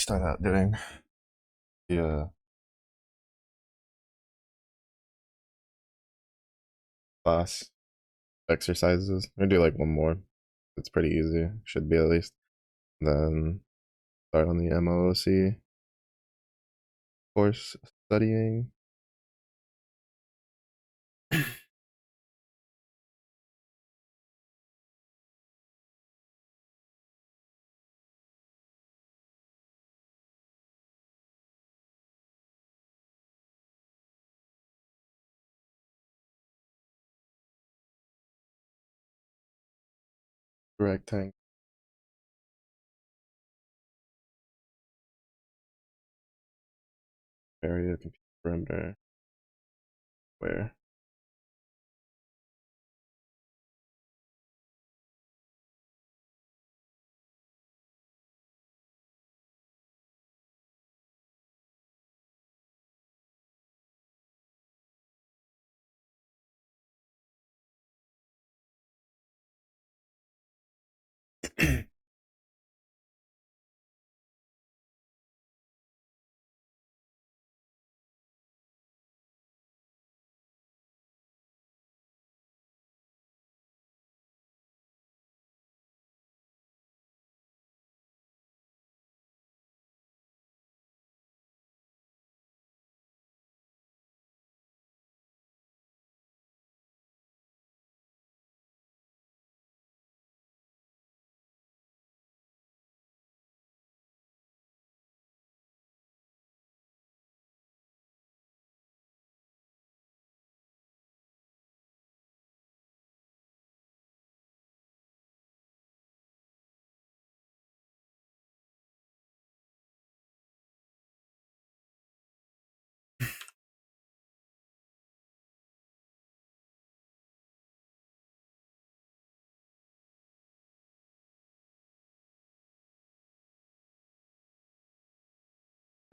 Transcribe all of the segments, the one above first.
start out doing the class exercises. I'm gonna do like one more. It's pretty easy. Should be at least. Then start on the MOOC course studying. Rectangle area, computer perimeter, where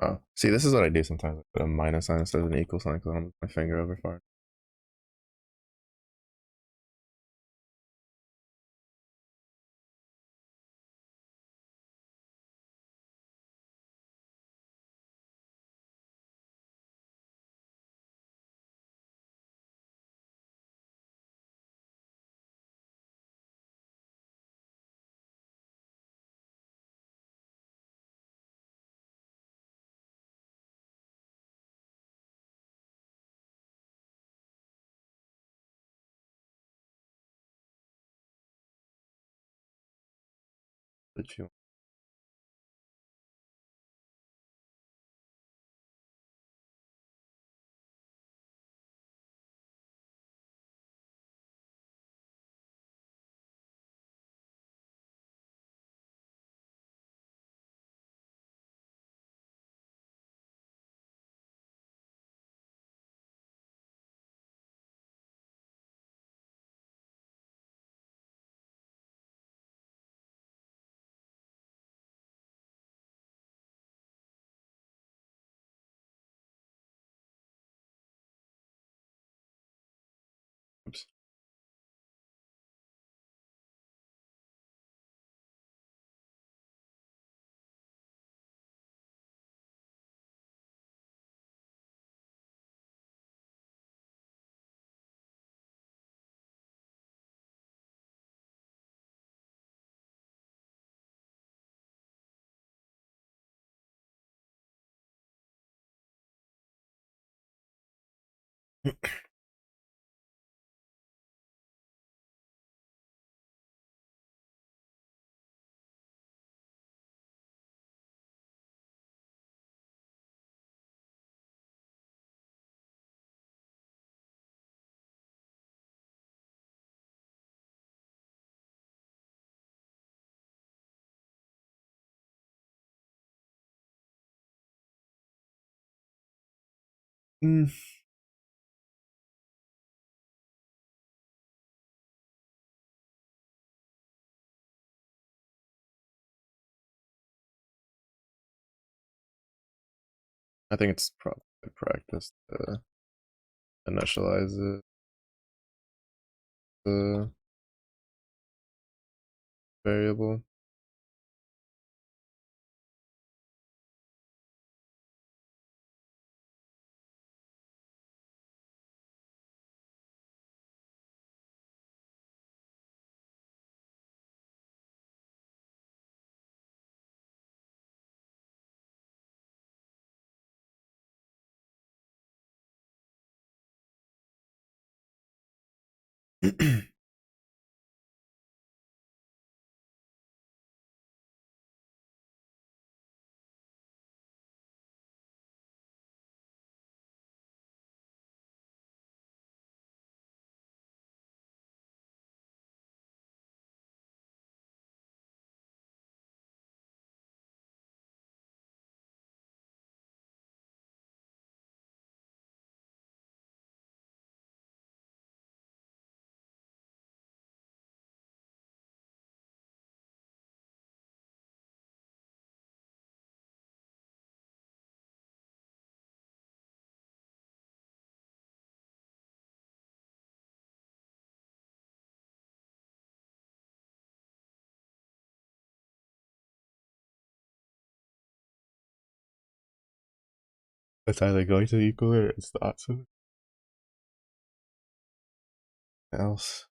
oh, see, this is what I do sometimes. I put a minus sign instead of an equal sign because I don't move my finger over far. But you, oops. Mm, I think it's probably practice to initialize the variable. It's either going to equal or it's not. So else.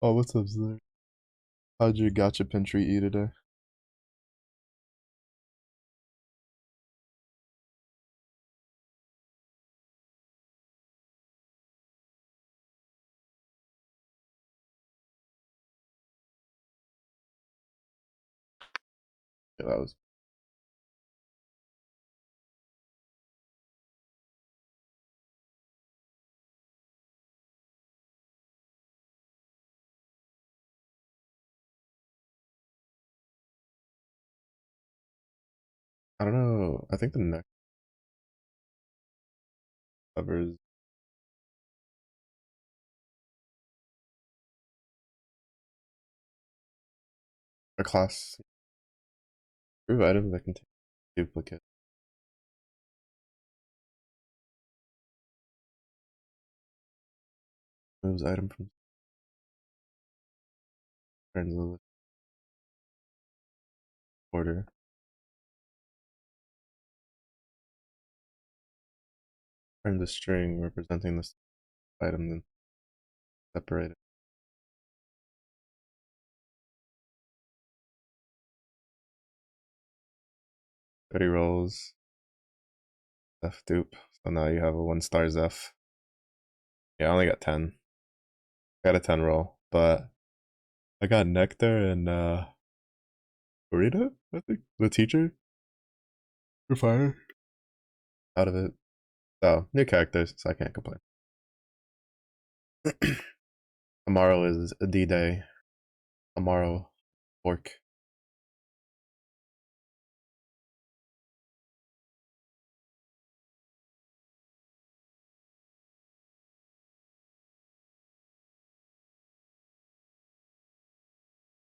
Oh, what's up, Zler? How'd your gotcha pin treat you today? Yeah, that was. I don't know. I think the next covers a class prove items that contain duplicate. Moves item from turns the order. Turns a string representing this item, then separate it. 30 rolls. Zeph dupe. So now you have a 1-star Zeph. Yeah, I only got 10. Got a 10 roll, but I got Nectar and Burrito, I think. The teacher for fire. Out of it. So, new characters, so I can't complain. Tomorrow is a D-Day. Tomorrow, work.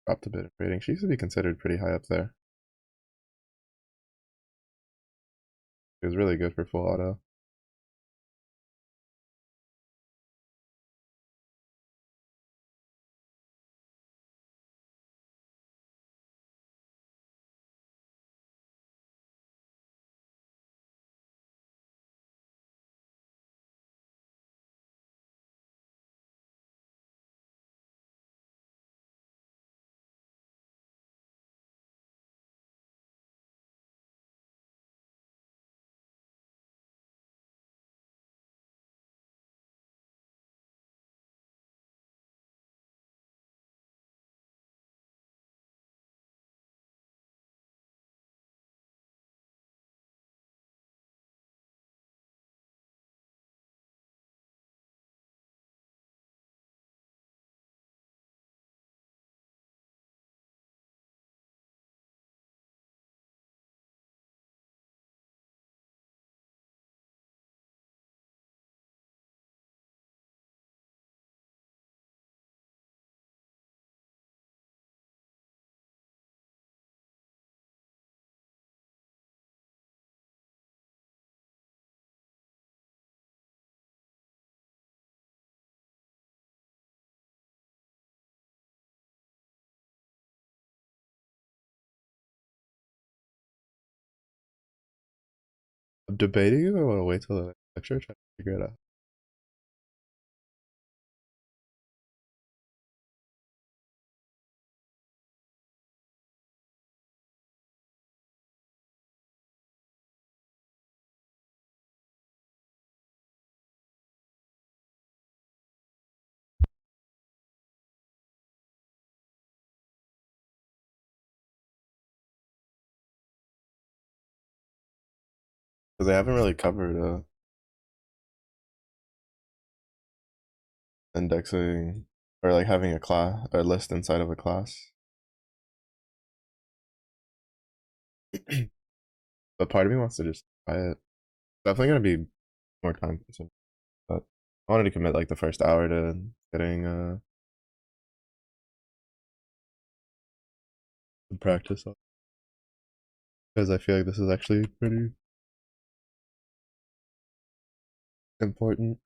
Dropped a bit of rating. She used to be considered pretty high up there. It was really good for full auto. I'm debating if I want to wait till the next lecture, try to figure it out. Because I haven't really covered indexing or like having a class or list inside of a class. But part of me wants to just try it. Definitely gonna be more time consuming. But I wanted to commit like the first hour to getting some practice on because I feel like this is actually pretty important.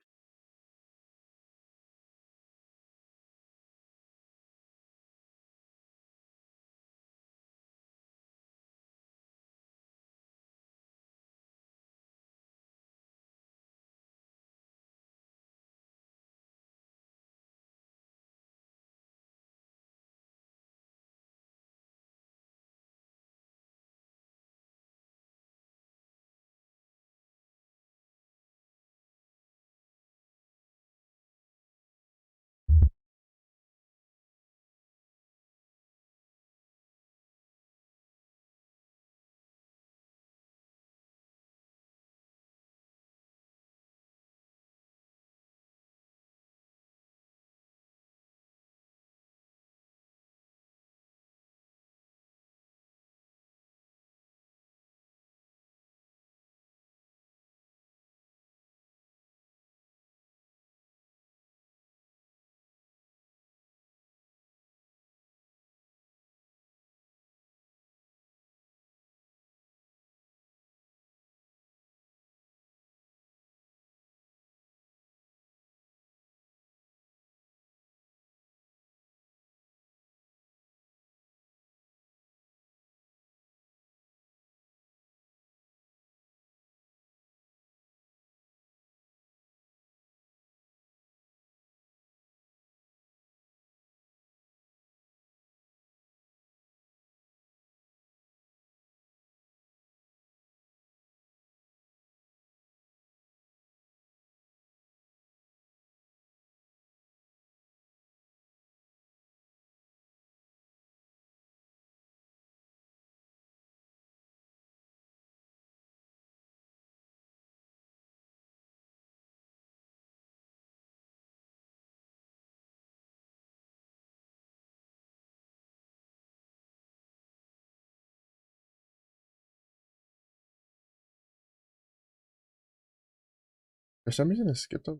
For some reason, I skipped over.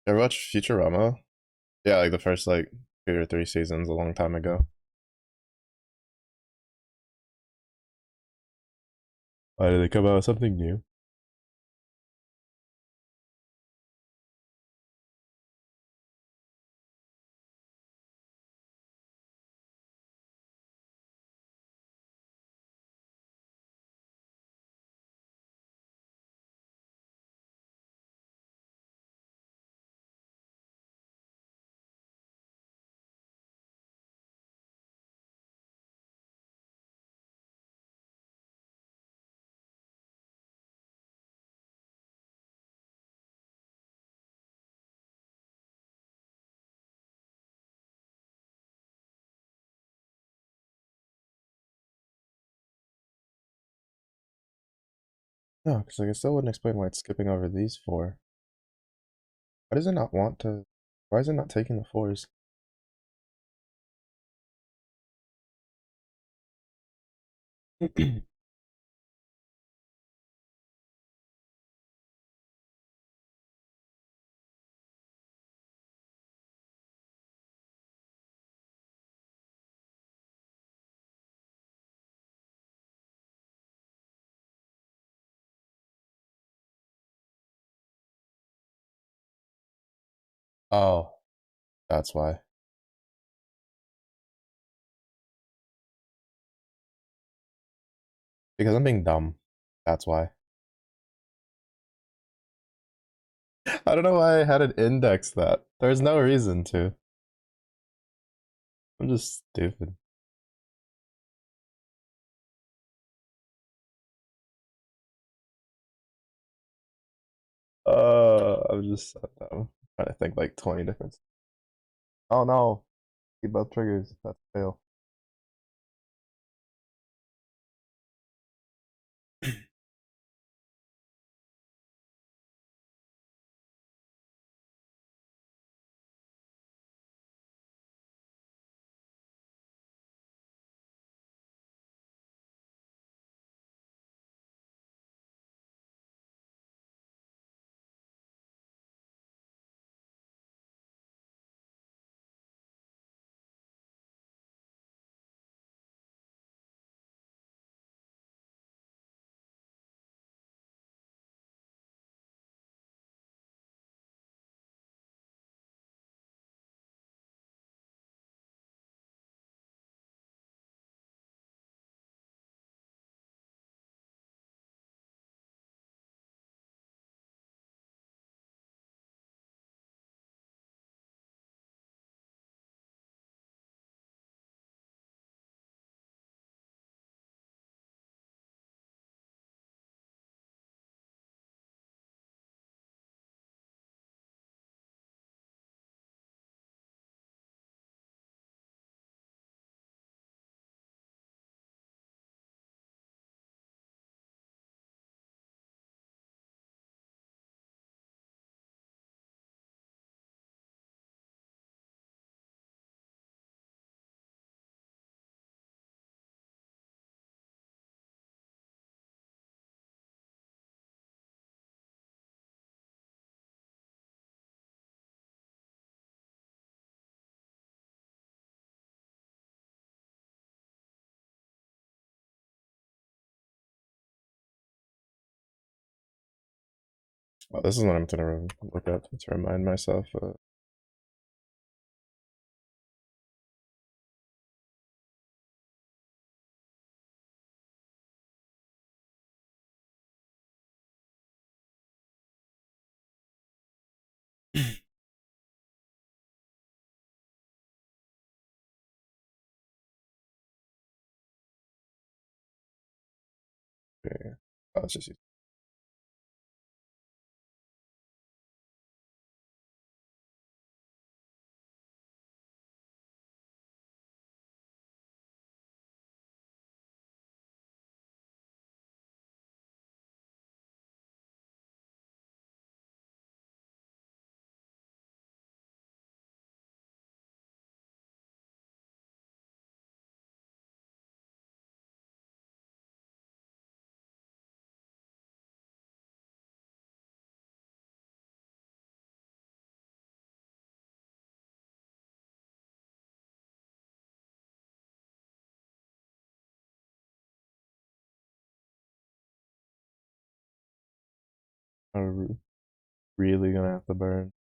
I watched Futurama. Yeah, like the first like 2 or 3 seasons a long time ago. Why did they come out with something new? No, because like, I still wouldn't explain why it's skipping over these four. Why does it not want to? Why is it not taking the fours? Oh, that's why. Because I'm being dumb. That's why. I don't know why I had it index that. There's no reason to. I'm just stupid. I'm just dumb. Trying to think like 20 different. Oh no, keep both triggers. That's a fail. Well, this is what I'm gonna look up to remind myself. Okay. Oh, it's just I'm really gonna have to burn.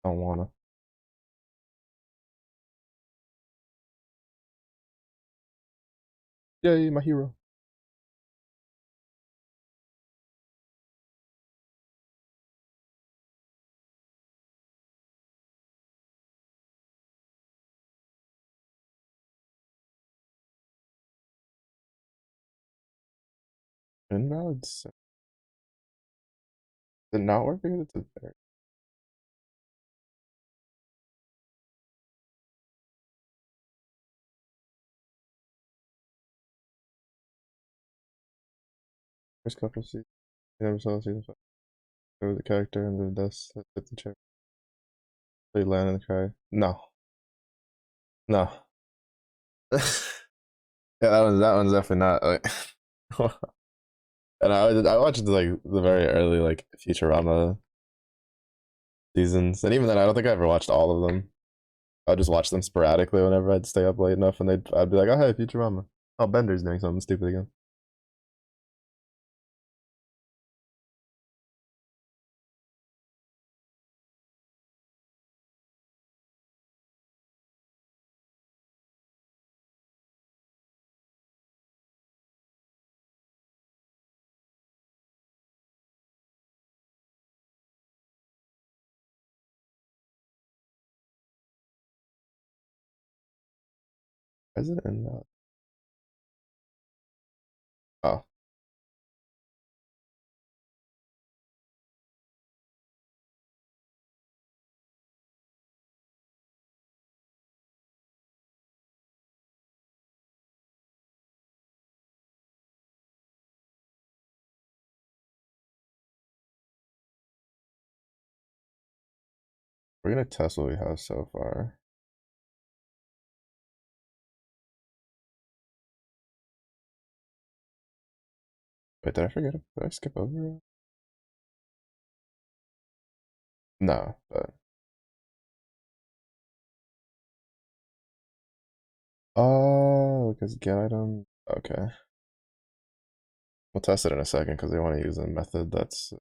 I don't wanna. Yay, my hero. Invalids. Did it not work because it's a bear. First couple seasons. I never saw season 5. There was a character under the dust that hit the chair. They land in the cry. No. No. Yeah, that one's definitely not like and I watched like the very early like Futurama seasons, and even then I don't think I ever watched all of them. I'd just watch them sporadically whenever I'd stay up late enough, and I'd be like, oh hey, Futurama. Oh, Bender's doing something stupid again. Why is it in oh, we're gonna test what we have so far. Wait, did I forget? Did I skip over it? No, but oh, because get item. Okay, we'll test it in a second because they want to use a method that's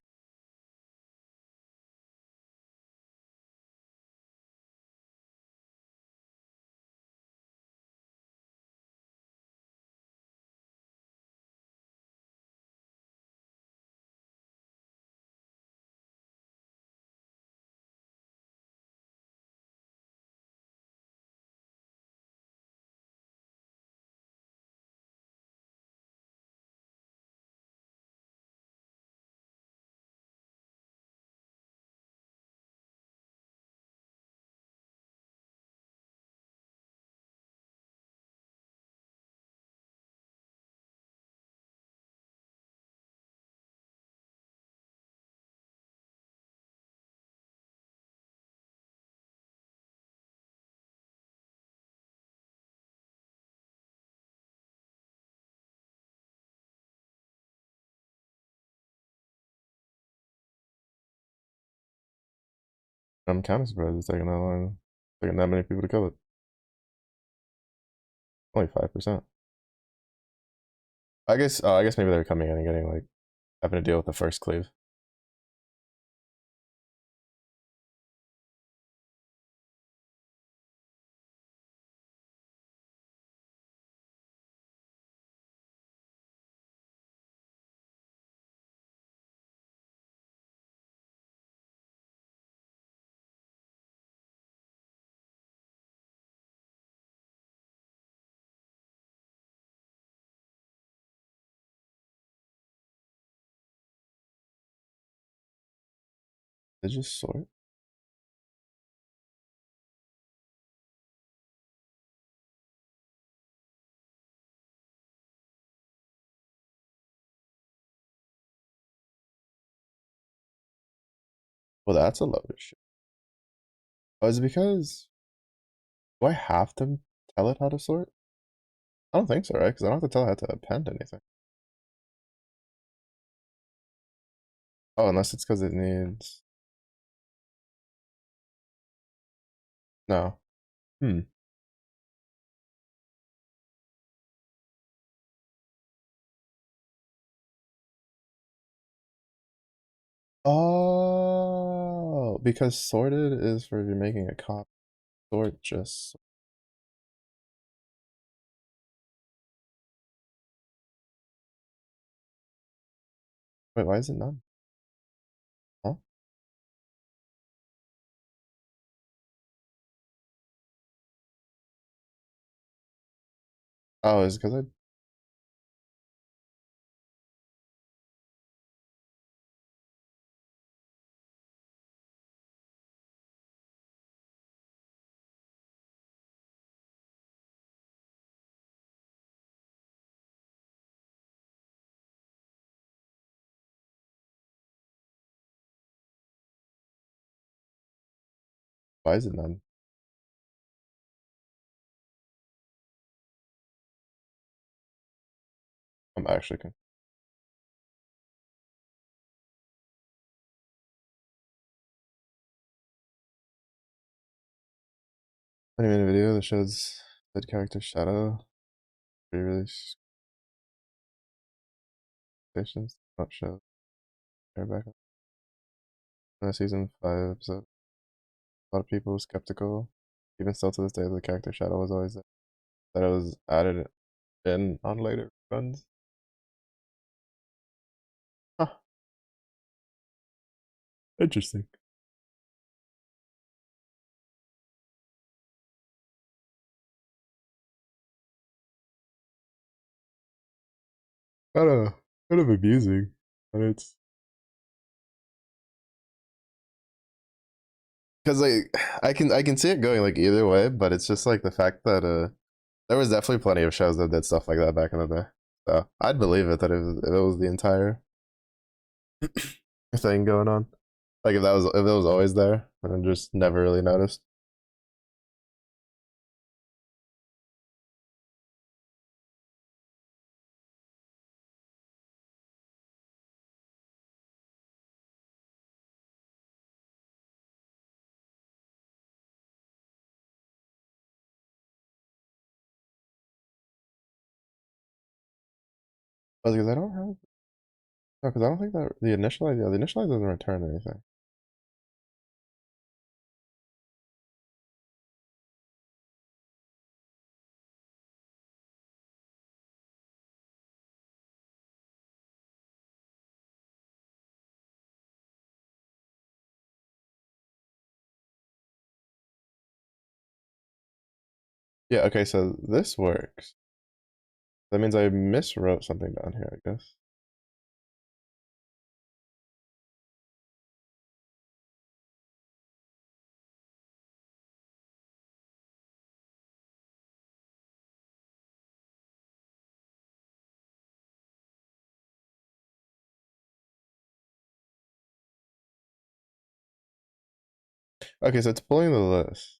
I'm kind of surprised it's taking that long. Taking that many people to kill it. Only 5%. I guess. I guess maybe they're coming in and getting like having to deal with the first cleave. They just sort. Well, that's a load of shit. Oh, is it because do I have to tell it how to sort? I don't think so, right? Because I don't have to tell it how to append anything. Oh, unless it's because it needs. No. Hmm. Oh, because sorted is for if you're making a copy. Sort just. Wait, why is it none? Huh? Oh, is it because I. Why is it none? I'm actually. 20-minute video that shows that character shadow pre-release stations not show air back in the season 5 episode. A lot of people were skeptical, even still to this day, the character shadow was always there. That it was added in on later runs. Huh, interesting. kind of amusing, and it's because like I can see it going like either way, but it's just like the fact that there was definitely plenty of shows that did stuff like that back in the day. So I'd believe it that if it was the entire thing going on, like if it was always there and I just never really noticed. Because I don't have no, because I don't think that the initialize doesn't return anything. Yeah, okay, so this works. That means I miswrote something down here, I guess. Okay, so it's pulling the list.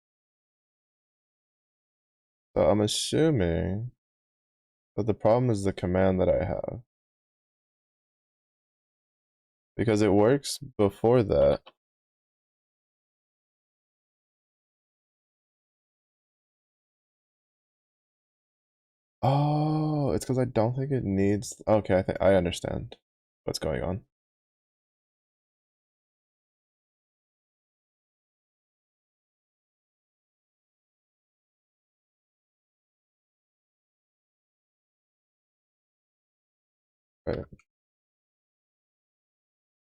So I'm assuming that the problem is the command that I have. Because it works before that. Oh, it's because I don't think it needs. Okay, I think I understand what's going on. Right.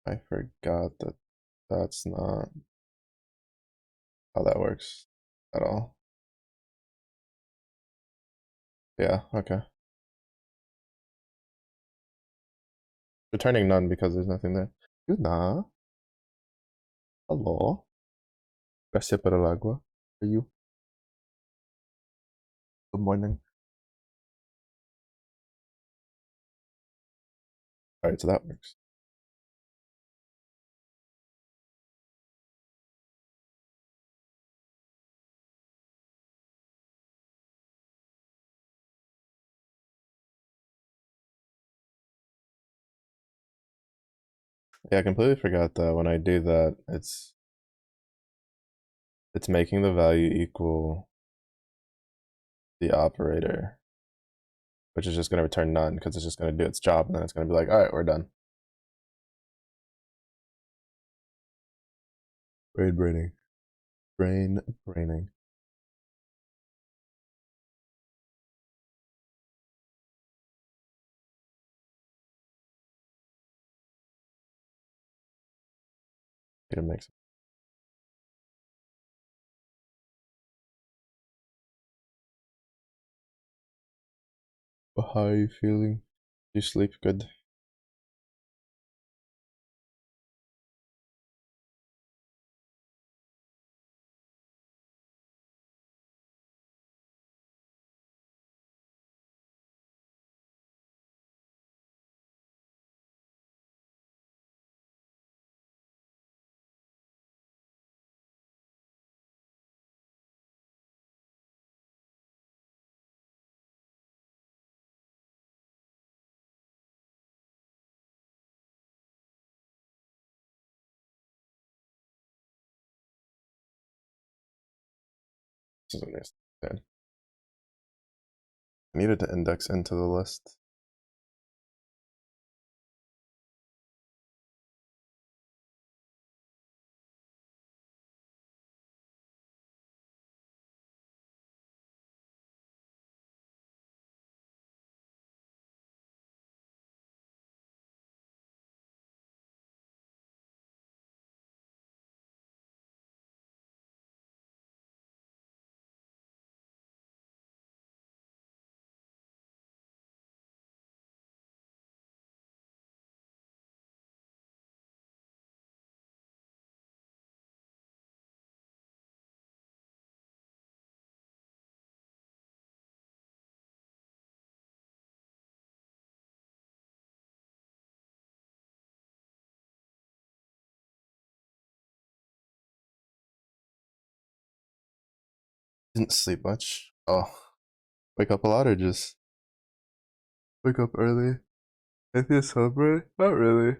I forgot that that's not how that works at all. Yeah, okay. Returning none because there's nothing there. Nah. Hello. Gracias por el agua. Are you? Good morning. Alright, so that works. Yeah, I completely forgot that when I do that, it's making the value equal the operator, which is just going to return none because it's just going to do its job and then it's going to be like, all right, we're done. Brain braining. Brain braining. It makes How are you feeling? You sleep good? This is a nice thing. I needed to index into the list. Didn't sleep much. Oh, wake up a lot or just wake up early? Anything to celebrate? Not really.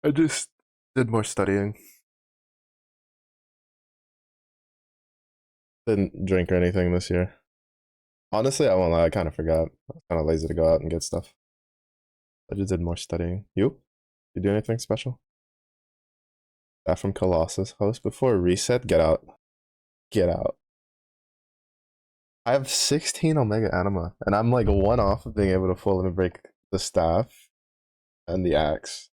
I just did more studying. Didn't drink or anything this year. Honestly, I won't lie. I kind of forgot. I was kind of lazy to go out and get stuff. I just did more studying. You? You do anything special? Back from Colossus host before reset. Get out. Get out. I have 16 Omega Anima, and I'm like one off of being able to full limit break the staff and the axe.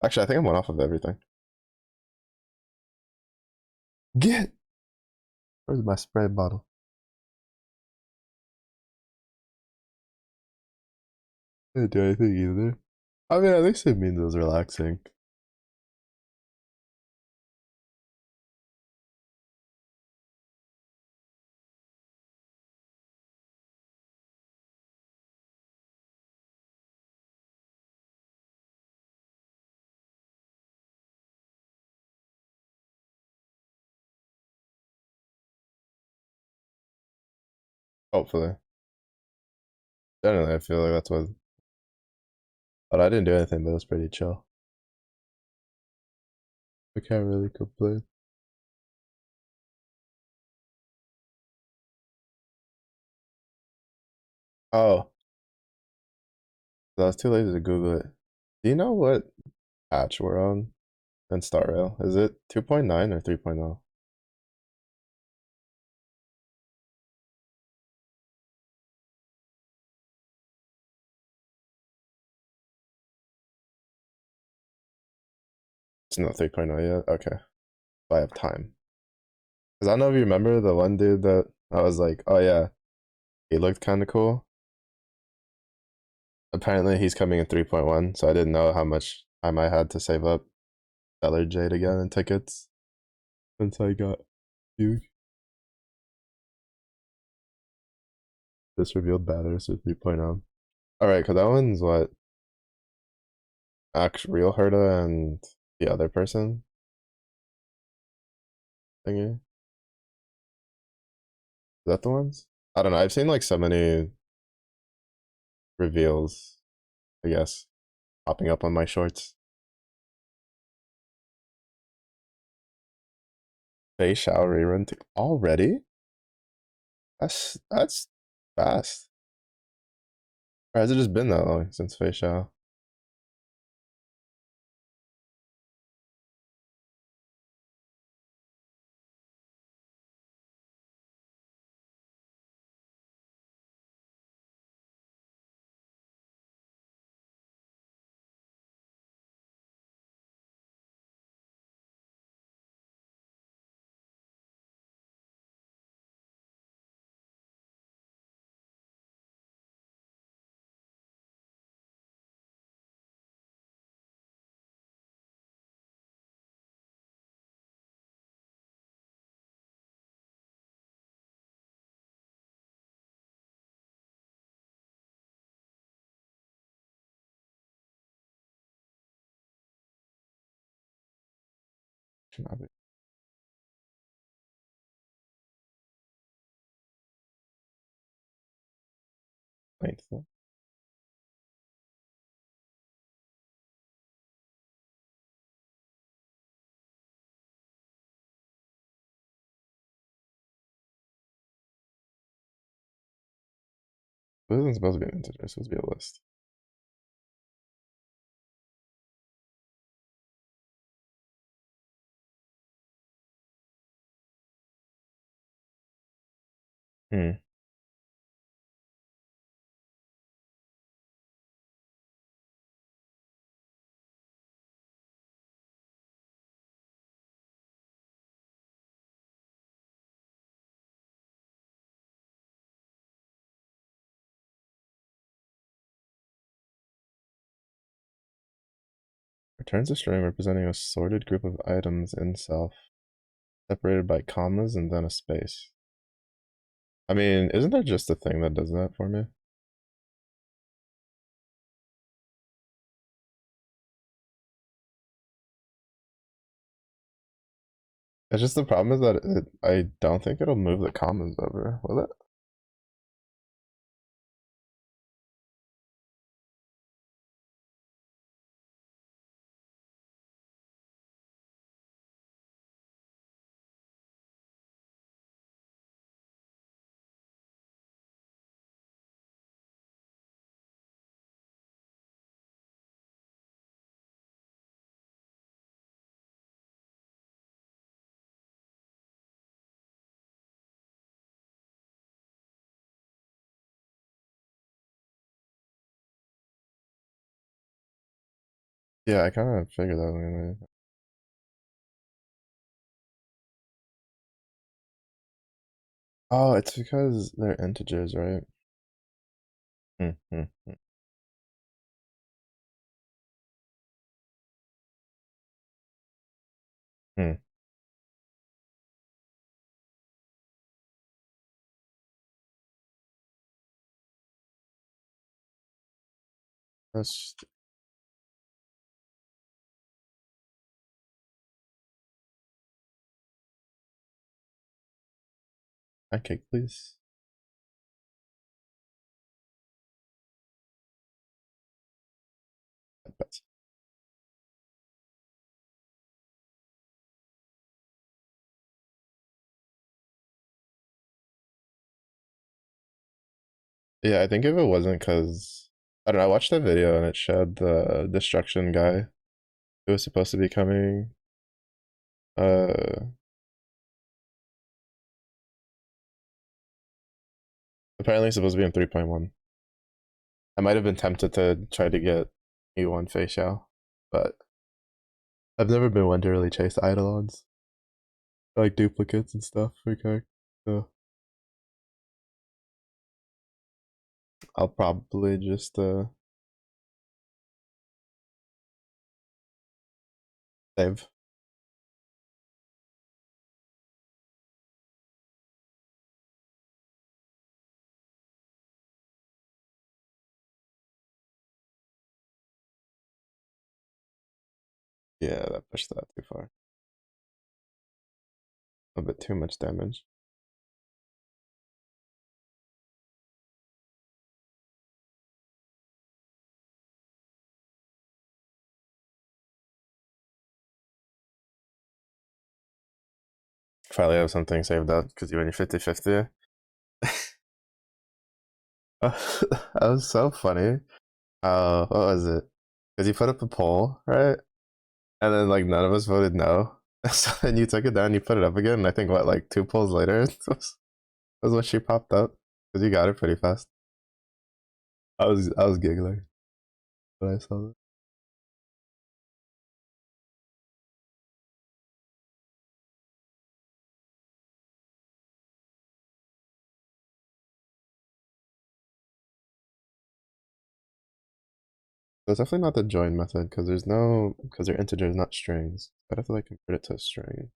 Actually, I think I'm one off of everything. Get! Where's my spray bottle? I didn't do anything either. I mean, at least it means it was relaxing. Hopefully. Generally, I feel like that's what. But I didn't do anything, but it was pretty chill. I can't really complain. Oh, I was too lazy to Google it. Do you know what patch we're on in Star Rail? Is it 2.9 or 3.0? It's not 3.0 yet? Okay. I have time. Because I don't know if you remember the one dude that I was like, oh yeah, he looked kind of cool. Apparently he's coming in 3.1, so I didn't know how much time I had to save up Stellar Jade again in tickets since I got huge. Just revealed batters with 3.0. Alright, because that one's what? Actual real Herda and the other person thingy? Is that the ones? I don't know. I've seen like so many reveals, I guess, popping up on my shorts. Fei Shao rerun already? That's fast. Or has it just been that long since Fei Shao? Should not be painful. This isn't supposed to be an integer, it's supposed to be a list. Hmm. Returns a string representing a sorted group of items in self, separated by commas and then a space. I mean, isn't there just a thing that does that for me? It's just the problem is that I don't think it'll move the commons over, will it? Yeah, I kind of figured that anyway. Oh, it's because they're integers, right? Hmm, hmm, hmm, hmm. That's pancake, please. That's, yeah, I think if it wasn't because I don't know, I watched that video and it showed the destruction guy who was supposed to be coming. Uh, apparently supposed to be in 3.1. I might have been tempted to try to get E1 facial, but I've never been one to really chase eidolons, like duplicates and stuff. Okay, so I'll probably just save. Yeah, that pushed that too far. A bit too much damage. Probably have something saved up because you win your 50-50. That was so funny. What was it? Because you put up a poll, right? And then like none of us voted no. So then you took it down, you put it up again, and I think what like two polls later was when she popped up because you got it pretty fast. I was giggling when I saw it. So it's definitely not the join method because there's no because they're integers, not strings. I'd have to like convert it to a string.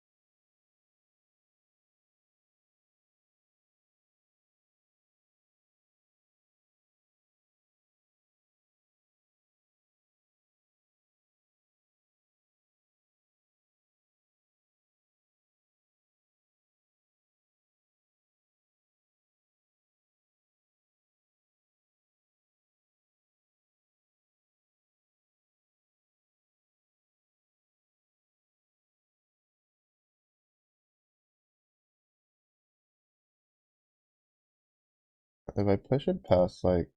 If I push it past like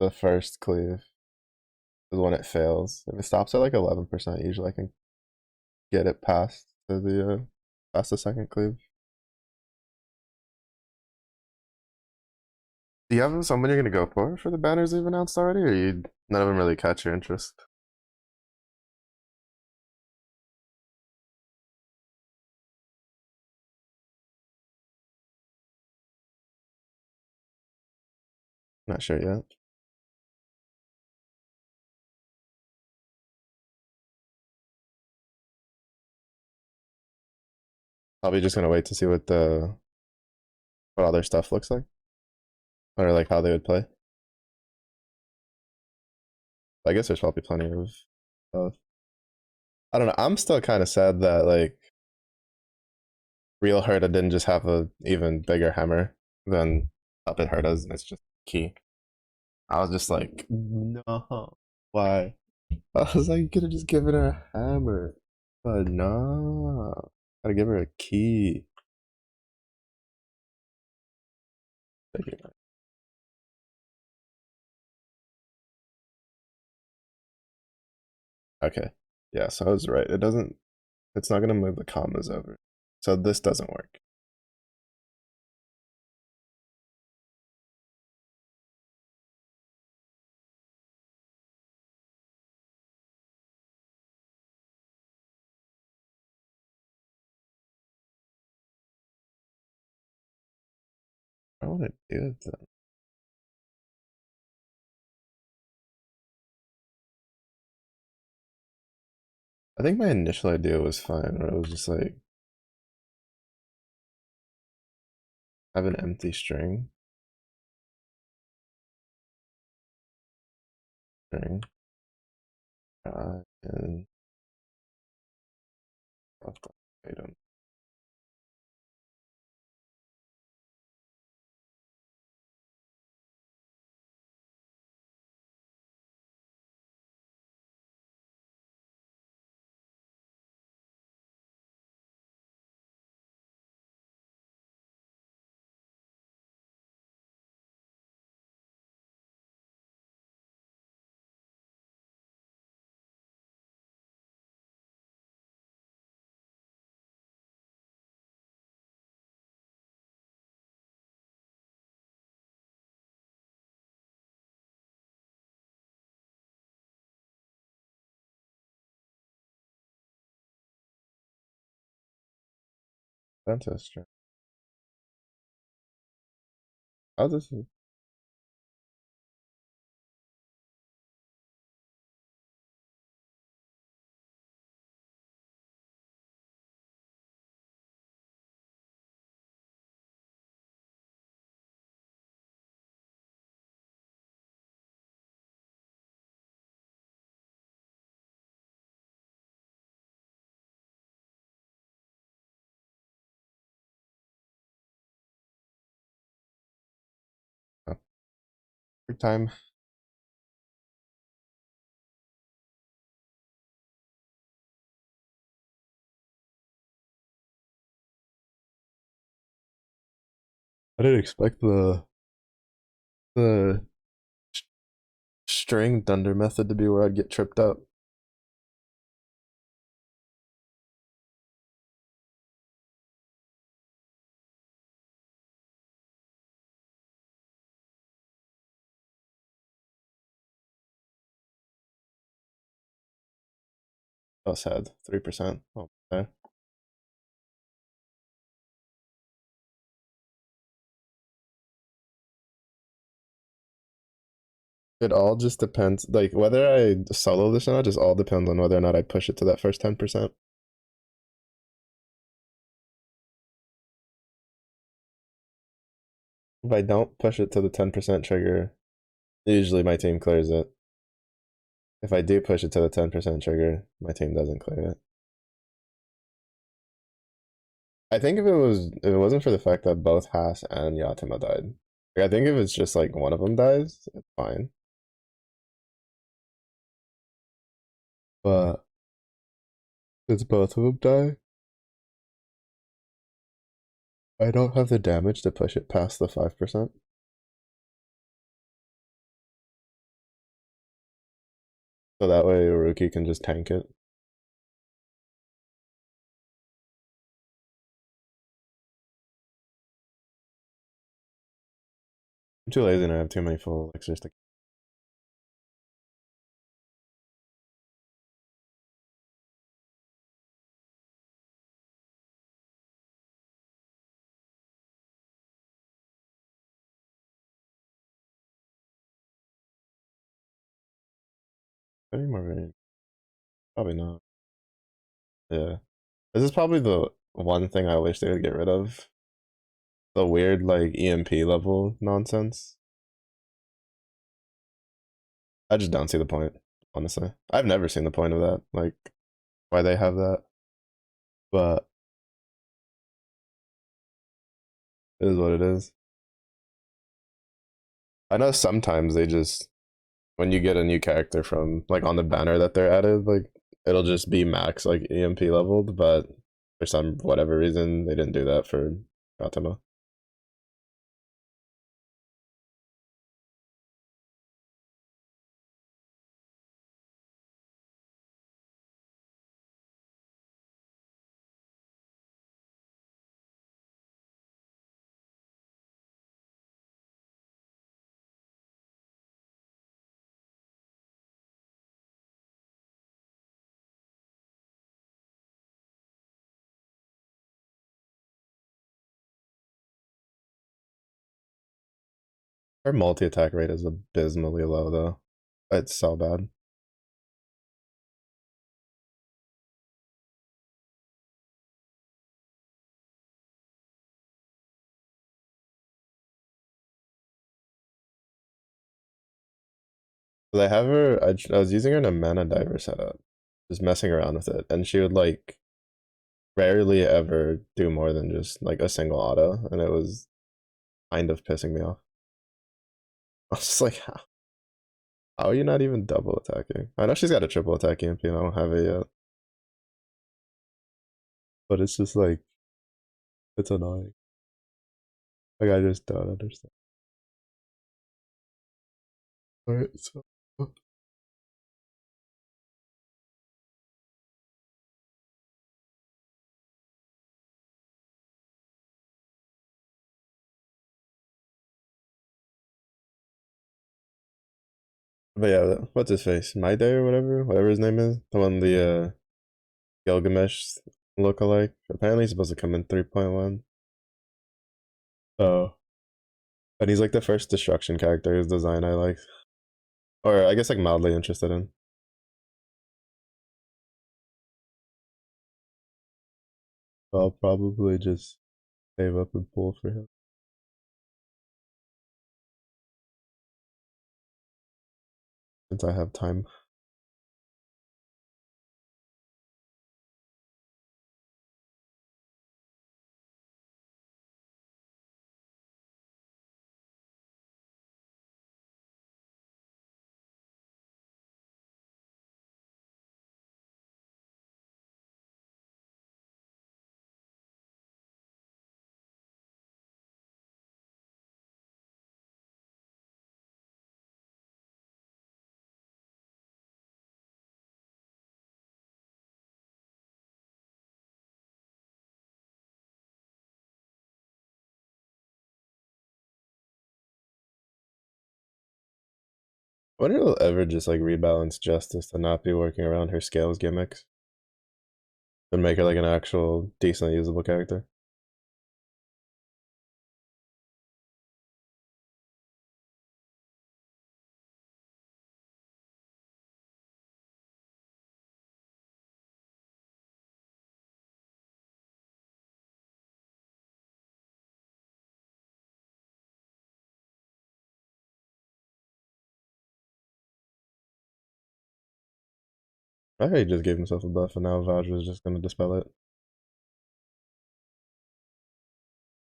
the first cleave is when it fails. If it stops at like 11%, usually I can get it past to the past the second cleave. Do you have someone you're gonna go for the banners you've announced already, or you none of them really catch your interest? Not sure yet. Probably just gonna wait to see what other stuff looks like, or like how they would play. I guess there's probably plenty of both. I don't know. I'm still kind of sad that like real Herta didn't just have a even bigger hammer than Puppet Herta's, and it's just key. I was just like, no, why? I was like, you could have just given her a hammer, but no, gotta give her a key. Okay, yeah, so I was right. It doesn't. It's not gonna move the commas over, so this doesn't work. I want to do it then. I think my initial idea was fine, where it was just like have an empty string, and left item. That's a string. How's this? Oh, every time. I didn't expect the string thunder method to be where I'd get tripped up. Us had 3%. Oh, okay. It all just depends, like whether I solo this or not. Just all depends on whether or not I push it to that first 10%. If I don't push it to the 10% trigger, usually my team clears it. If I do push it to the 10% trigger, my team doesn't clear it. I think if it wasn't for the fact that both Haas and Yatima died, like, I think if it's just like one of them dies, it's fine. But since both of them die, I don't have the damage to push it past the 5%. So that way a rookie can just tank it. I'm too lazy and I have too many full elixirs to. Any more variant? Probably not. Yeah. This is probably the one thing I wish they would get rid of. The weird like EMP level nonsense. I just don't see the point, honestly. I've never seen the point of that. Like why they have that. But It is what it is. I know sometimes they just when you get a new character from like on the banner that they're added, like it'll just be max like EMP leveled, but for some whatever reason they didn't do that for Gautama. Their multi attack rate is abysmally low though. It's so bad. They have her. I was using her in a mana diver setup, just messing around with it, and she would like rarely ever do more than just like a single auto, and it was kind of pissing me off. I was just like, how are you not even double attacking? I know she's got a triple attack EMP, and I don't have it yet, but it's just like it's annoying. Like I just don't understand. All right, so. But yeah, what's his face? My Day or whatever his name is, the one the Gilgamesh look-alike. Apparently, he's supposed to come in 3.1. Oh, and he's like the first destruction character whose design I like, or I guess like mildly interested in. I'll probably just save up and pull for him since I have time. I wonder if he'll ever just like rebalance Justice to not be working around her scales gimmicks and make her like an actual decently usable character. I heard he just gave himself a buff and now Vaj was just gonna dispel it.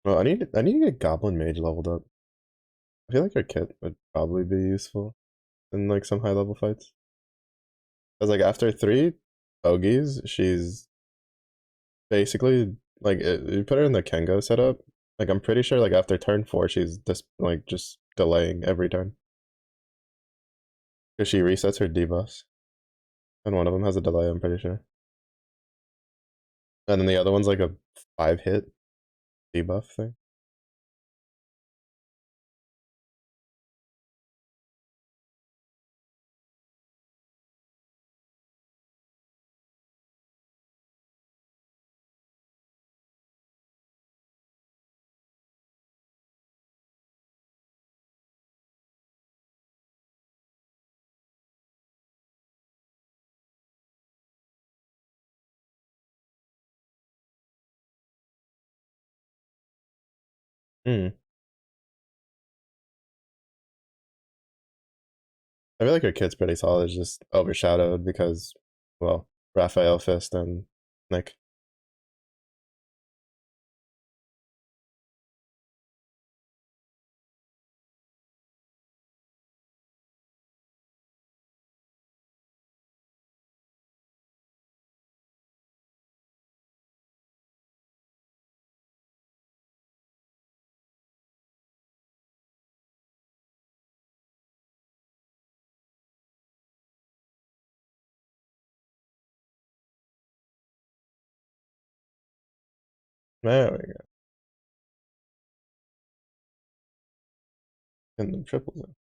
Well, I need to get Goblin Mage leveled up. I feel like her kit would probably be useful in like some high level fights. Cause like after 3 Ogies, she's basically like you put her in the Kengo setup. Like I'm pretty sure like after turn 4, she's just delaying every turn because she resets her debuffs, and one of them has a delay. I'm pretty sure, and then the other one's like a 5 hit debuff thing. Hmm. I feel like her kit's pretty solid. It's just overshadowed because, well, Raphael Fist and Nick. There we go. And the triples in.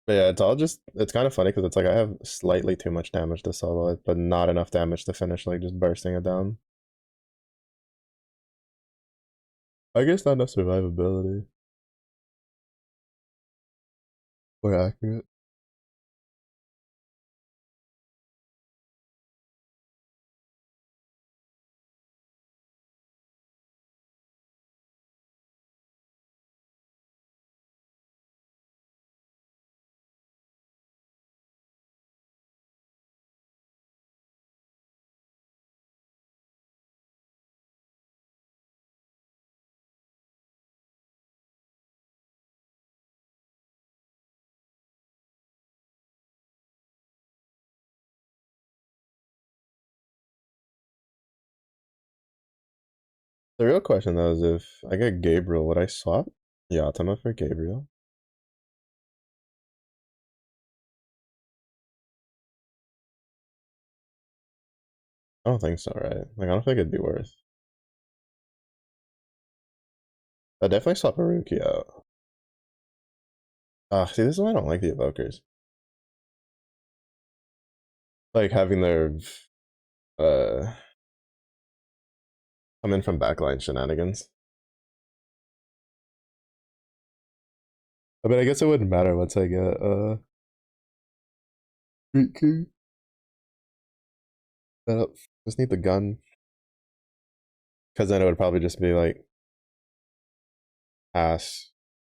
But yeah, it's all just, it's kind of funny because it's like I have slightly too much damage to solo it, but not enough damage to finish like just bursting it down. I guess not enough survivability. Or accurate. The real question though is if I get Gabriel, would I swap Yatama for Gabriel? I don't think so, right? Like I don't think it'd be worth. I definitely swap Haruki out. Ah, see, this is why I don't like the evokers. Like having their uh come in from backline shenanigans. I mean, I guess it wouldn't matter once I get Street King set up. Just need the gun, because then it would probably just be like Ash,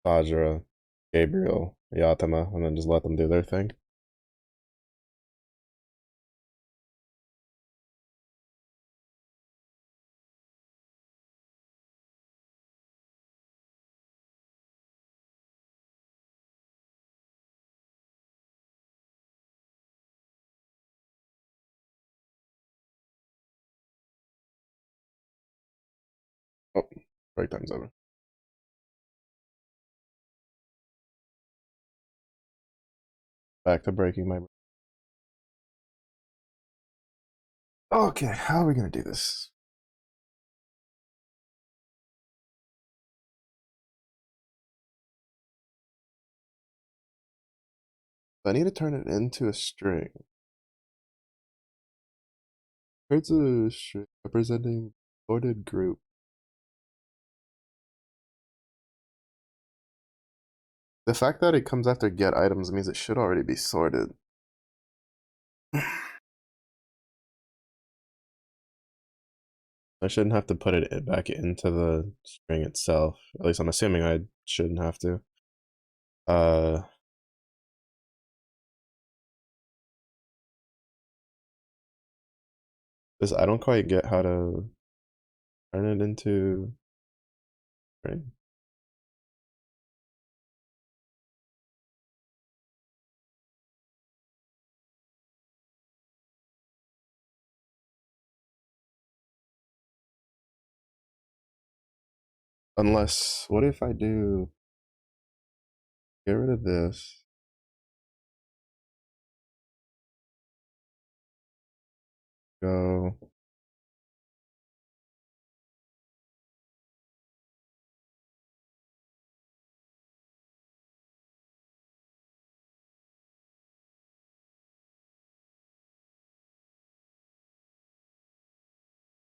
Fajra, Gabriel, Yatama, and then just let them do their thing. Oh, break time's over. Back to breaking my. Okay, how are we gonna do this? I need to turn it into a string. Here's a string representing sorted group. The fact that it comes after get items means it should already be sorted. I shouldn't have to put it back into the string itself. At least I'm assuming I shouldn't have to. Uh, this I don't quite get how to turn it into string. Unless, what if I do get rid of this? Go.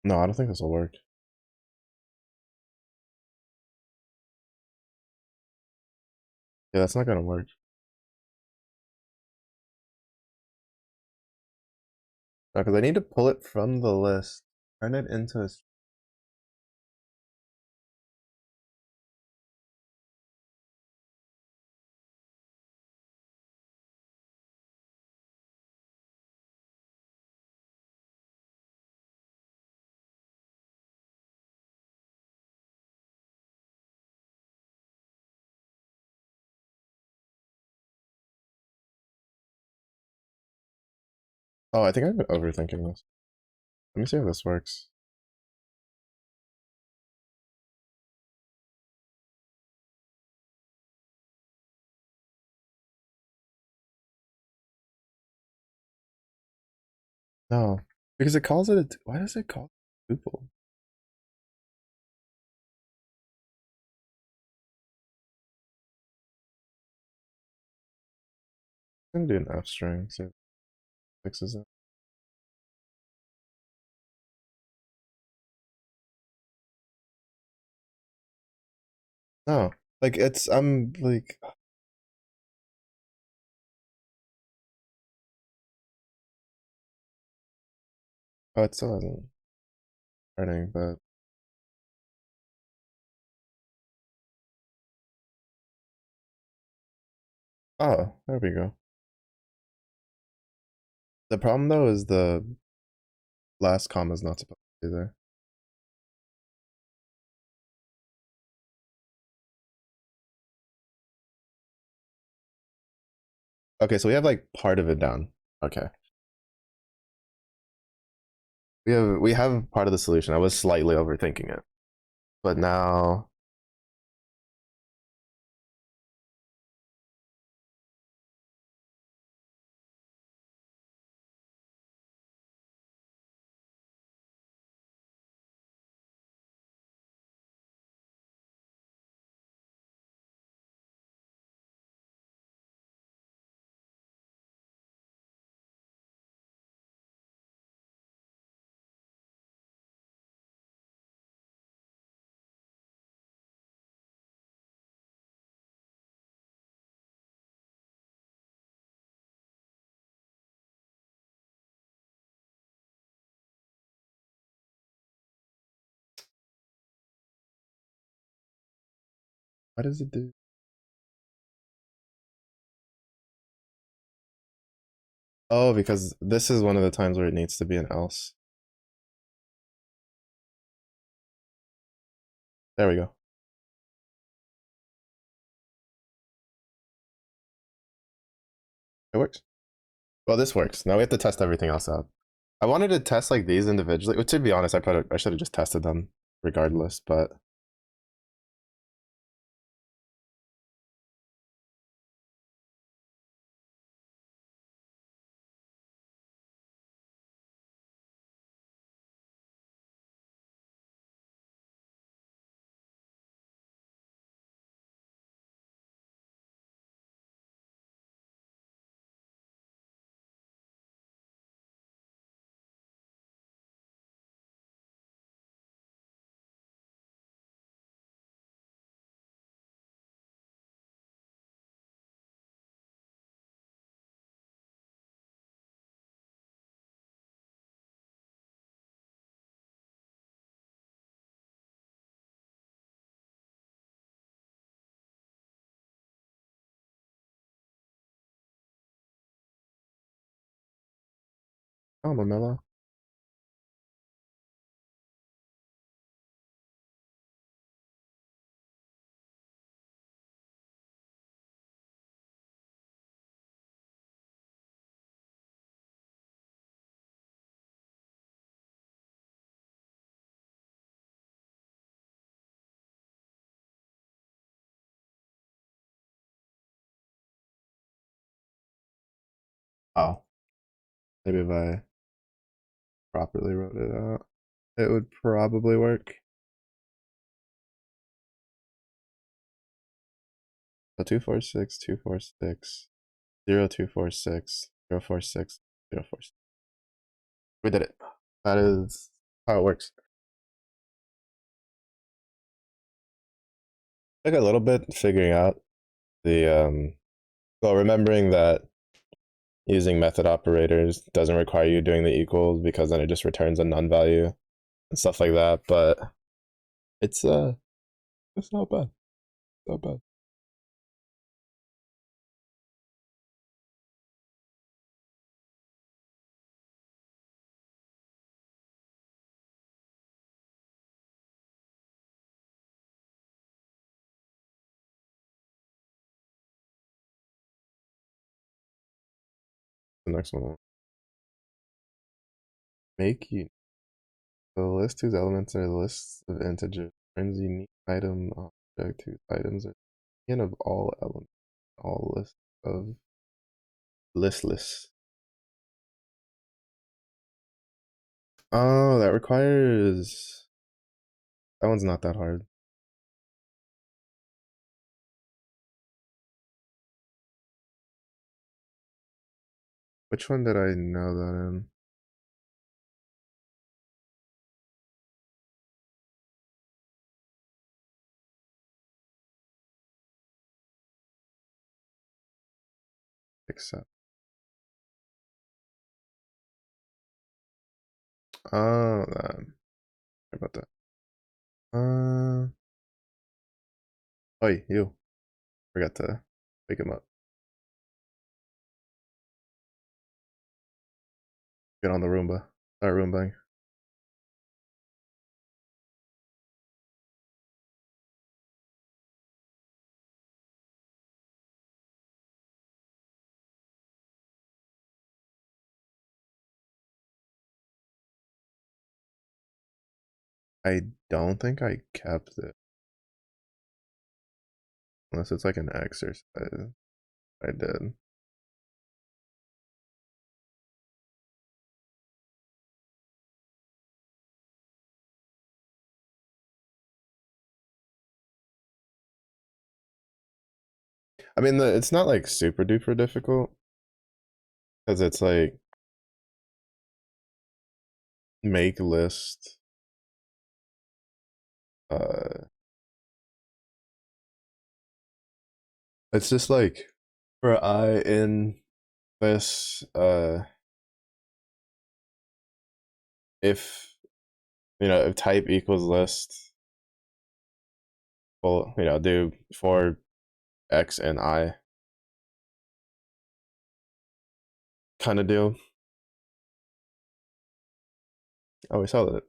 No, I don't think this will work. Yeah, that's not gonna work. Because I need to pull it from the list, turn it into a. Oh, I think I've been overthinking this. Let me see how this works. No. Because it calls it a. Why does it call it a tuple? I'm gonna do an F string, see if it fixes it. No, like it's I'm like oh it still hasn't running, but oh there we go. The problem though is the last comma is not supposed to be there. Okay, so we have like part of it down. Okay, we have part of the solution. I was slightly overthinking it, but now what does it do? Oh, because this is one of the times where it needs to be an else. There we go. It works. Well, this works. Now we have to test everything else out. I wanted to test like these individually. Which, to be honest, I should have just tested them regardless. But oh, Mamela. Oh, maybe if I properly wrote it out, it would probably work. So 246, 246, 0246, 046, 046. We did it. That is how it works. Took a little bit figuring out the well, remembering that using method operators doesn't require you doing the equals because then it just returns a none value and stuff like that. But it's it's not bad. Not bad. The next one. Make you the list whose elements are lists of integers turns unique item object whose items are in of all elements. All lists of listless. Oh, that requires. That one's not that hard. Which one did I know that in? Except. Oh, that. Sorry about that. Oh, you. Forgot to wake him up. Get on the Roomba. Start Roombaing. I don't think I kept it. Unless it's like an exercise. I did. I mean, it's not like super duper difficult because it's like make list. Uh, it's just like for I in this. If if type equals list, well, do for x and I kind of deal. Oh, we saw that a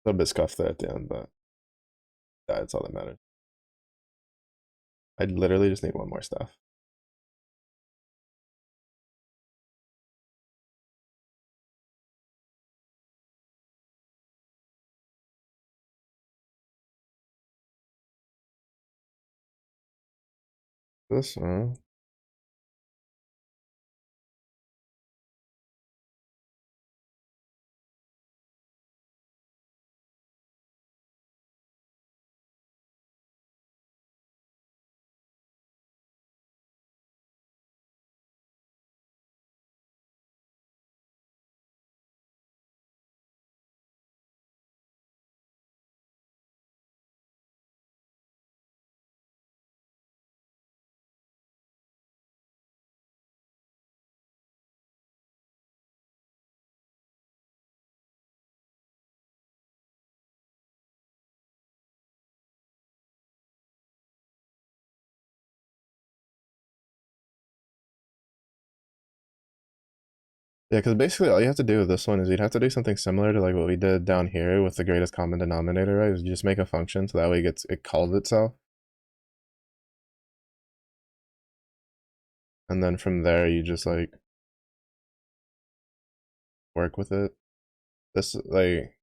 little bit scuffed there at the end, but that's all that matters. I literally just need one more stuff. This one. Yeah, because basically all you have to do with this one is you'd have to do something similar to like what we did down here with the greatest common denominator, right? Is you just make a function so that way it calls itself. And then from there you just like work with it. This like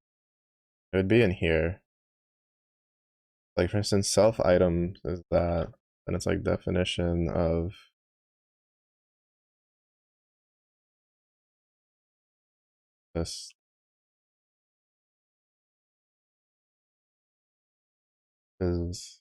it would be in here. Like for instance, self item is that, and it's like definition of this is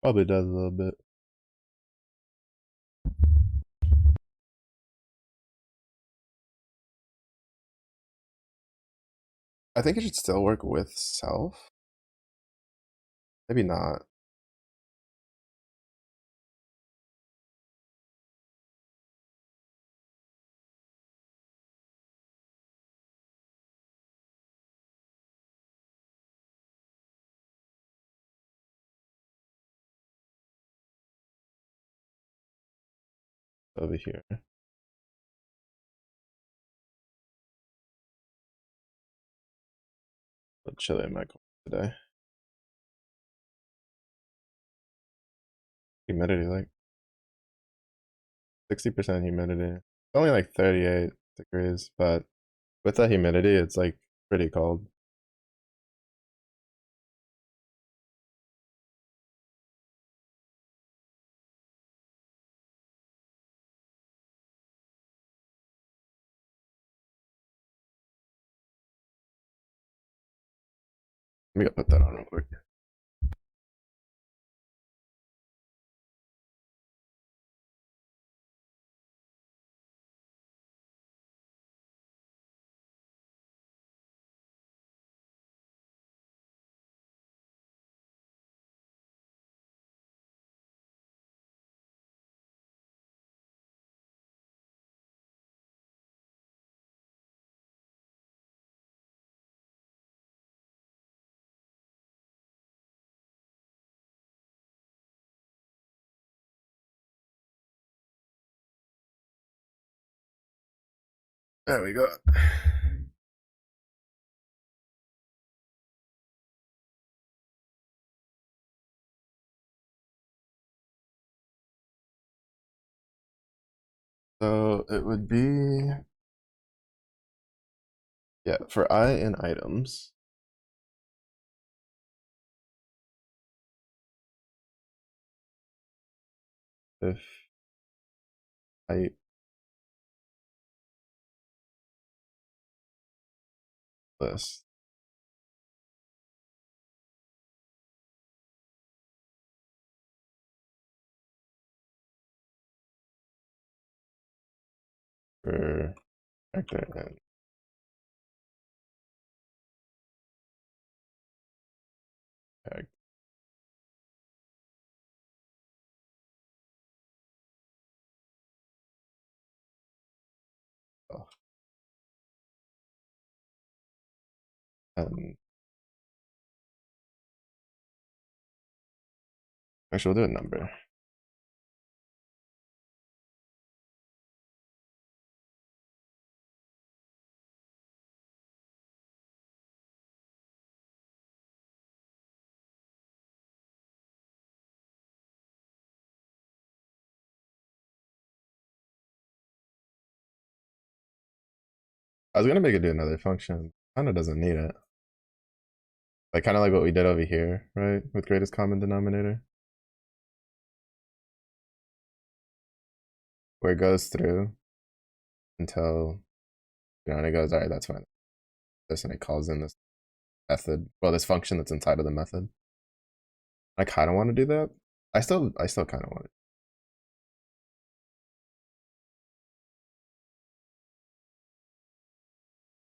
probably does a little bit. I think it should still work with self. Maybe not. Over here. A chili in my car today. Humidity like 60% humidity. It's only like 38 degrees, but with the humidity, it's like pretty cold. Let me go put that on real quick. There we go. So it would be, yeah, for I in items. If I list for vector and tag. Oh, and actually, we'll do a number. I was gonna make it do another function. Kind of doesn't need it. Like kind of like what we did over here, right? With greatest common denominator, where it goes through until and it goes, all right, that's fine. This and it calls in this method. Well, this function that's inside of the method. I kind of want to do that. I still kind of want it.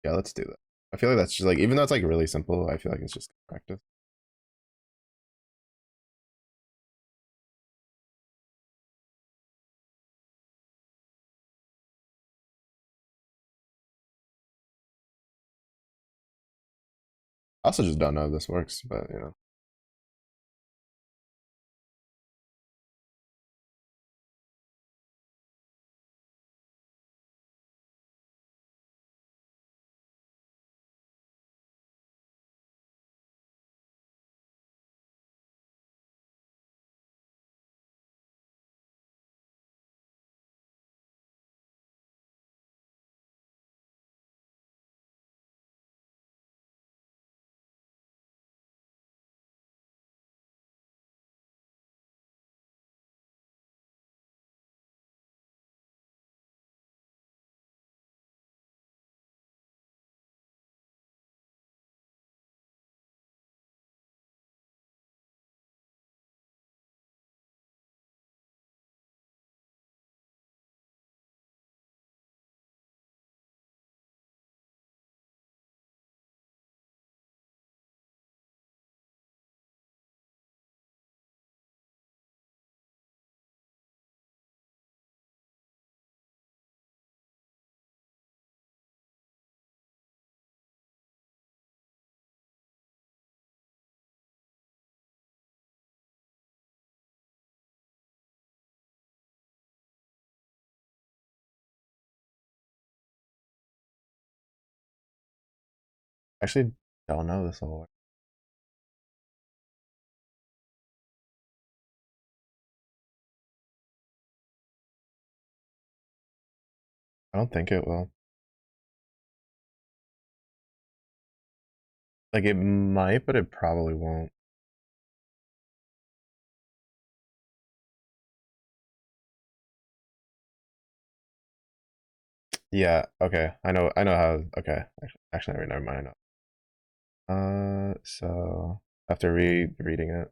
Yeah, let's do that. I feel like that's just like, even though it's like really simple, I feel like it's just practice. I also just don't know if this works, but you know. Actually, don't know this will work. I don't think it will. Like it might, but it probably won't. Yeah, okay. I know how, okay. Actually, never mind. I know. So after reading it,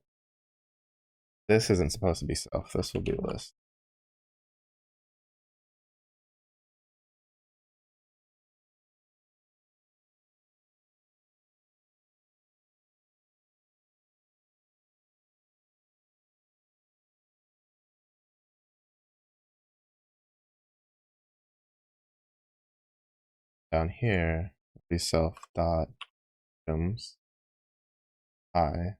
this isn't supposed to be self. This will be list. Down here, will be self dot items I.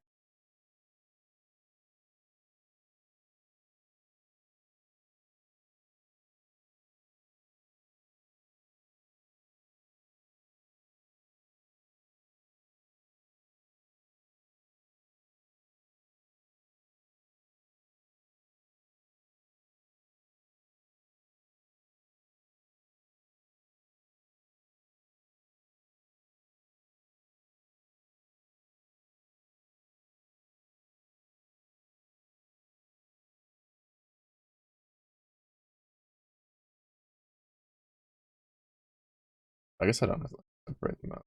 I guess I don't have to separate them out.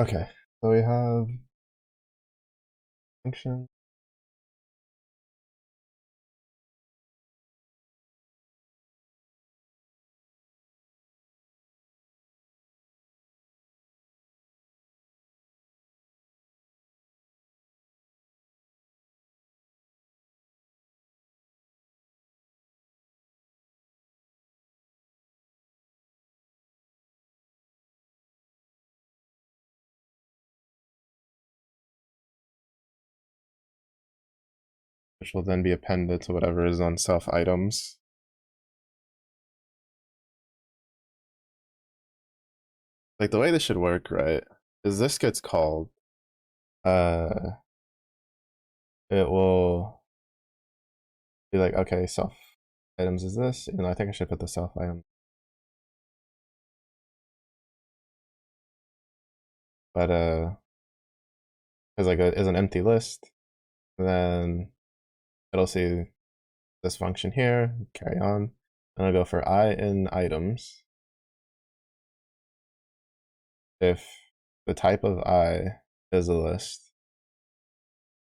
Okay, so we have function. Which will then be appended to whatever is on self items. Like the way this should work, right, is this gets called, uh, it will be like, okay, self items is this, and I think I should put the self item, but because like is an empty list, then it'll see this function here, carry on, and I'll go for I in items. If the type of I is a list,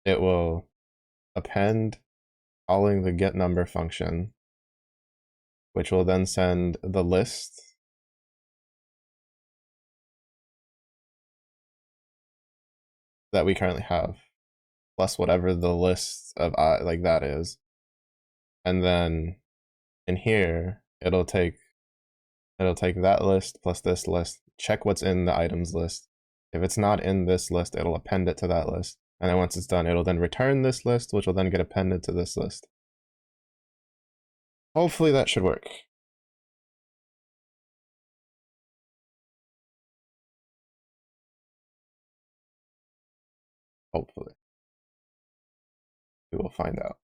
it will append calling the get number function, which will then send the list that we currently have, plus whatever the list of I like that is. And then in here, it'll take that list plus this list, check what's in the items list. If it's not in this list, it'll append it to that list. And then once it's done, it'll then return this list, which will then get appended to this list. Hopefully that should work. Hopefully. We will find out.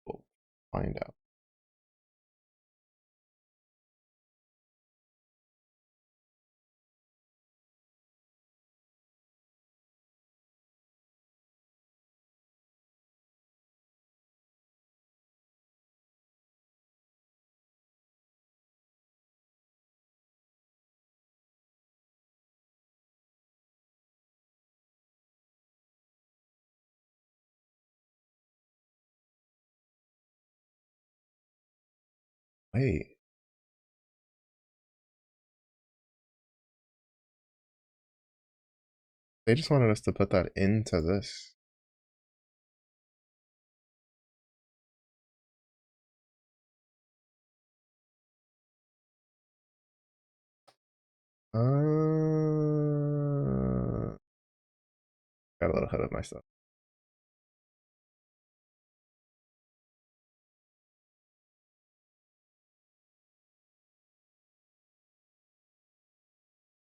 We'll find out. Wait, they just wanted us to put that into this. Got a little ahead of myself.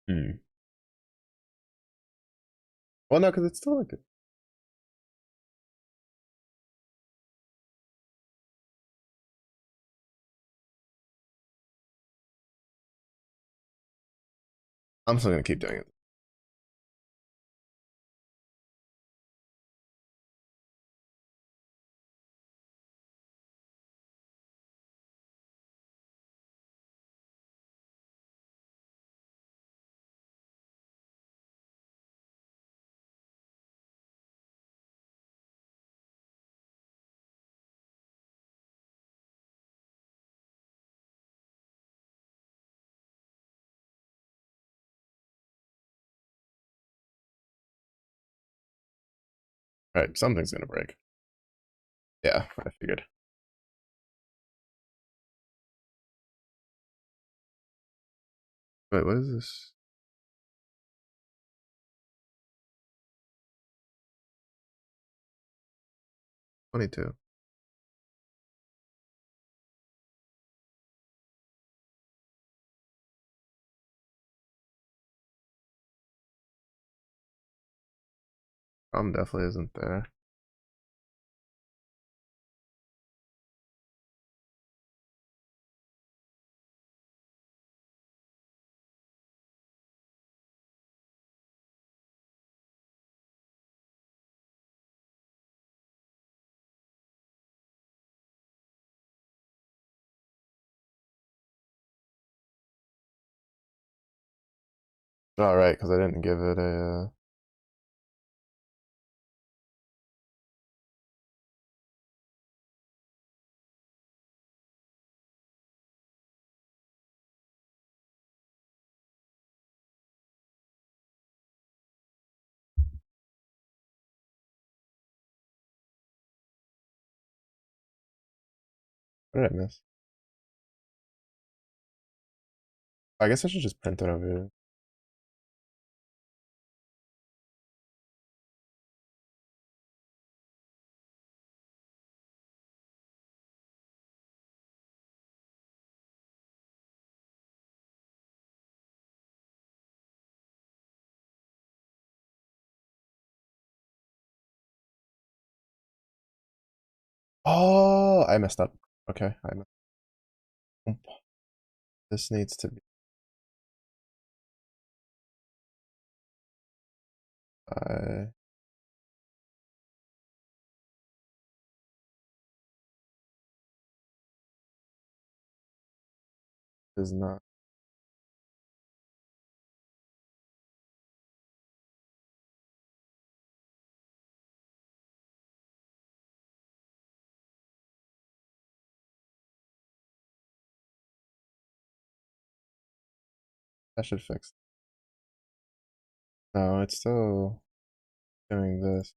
Hmm. Well, no, because it's still like I'm still gonna keep doing it. All right, something's gonna break. Yeah, I figured. Wait, what is this? 22. Definitely isn't there. All right, because I didn't give it a. What did I miss? I guess I should just print it over here. Oh, I messed up. Okay, I messed up. This needs to be. I is not. I should fix. No, it's still doing this.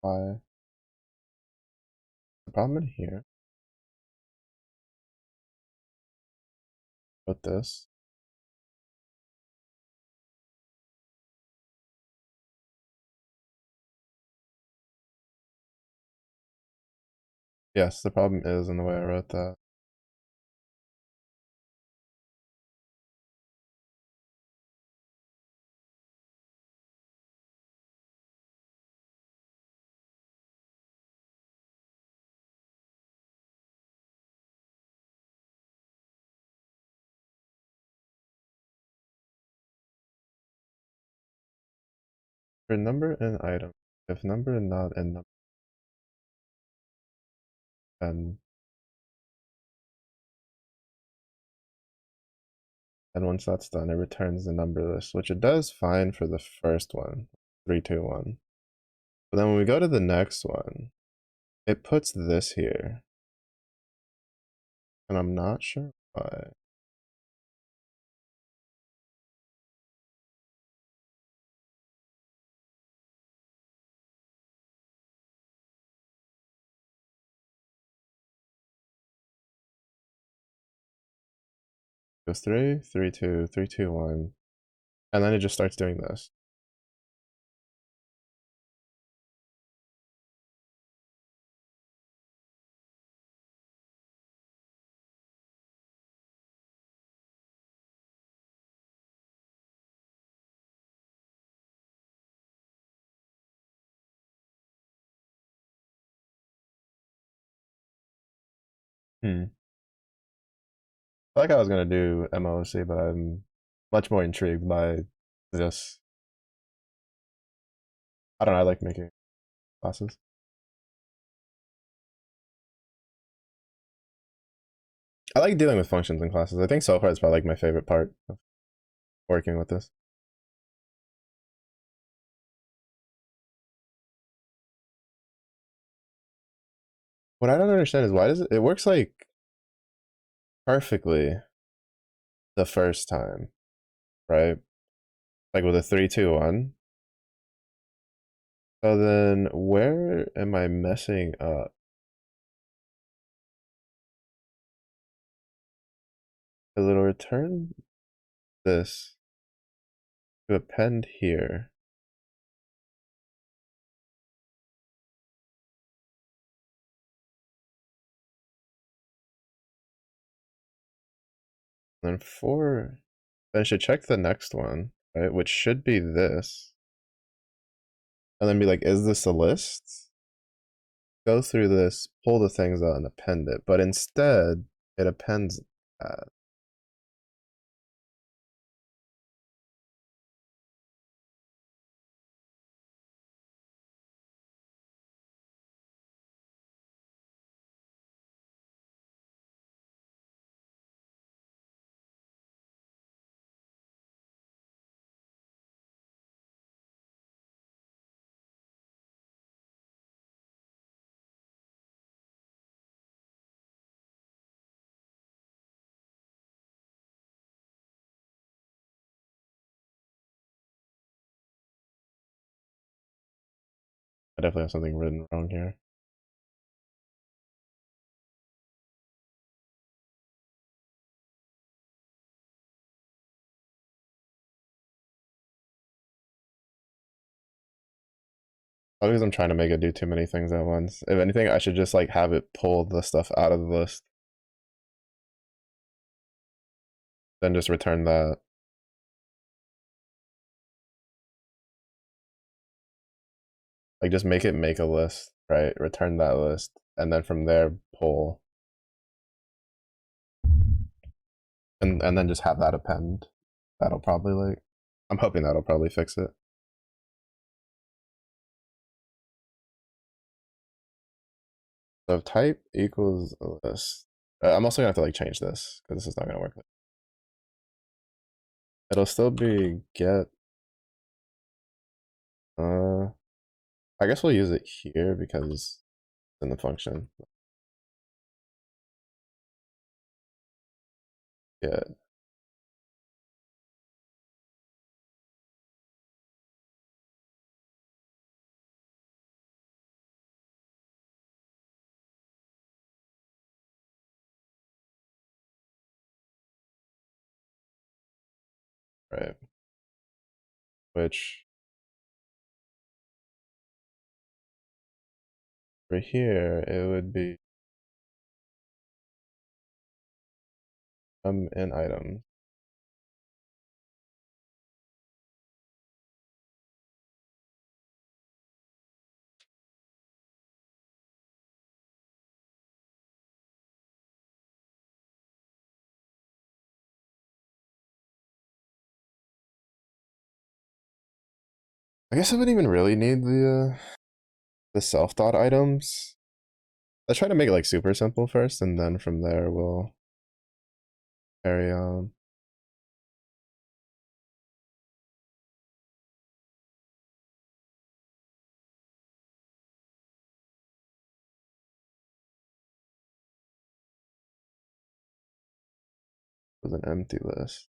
Why? The problem in here with this. Yes, the problem is in the way I wrote that. For number and item, if number and not and number, and once that's done, it returns the number list, which it does fine for the first one, 321. But then when we go to the next one, it puts this here, and I'm not sure why. Goes 3, 3, 2, 3, 2, 1, and then it just starts doing this. Hmm. I like I was gonna do MOC, but I'm much more intrigued by this. I don't know, I like making classes. I like dealing with functions in classes. I think so far it's probably like my favorite part of working with this. What I don't understand is why does it works like perfectly the first time, right? Like with a 3, 2, 1. So then where am I messing up? Because it'll return this to append here. And then then I should check the next one, right? Which should be this. And then be like, is this a list? Go through this, pull the things out and append it. But instead, it appends that. I definitely have something written wrong here. Probably because I'm trying to make it do too many things at once. If anything, I should just like have it pull the stuff out of the list. Then just return that. Like just make it make a list, right? Return that list. And then from there pull. And then just have that append. That'll probably like I'm hoping that'll probably fix it. So if type equals a list. I'm also gonna have to like change this because this is not gonna work. It'll still be get I guess we'll use it here because it's in the function. Yeah. Right. Which for here it would be in item. I guess I wouldn't even really need the self thought items. Let's try to make it like super simple first, and then from there we'll carry on. With an empty list.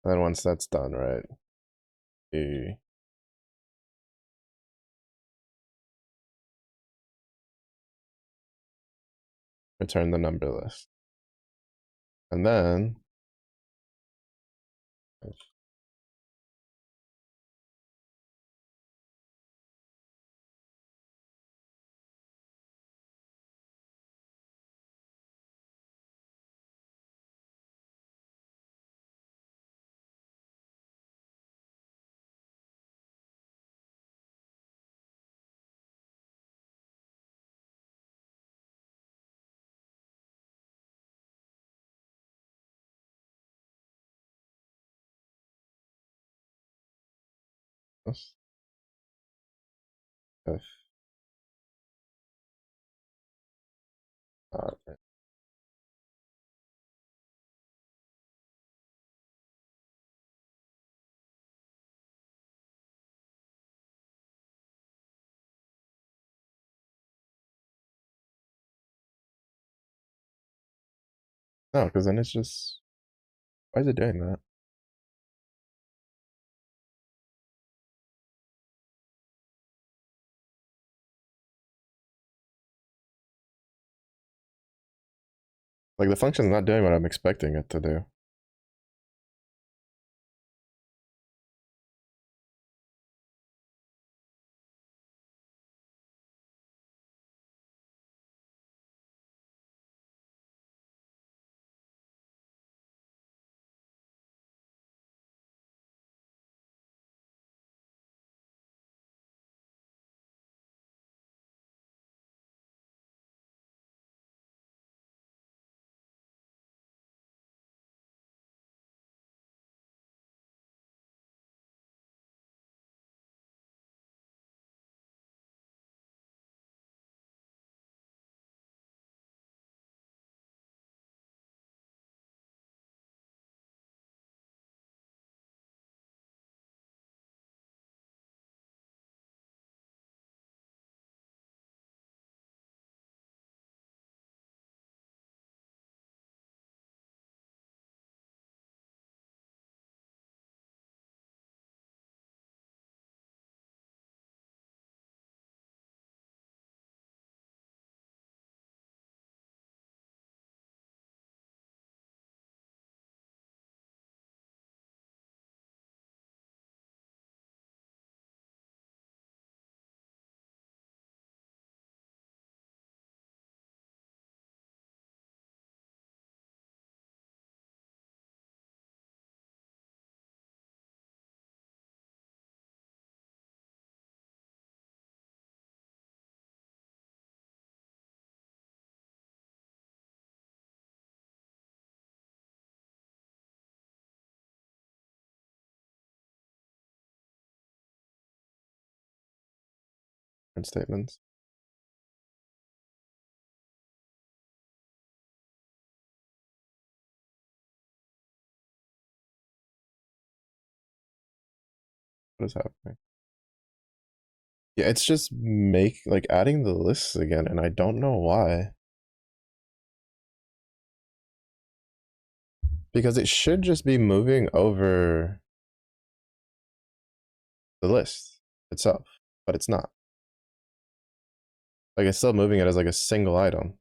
And then once that's done, right, we return the number list. And then if no, because then it's just, why is it doing that? Like the function's not doing what I'm expecting it to do. Print statements. What is happening? Yeah, it's just like adding the lists again, and I don't know why. Because it should just be moving over the list itself, but it's not. Like it's still moving it as like a single item.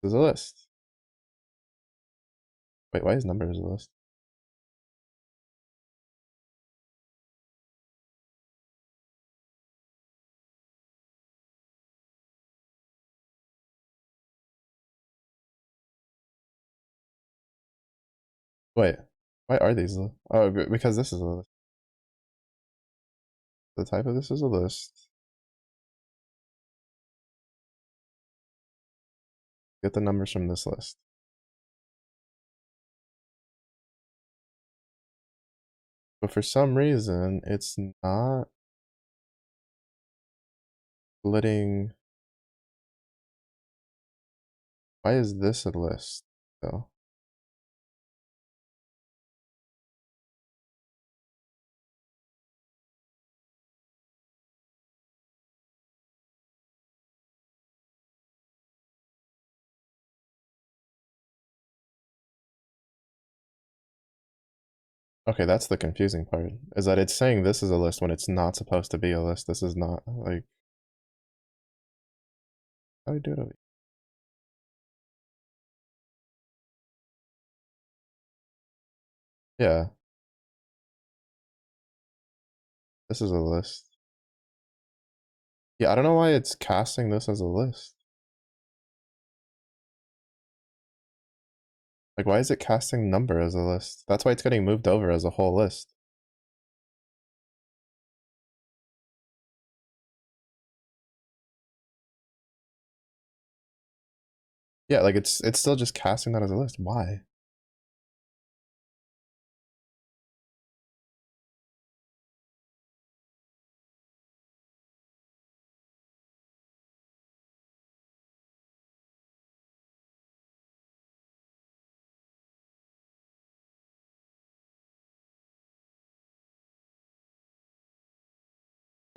There's a list. Wait, why is numbers a list? Wait, Why are these? Oh, because this is a list. The type of this is a list. Get the numbers from this list. But for some reason, it's not splitting. Why is this a list, though? Okay, that's the confusing part, is that it's saying this is a list when it's not supposed to be a list. This is not, like, how do I do it? Yeah, this is a list. Yeah, I don't know why it's casting this as a list. Like, why is it casting number as a list? That's why it's getting moved over as a whole list. Yeah, like it's still just casting that as a list. Why?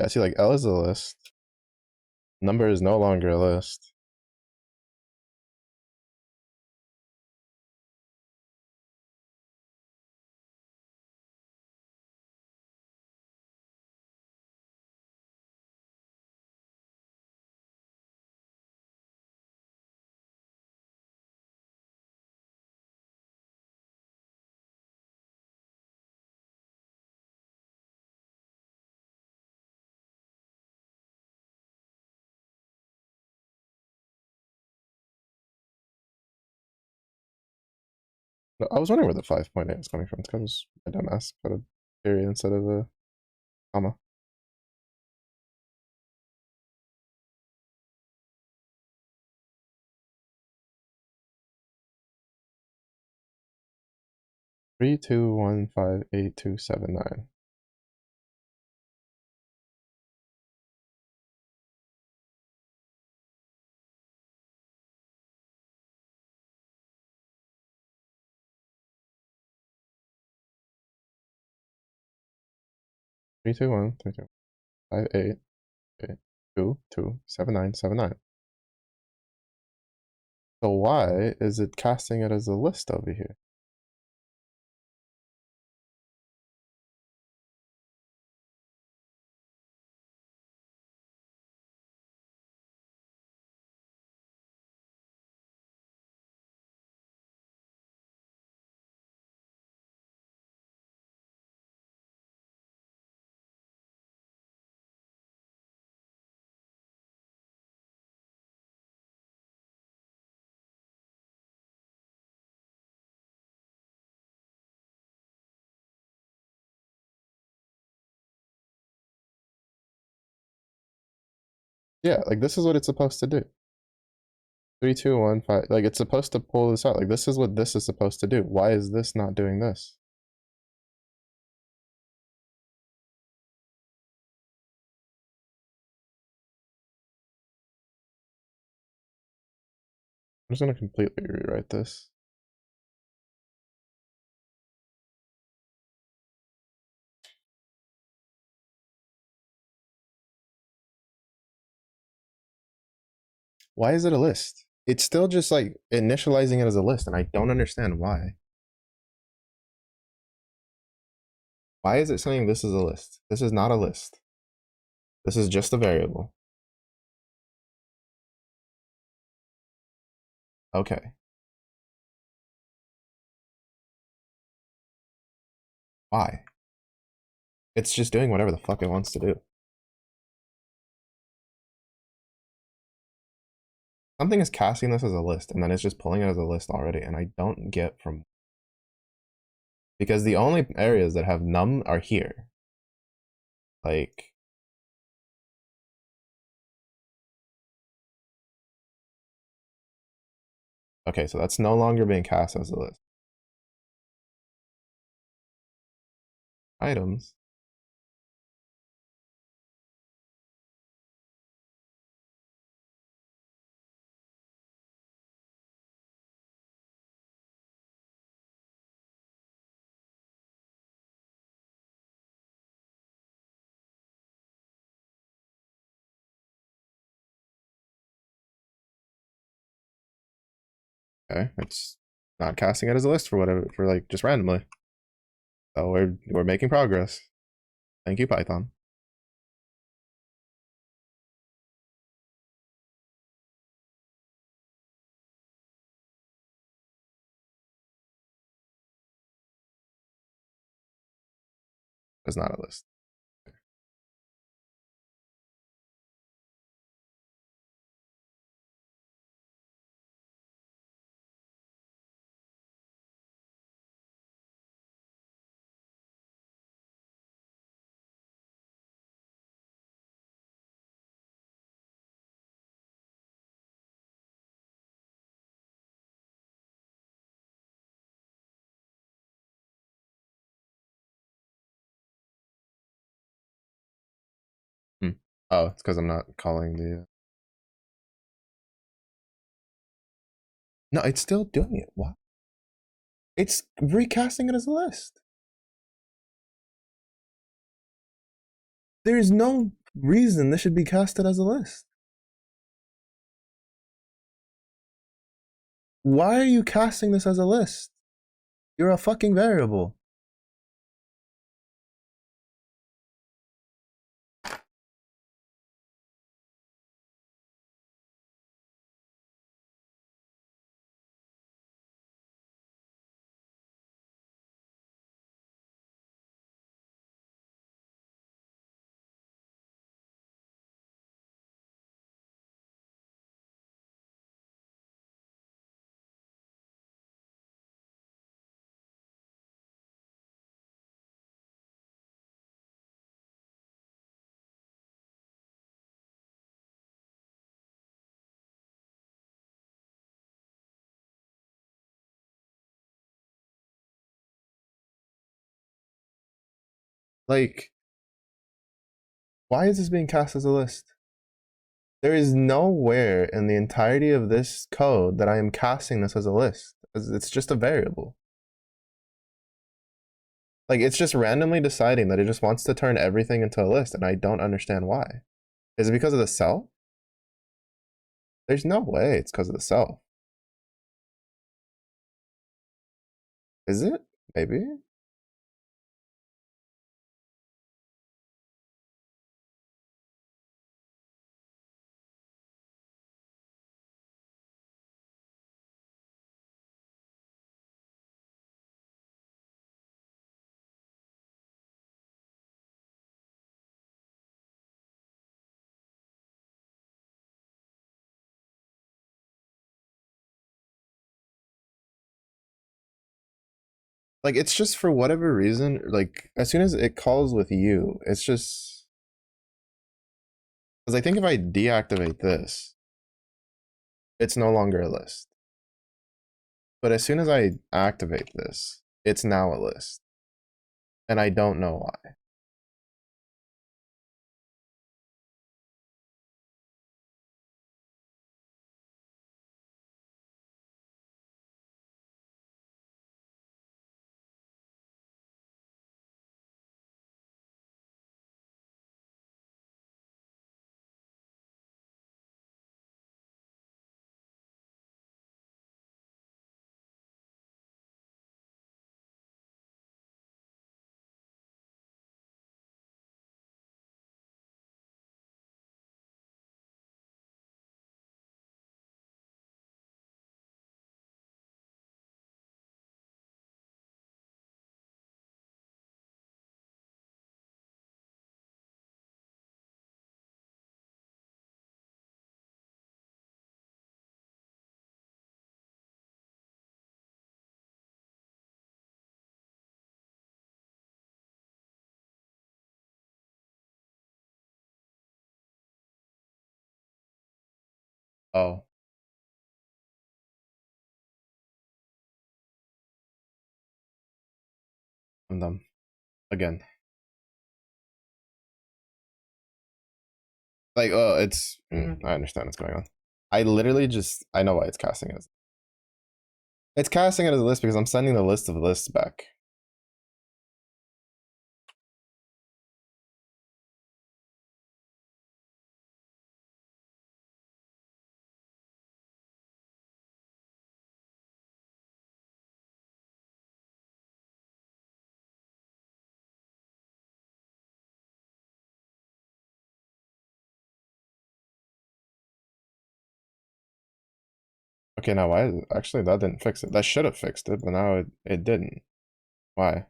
Yeah, see, like L is a list. Number is no longer a list. No, I was wondering where the 5.8 is coming from. It's because my dumbass put a period instead of a comma. 3, 2, 1, 5, 8, 2, 7, 9. 3, 2, 1, 3, 2, 5, 8, 8, 2, 2, 7, 9, 7, 9. So why is it casting it as a list over here? Yeah, like this is what it's supposed to do. 3, 2, 1, 5. Like it's supposed to pull this out. Like this is what this is supposed to do. Why is this not doing this? I'm just gonna completely rewrite this. Why is it a list? It's still just like initializing it as a list, and I don't understand why. Why is it saying this is a list? This is not a list. This is just a variable. Okay. Why? It's just doing whatever the fuck it wants to do. Something is casting this as a list, and then it's just pulling it as a list already, and I don't get from Because the only areas that have num are here. Like, okay, so that's no longer being cast as a list. Items. Okay, it's not casting it as a list for whatever, for like just randomly. So we're making progress. Thank you, Python. It's not a list. Hmm. Oh, it's because I'm not calling the. No, it's still doing it. What? It's recasting it as a list. There is no reason this should be casted as a list. Why are you casting this as a list? You're a fucking variable. Like, why is this being cast as a list? There is nowhere in the entirety of this code that I am casting this as a list. It's just a variable. Like, it's just randomly deciding that it just wants to turn everything into a list, and I don't understand why. Is it because of the self? There's no way it's because of the self. Is it? Maybe? Like, it's just for whatever reason, like, as soon as it calls with you, it's just. Because I think if I deactivate this, it's no longer a list. But as soon as I activate this, it's now a list. And I don't know why. Oh, I'm dumb. Again. Like, oh, I understand what's going on. I literally just, I know why it's casting it as. It's casting it as a list because I'm sending the list of lists back. Okay, now why is it? Actually, that didn't fix it. That should have fixed it, but now it didn't. Why?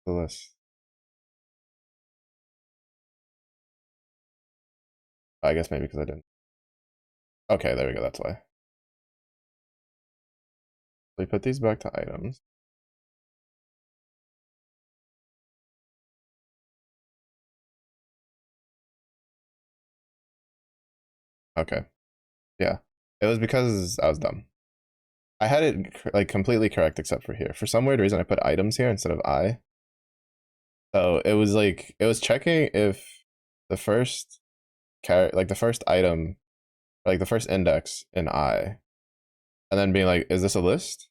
The list. I guess maybe because I didn't. Okay, there we go. That's why. We put these back to items. Okay. Yeah. It was because I was dumb. I had it like completely correct except for here. For some weird reason, I put items here instead of I. So it was like it was checking if the first like the first item, like the first index in I, and then being like, is this a list?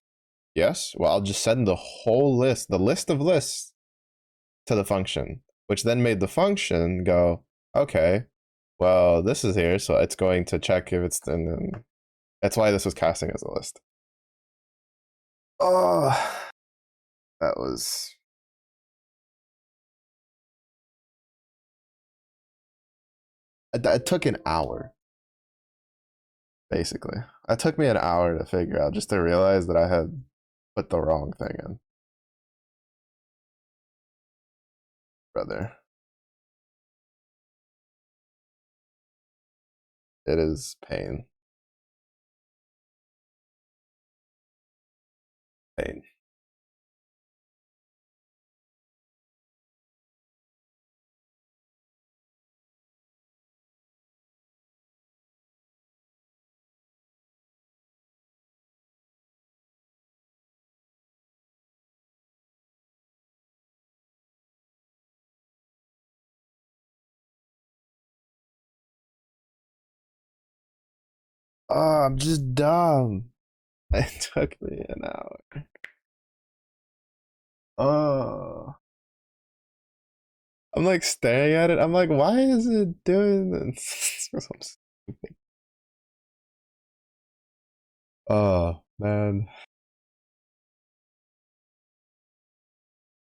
Yes. Well, I'll just send the whole list, the list of lists, to the function, which then made the function go, okay, well, this is here, so it's going to check if it's in. That's why this was casting as a list. Oh, that was. It took an hour, basically. It took me an hour to figure out just to realize that I had put the wrong thing in, brother. It is pain. Pain. Oh, I'm just dumb. It took me an hour. Oh. I'm like staring at it. I'm like, why is it doing this? Oh, man.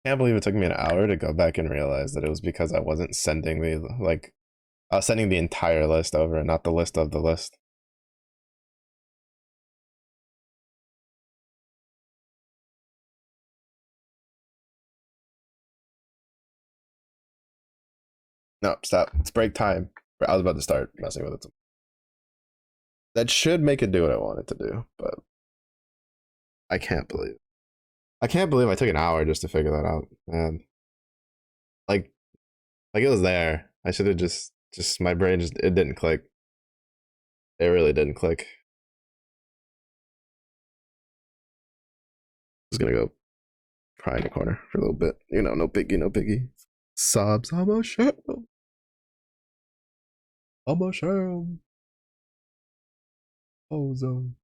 Can't believe it took me an hour to go back and realize that it was because I wasn't sending I was sending the entire list over and not the list of the list. No, stop. It's break time. I was about to start messing with it. That should make it do what I want it to do, but I can't believe. I can't believe I took an hour just to figure that out. And like like it was there. I should have just my brain just it didn't click. It really didn't click. I was gonna go cry in the corner for a little bit. You know, no biggie, no biggie. Sobs, I'm a sham. I'm a sham. Ozone.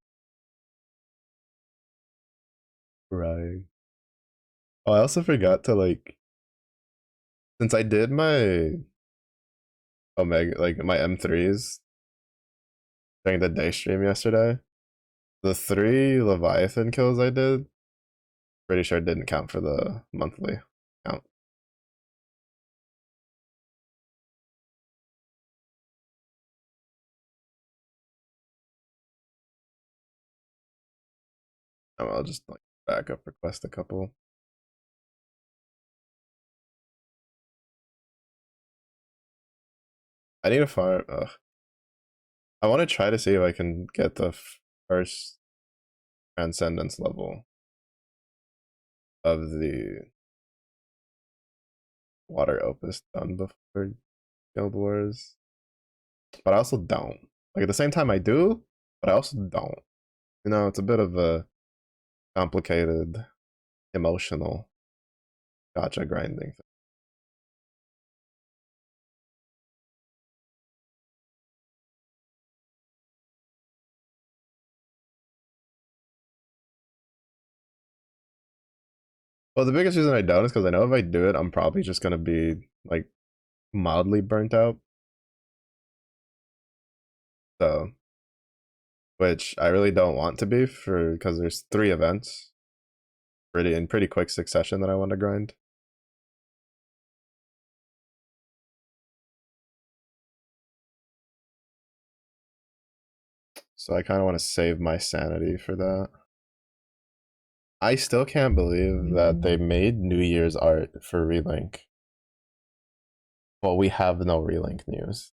Right. Oh, I also forgot to since I did my Omega my M3s during the day stream yesterday, the 3 Leviathan kills I did, pretty sure didn't count for the monthly count. Oh, I'll just back up request a couple. I need to farm. Ugh. I want to try to see if I can get the first transcendence level of the water opus done before Guild Wars. but I also don't. Like at the same time, I do, but I also don't. You know, it's a bit of a complicated, emotional gotcha grinding thing. Well, the biggest reason I don't is because I know if I do it, I'm probably just gonna be like mildly burnt out. So, which I really don't want to be for because there's 3 events pretty in pretty quick succession that I want to grind. So I kind of want to save my sanity for that. I still can't believe that they made New Year's art for Relink. Well, we have no Relink news.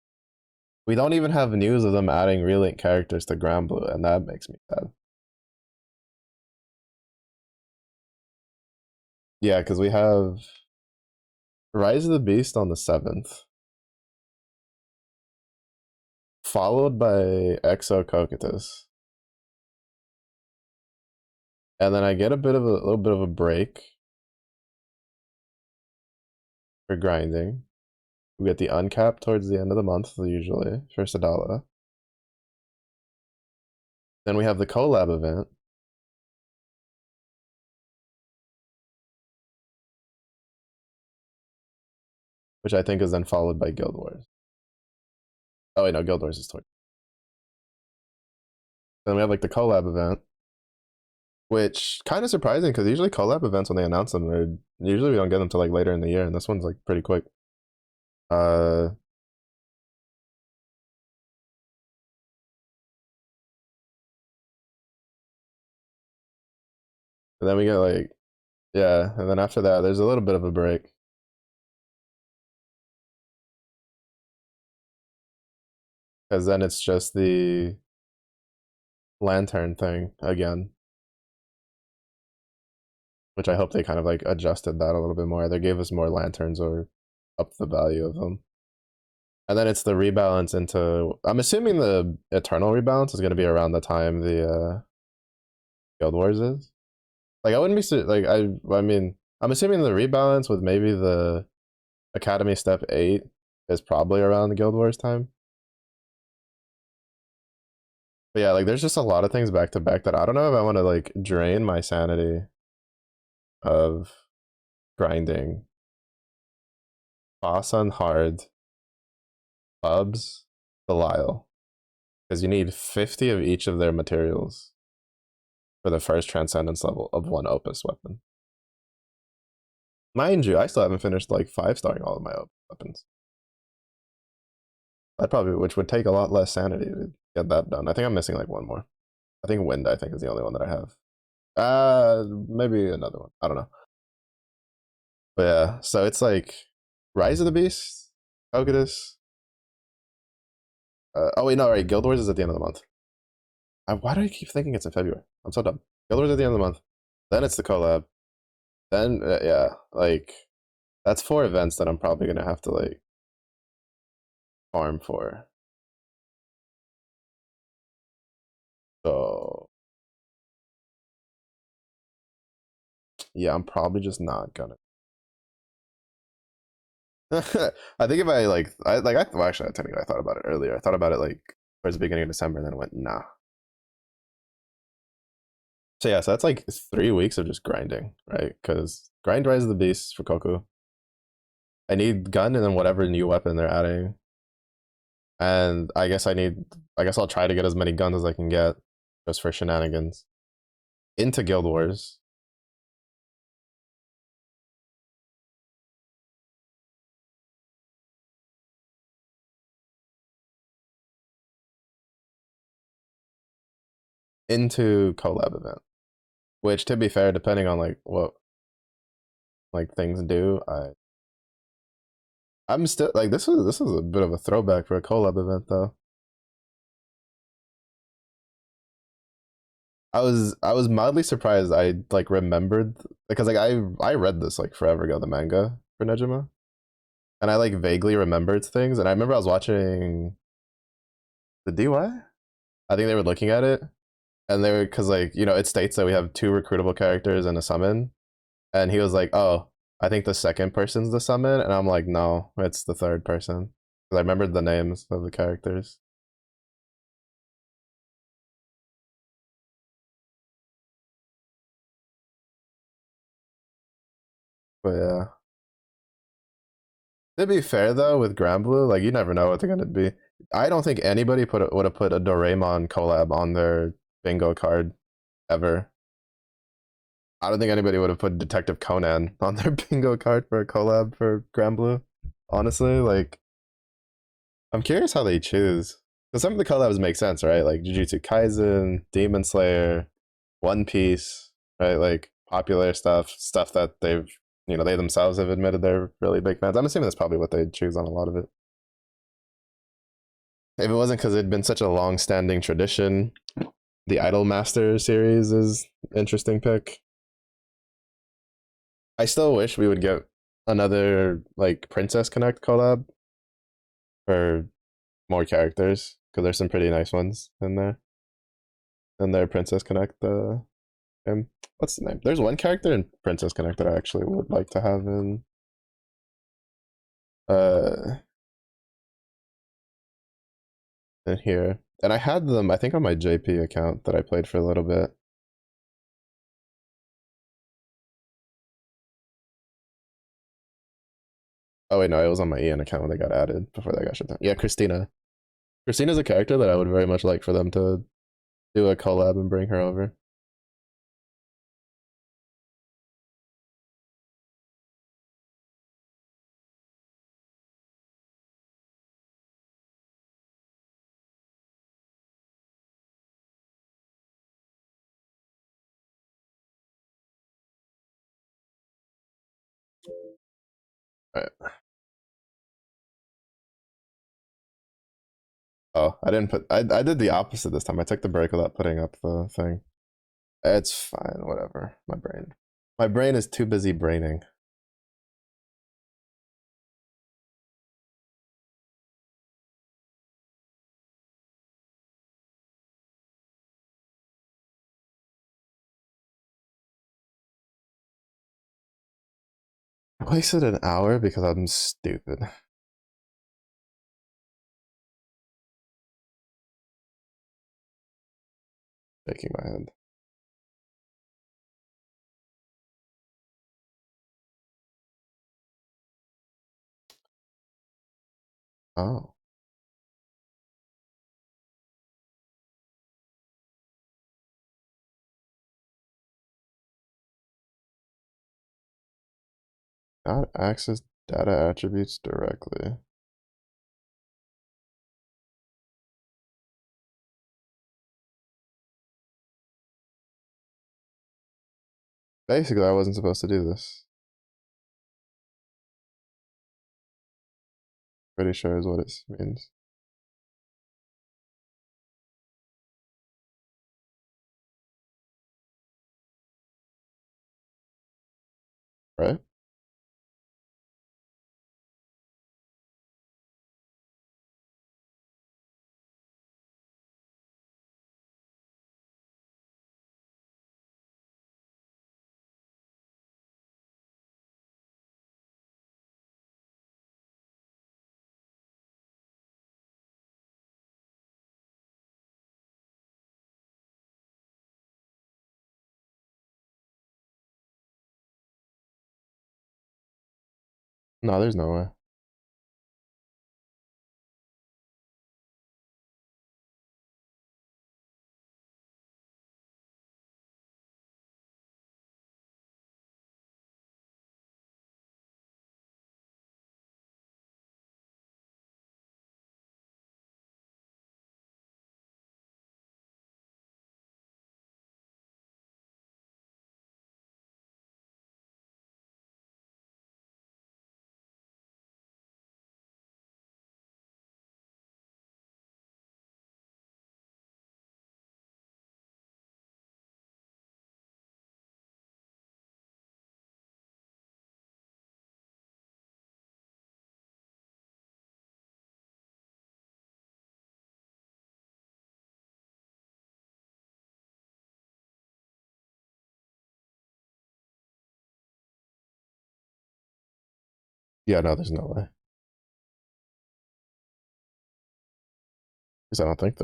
We don't even have news of them adding Relink characters to Grand Blue, and that makes me sad. Yeah, because we have Rise of the Beast on the 7th, followed by Exo Cocytus. And then I get a little bit of a break for grinding. We get the uncap towards the end of the month, usually, for Sadala. Then we have the collab event. Which I think is then followed by Guild Wars. Oh wait, no, Guild Wars is towards. Then we have like the collab event, which kind of surprising because usually collab events when they announce them, they're usually we don't get them till like later in the year, and this one's like pretty quick. Uh, and then we get like yeah, and then after that, there's a little bit of a break because then it's just the lantern thing again, which I hope they kind of like adjusted that a little bit more. They gave us more lanterns or up the value of them. And then it's the rebalance into. I'm assuming the eternal rebalance is going to be around the time the Guild Wars is. Like I wouldn't be like I mean I'm assuming the rebalance with maybe the Academy Step 8 is probably around the Guild Wars time. But yeah, like there's just a lot of things back to back that I don't know if I want to like drain my sanity of grinding boss on hard pubs Belial because you need 50 of each of their materials for the first transcendence level of one opus weapon. Mind you, I still haven't finished like 5-starring all of my weapons. That probably, which would take a lot less sanity to get that done. I think I'm missing like one more. I think Wind, I think, is the only one that I have. Maybe another one. I don't know. But yeah, so it's like Rise of the Beast, Cocytus. Oh wait, no, right. Guild Wars is at the end of the month. Why do I keep thinking it's in February? I'm so dumb. Guild Wars at the end of the month. Then it's the collab. Then yeah, like that's 4 events that I'm probably gonna have to like farm for. So yeah, I'm probably just not gonna. I think if I like, well, actually, technically, I thought about it earlier. I thought about it like towards the beginning of December, and then went nah. So yeah, so that's like 3 weeks of just grinding, right? Because grind Rise of the Beast for Koku. I need gun and then whatever new weapon they're adding, and I guess I need. I guess I'll try to get as many guns as I can get, just for shenanigans. Into Guild Wars. Into collab event. Which, to be fair, depending on like what like things do, I'm still like this is a bit of a throwback for a collab event though. I was mildly surprised I like remembered because like I read this like forever ago, the manga for Nejima, and I like vaguely remembered things, and I remember I was watching The DY? I think they were looking at it, and they were because like it states that we have two recruitable characters and a summon, and he was like, "Oh, I think the second person's the summon," and I'm like, "No, it's the third person." Because I remembered the names of the characters. But yeah, to be fair though, with Granblue, like you never know what they're gonna be. I don't think anybody would have put a Doraemon collab on their bingo card ever. I don't think anybody would have put Detective Conan on their bingo card for a collab for Granblue. Honestly, like I'm curious how they choose. Because some of the collabs make sense, right? Like Jujutsu Kaisen, Demon Slayer, One Piece, right? Like popular stuff that they themselves have admitted they're really big fans. I'm assuming that's probably what they'd choose on a lot of it. If it wasn't because it'd been such a long-standing tradition, the Idol Master series is an interesting pick. I still wish we would get another like Princess Connect collab for more characters because there's some pretty nice ones in there. In their Princess Connect game. What's the name? There's one character in Princess Connect that I actually would like to have uh in here. And I had them, I think, on my JP account that I played for a little bit. Oh wait, no, it was on my Ian account when they got added before they got shut down. Yeah, Christina. Christina's a character that I would very much like for them to do a collab and bring her over. All right. Oh, I didn't put. I did the opposite this time. I took the break without putting up the thing. It's fine. Whatever. My brain is too busy braining. I wasted an hour because I'm stupid. Shaking my head. Oh, not access data attributes directly. Basically, I wasn't supposed to do this. Pretty sure is what it means. Right? No, there's no way. Yeah, no, there's no way. Because I don't think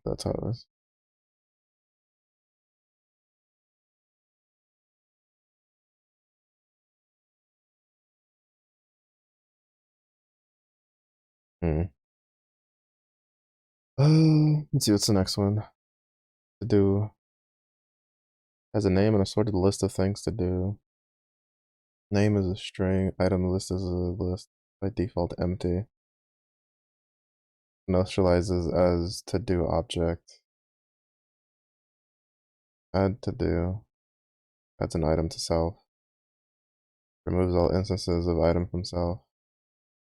that's how it is. Hmm. Let's see what's the next one to do. Has a name and a sorted list of things to do. Name is a string. Item list is a list. By default, empty. Initializes as to do object. Add to do. Adds an item to self. Removes all instances of item from self.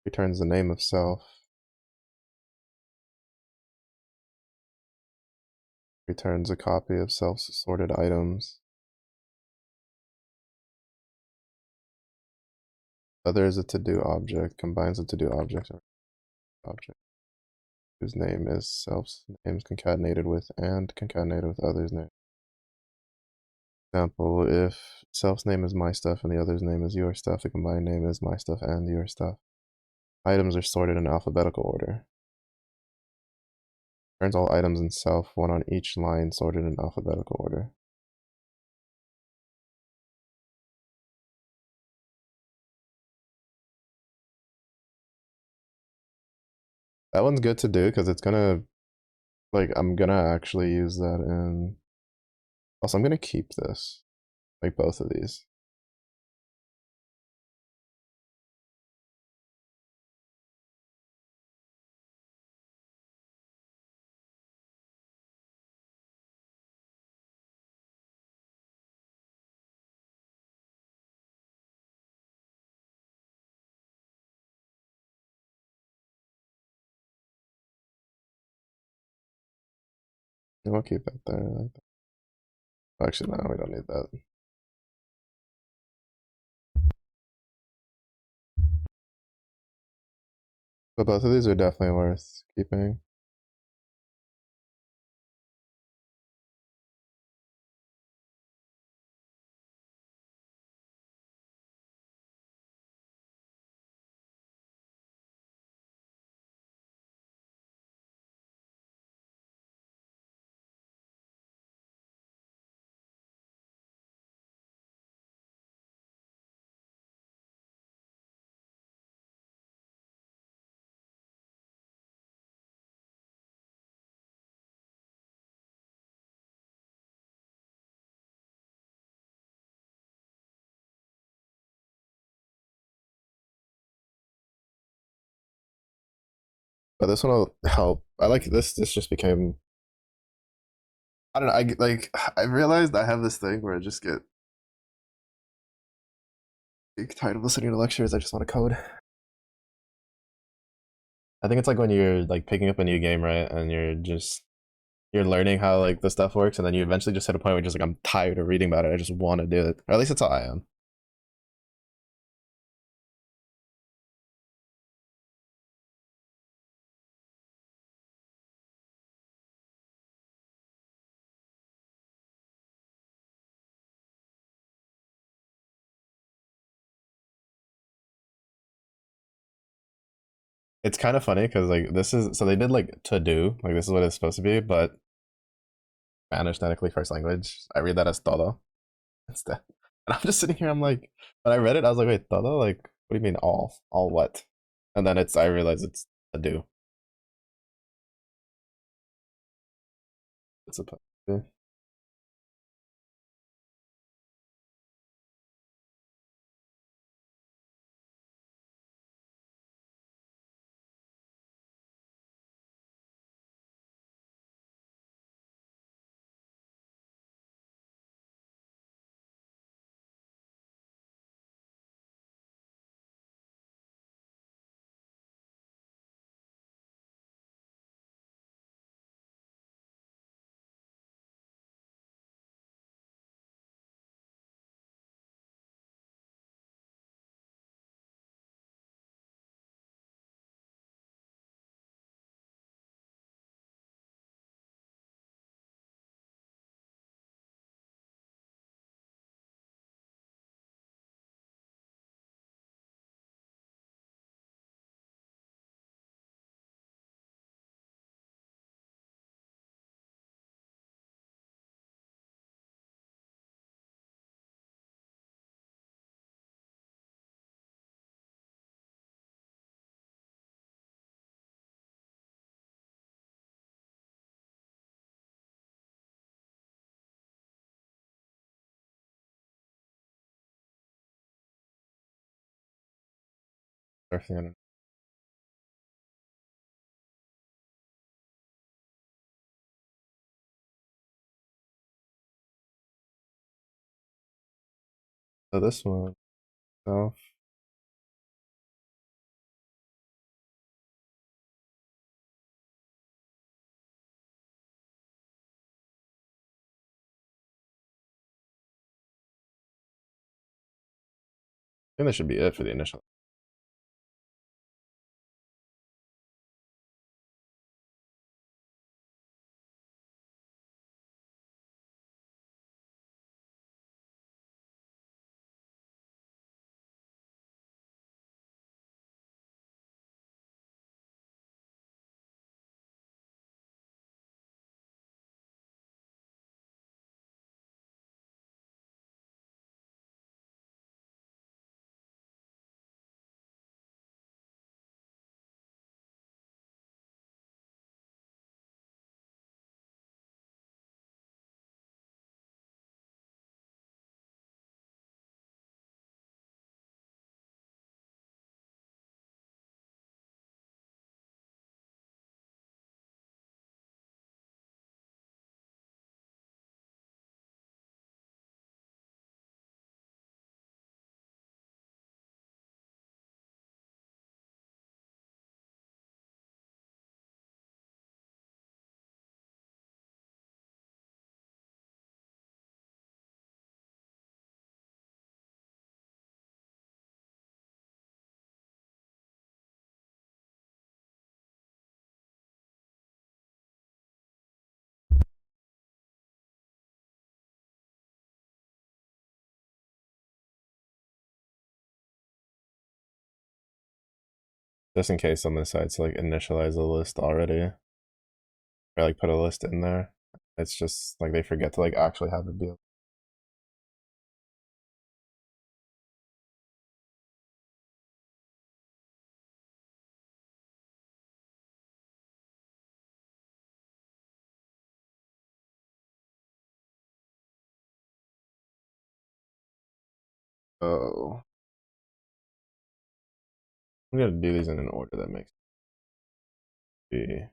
Returns the name of self. Returns a copy of self's sorted items. Other is a to-do object. Combines a to-do object whose name is self's names concatenated with and concatenated with others' name. Example, if self's name is my stuff and the other's name is your stuff, the combined name is my stuff and your stuff. Items are sorted in alphabetical order. Turns all items in self, one on each line, sorted in alphabetical order. That one's good to do because it's gonna, like, I'm gonna actually use that in. Also, I'm gonna keep this, like both of these. I'll keep that there. Like that. Actually, no, we don't need that. But both of these are definitely worth keeping. But this one will help. I like this. This just became. I don't know. I like. I realized I have this thing where I just get tired of listening to lectures. I just want to code. I think it's like when you're like picking up a new game, right? And you're learning how like the stuff works, and then you eventually just hit a point where you're just like, I'm tired of reading about it. I just want to do it. Or at least that's how I am. It's kind of funny because like this is so they did like to do like this is what it's supposed to be, but Spanish technically first language. I read that as todo instead. And I'm just sitting here. I'm like, when I read it, I was like, wait, todo? Like, what do you mean all? All what? And then I realized it's a do. It's supposed to be. surfing on it. So this one, self. I think that should be it for the initial. Just in case someone decides to like initialize a list already, or like put a list in there. It's just like they forget to like actually have it be. Oh, I'm gonna do these in an order that makes be.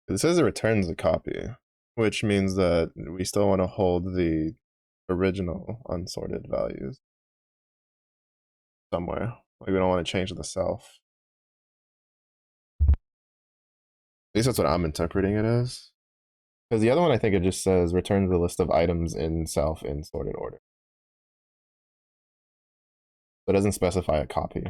It says it returns a copy, which means that we still want to hold the original unsorted values somewhere. Like we don't want to change the self. At least that's what I'm interpreting it as. Because the other one, I think it just says return the list of items in self in sorted order. So it doesn't specify a copy.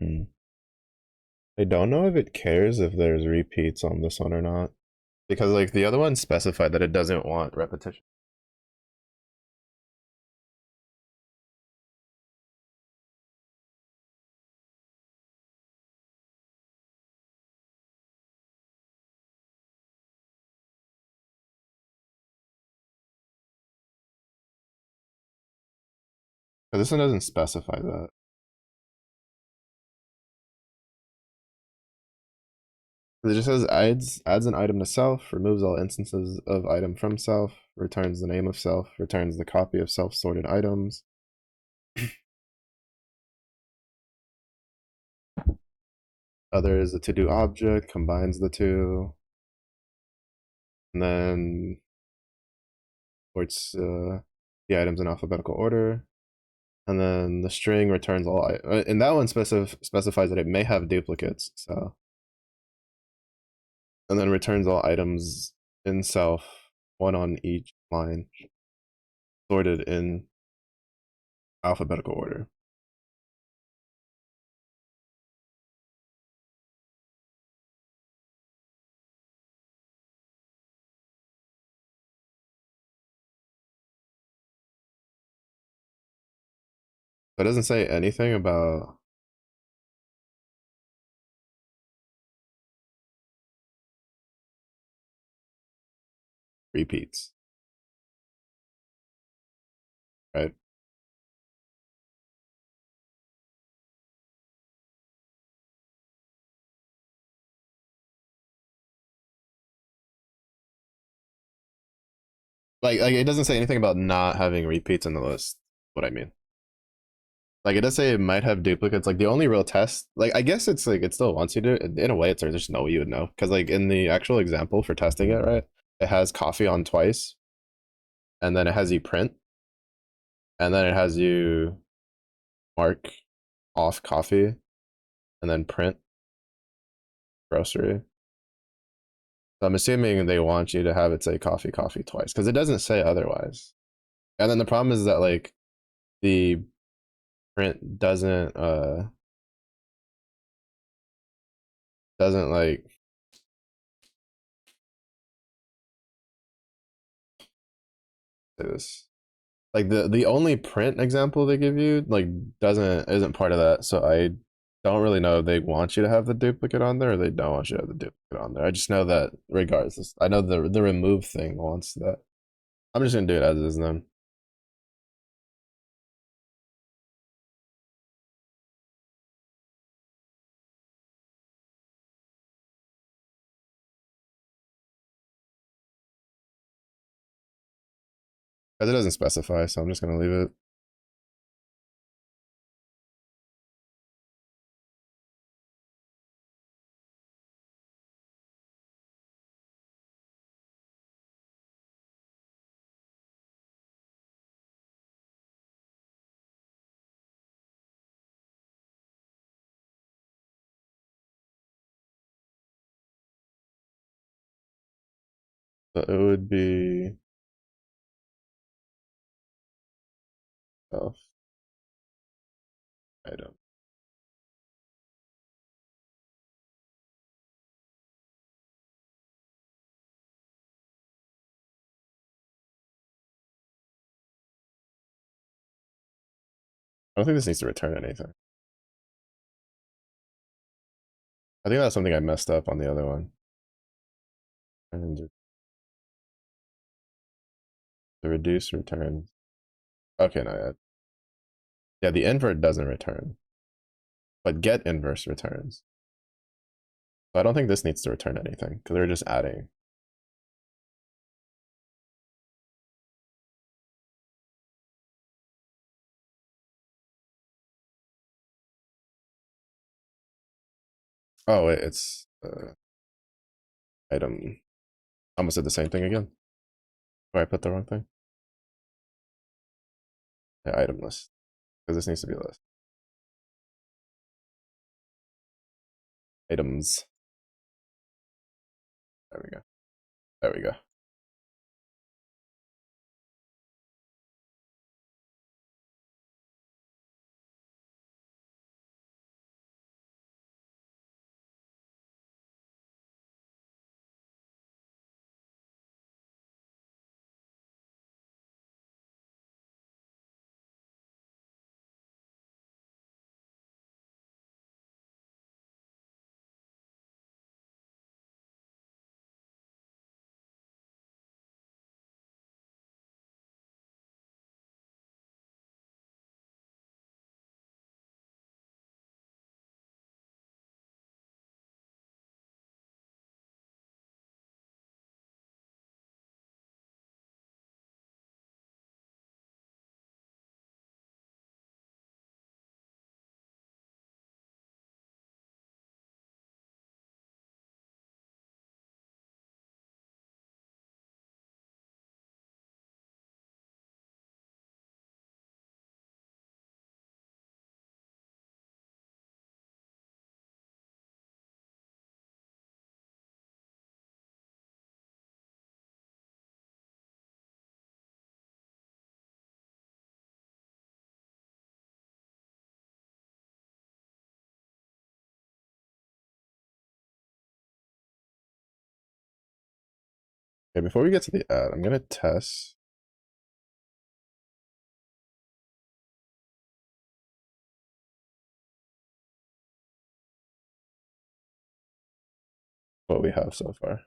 Hmm. I don't know if it cares if there's repeats on this one or not. Because like the other one specified that it doesn't want repetition. But this one doesn't specify that. It just says adds an item to self, removes all instances of item from self, returns the name of self, returns the copy of self sorted items. Other is a to do object, combines the two, and then sorts the items in alphabetical order. And then the string returns all. And that one specifies that it may have duplicates. So, and then returns all items in self, one on each line, sorted in alphabetical order. But it doesn't say anything about repeats, right? Like it doesn't say anything about not having repeats in the list. What I mean, like it does say it might have duplicates. Like the only real test, like I guess it's like it still wants you to. In a way, it's there's no way you would know because like in the actual example for testing it, right? It has coffee on twice, and then it has you print, and then it has you mark off coffee, and then print grocery. So I'm assuming they want you to have it say coffee, coffee twice because it doesn't say otherwise. And then the problem is that like the print doesn't like this. Like the only print example they give you like doesn't isn't part of that. So I don't really know if they want you to have the duplicate on there or they don't want you to have the duplicate on there. I just know that regardless, I know the remove thing wants that. I'm just gonna do it as is then. Because it doesn't specify, so I'm just gonna leave it. So it would be self item. I don't think this needs to return anything. I think that's something I messed up on the other one. And the reduce returns. Okay, no, yeah, the invert doesn't return, but get inverse returns. So I don't think this needs to return anything because they're just adding. Oh wait, it's item. Almost did the same thing again. Or I put the wrong thing. Yeah, item list because this needs to be a list. Items. There we go. There we go. Okay, before we get to the ad, I'm gonna test. What we have so far.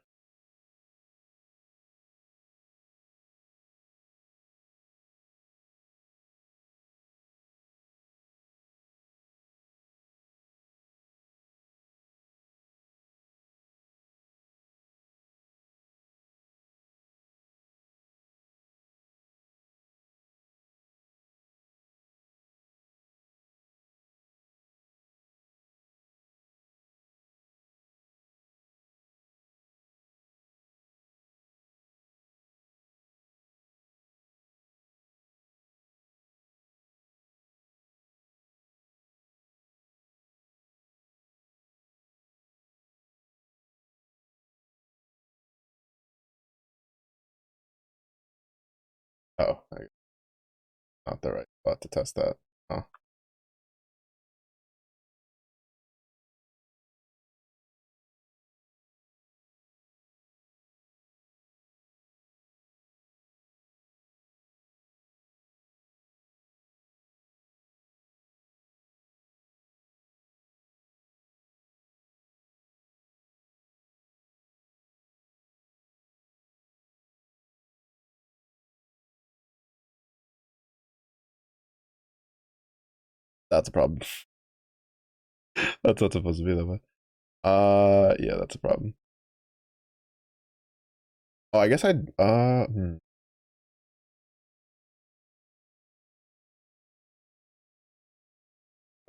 Oh, not the right spot to test that. Oh, that's a problem. That's not supposed to be that way. Yeah, that's a problem. Oh, I guess I'd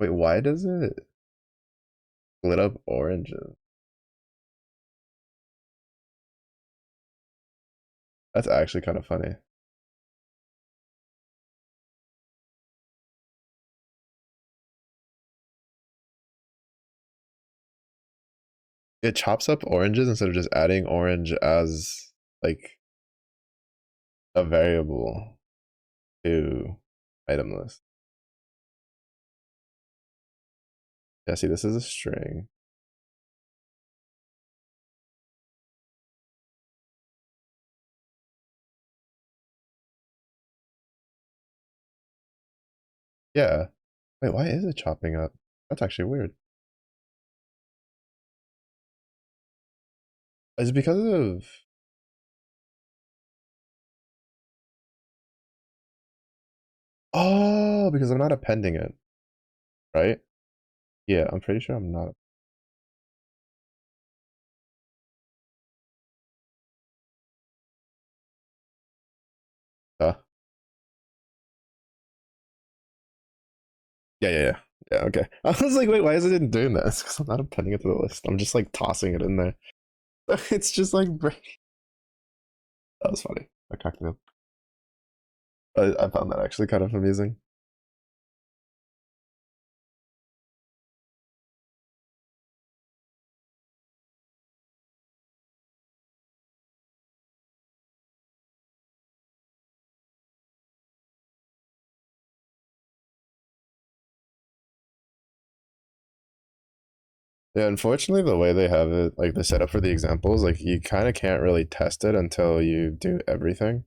wait, why does it split up oranges? That's actually kind of funny. It chops up oranges instead of just adding orange as like a variable to item list. Yeah, see, this is a string. Yeah. Wait, why is it chopping up? That's actually weird. Is it because of oh, because I'm not appending it, right? Yeah, I'm pretty sure I'm not. Uh, yeah. Yeah, okay. I was like, wait, why is it doing this? Because I'm not appending it to the list. I'm just like tossing it in there. It's just like that was funny. I cracked it up. I found that actually kind of amusing. Yeah, unfortunately, the way they have it, like the setup for the examples, like you kind of can't really test it until you do everything.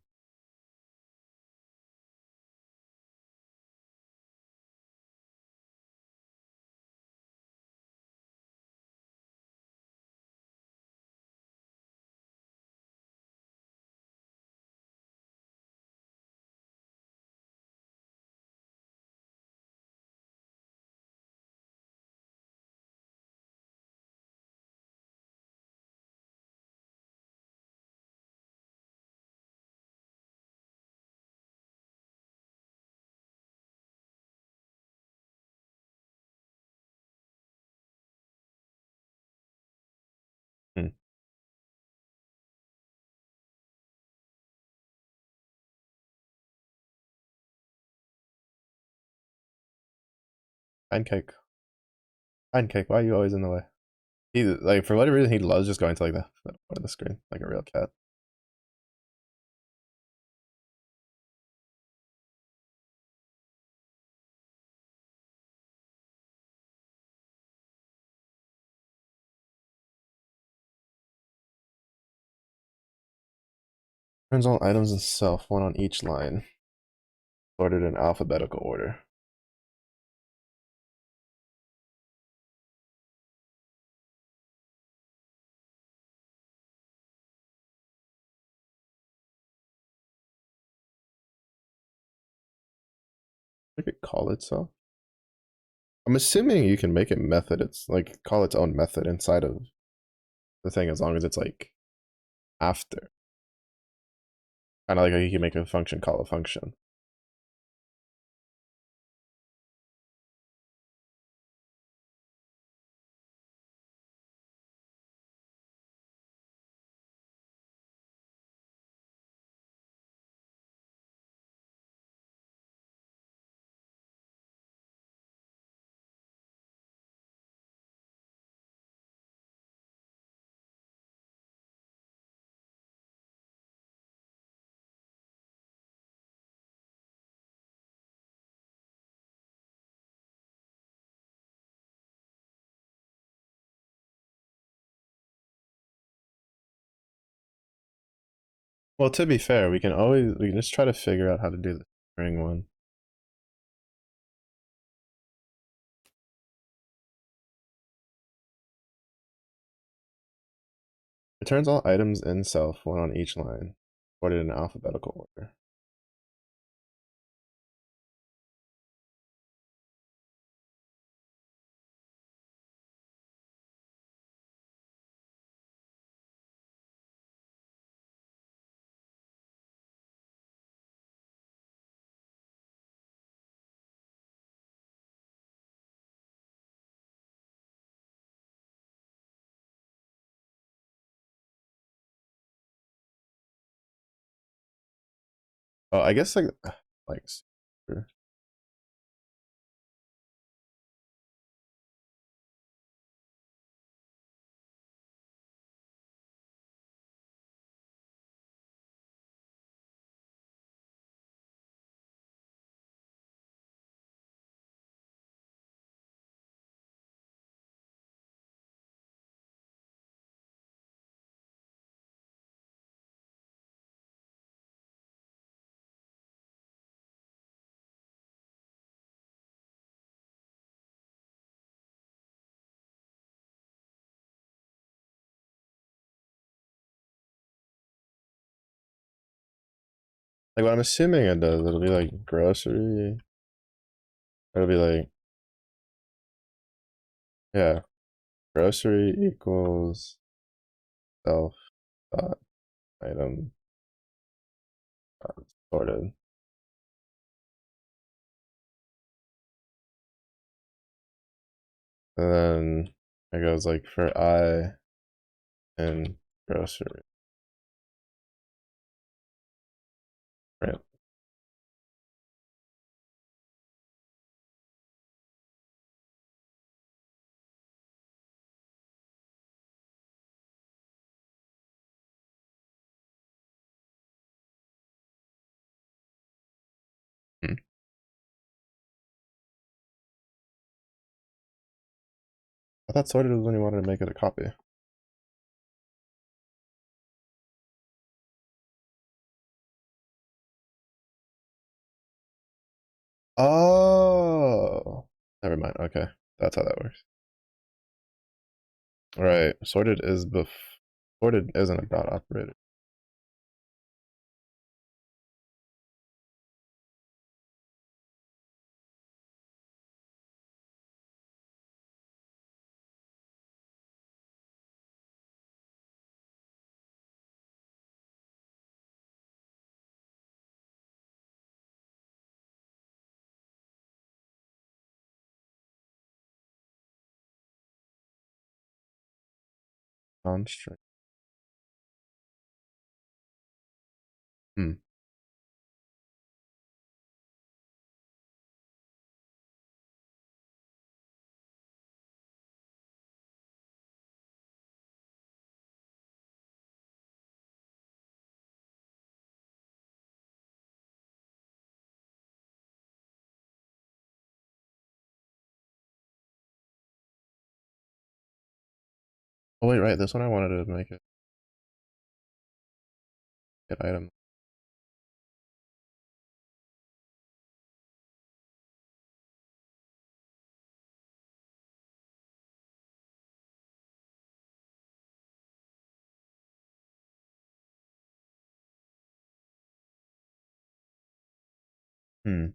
Hmm. Pancake. Pancake, why are you always in the way? He like for whatever reason he loves just going to like the part of the screen, like a real cat. Turns all items in self, one on each line, sorted in alphabetical order. Make it call itself. I'm assuming you can make it method. It's like call its own method inside of the thing as long as it's like after. Kind of like how you can make a function call a function. Well, to be fair, we can just try to figure out how to do the string one. Returns all items in self, one on each line, sorted in alphabetical order. Oh, I guess like what I'm assuming it does, it'll be like grocery. It'll be like, yeah, grocery equals self dot item sorted. And then it goes like for I in grocery. Right. Hmm. I thought sorted was when you wanted to make it a copy. Oh, never mind. Okay, that's how that works. All right, sorted isn't a dot operator. Non-string. Hmm. Oh wait, right. This one I wanted to make it get item. Hmm.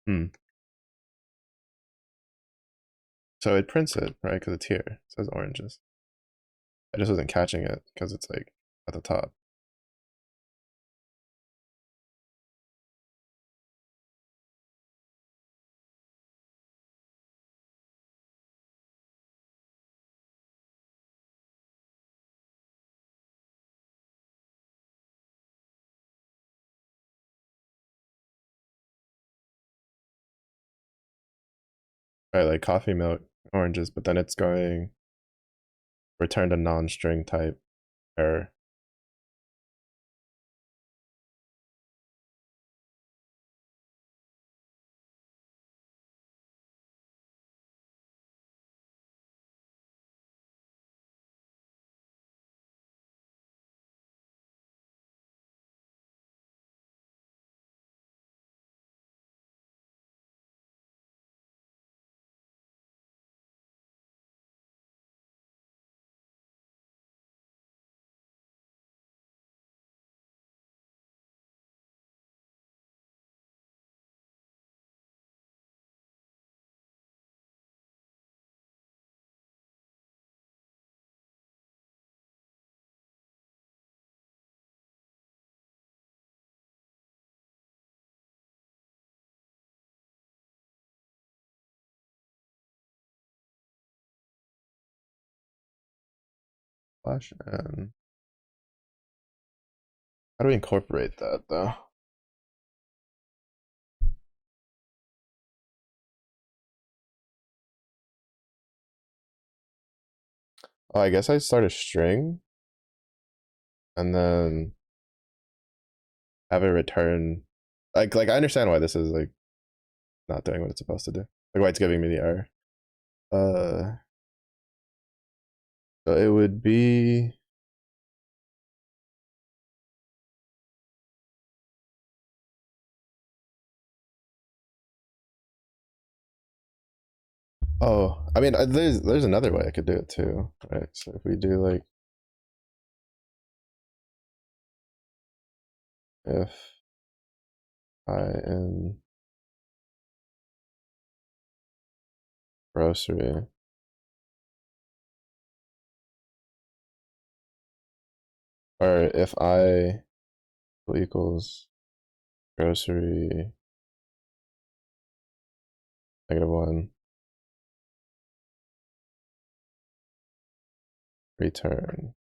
Hmm. So it prints it, right? Because it's here. It says oranges. I just wasn't catching it because it's like at the top. Right, like coffee milk, oranges, but then it's going return to non-string type error. Slash n. How do we incorporate that though? Oh, I guess I start a string and then have it return. Like I understand why this is like not doing what it's supposed to do. Like why it's giving me the error. Uh, so it would be. Oh, I mean, there's another way I could do it too, right? So if we do like if I in grocery, or if I equals grocery -1 return.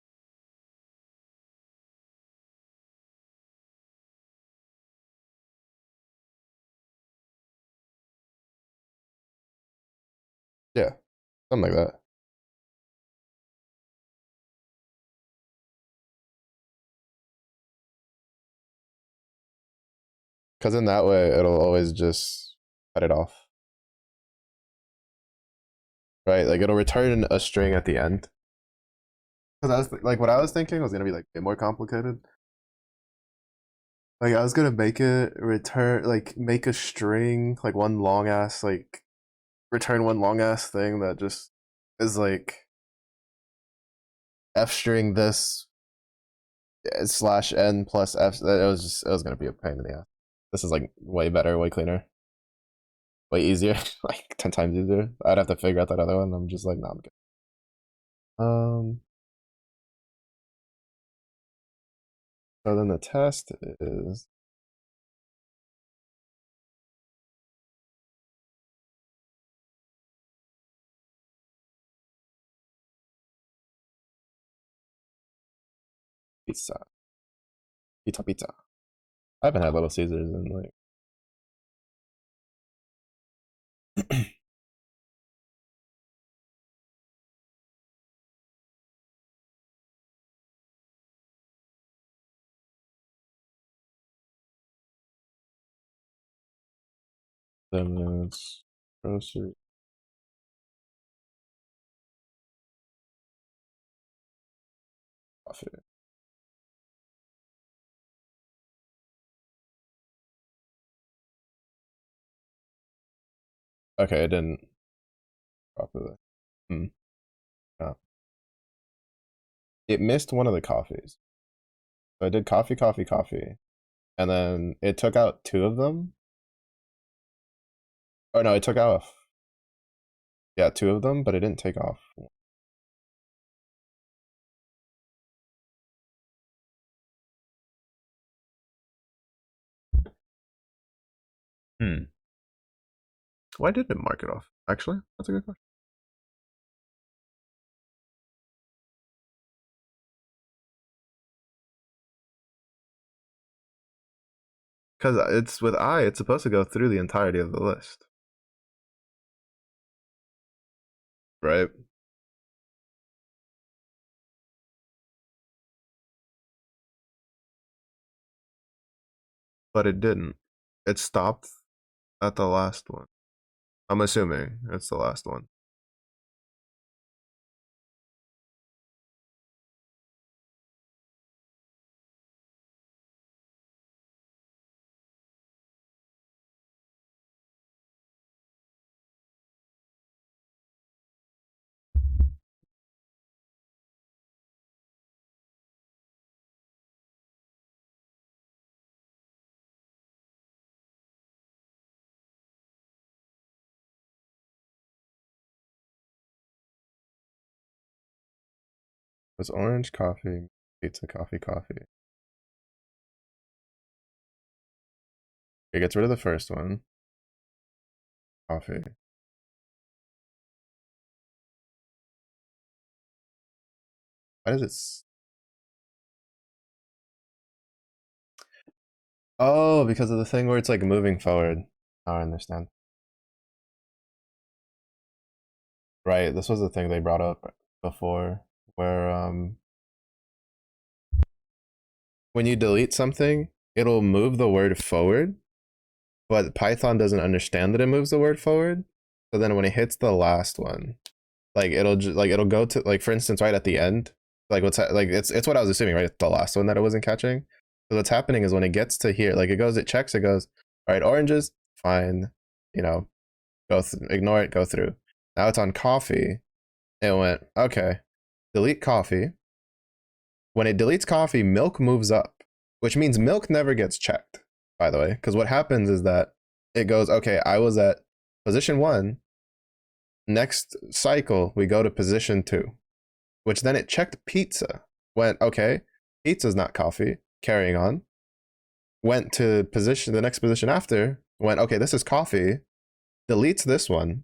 Yeah, something like that. Because in that way, it'll always just cut it off, right? Like it'll return a string at the end. Because I was like, what I was thinking was gonna be like a bit more complicated. Like I was gonna make it return, like make a string, like one long ass, like return one long ass thing that just is like f string this slash n plus f. It was gonna be a pain in the ass. This is like way better, way cleaner, way easier, like 10 times easier. I'd have to figure out that other one. I'm just like, nah, I'm good. So then the test is pizza, pizza, pizza. I haven't had Little Caesars in like 7 minutes. Grocery coffee. Okay, it didn't properly. Hmm. No. It missed one of the coffees. So I did coffee, coffee, coffee, and then it took out 2 of them. Oh no, it took out yeah 2 of them, but it didn't take off. Hmm. Why did it mark it off? Actually, that's a good question. Because it's with I, it's supposed to go through the entirety of the list, right? But it didn't. It stopped at the last one. I'm assuming it's the last one. It was orange coffee, pizza, coffee, coffee. It gets rid of the first one. Coffee. Why does it? Oh, because of the thing where it's like moving forward. Oh, I understand. Right. This was the thing they brought up before, where when you delete something, it'll move the word forward, but Python doesn't understand that it moves the word forward. So then when it hits the last one, like it'll just like it'll go to like for instance right at the end, like like it's what I was assuming right at the last one that it wasn't catching. So what's happening is when it gets to here, like it goes, it checks, it goes, all right, oranges, fine, you know, ignore it, go through. Now it's on coffee. It went okay, delete coffee. When it deletes coffee, milk moves up, which means milk never gets checked, by the way. Because what happens is that it goes, okay, I was at position 1. Next cycle, we go to position 2, which then it checked pizza. Went, okay, pizza's not coffee. Carrying on. Went to position, the next position after. Went, okay, this is coffee. Deletes this one.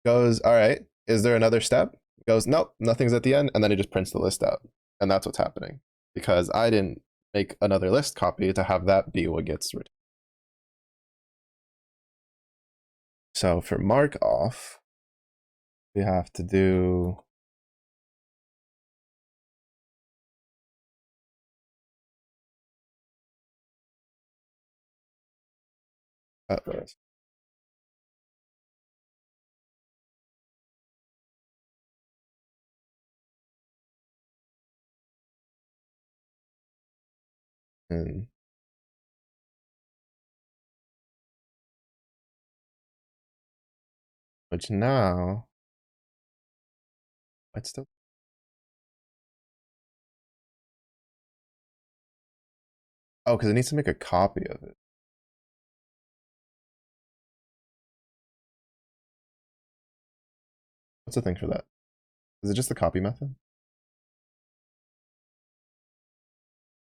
Goes, all right, is there another step? Goes, nope, nothing's at the end. And then it just prints the list out. And that's what's happening because I didn't make another list copy to have that be what gets returned. So for mark off, we have to do list. And which now it's still, oh, because it needs to make a copy of it. What's the thing for that? Is it just the copy method?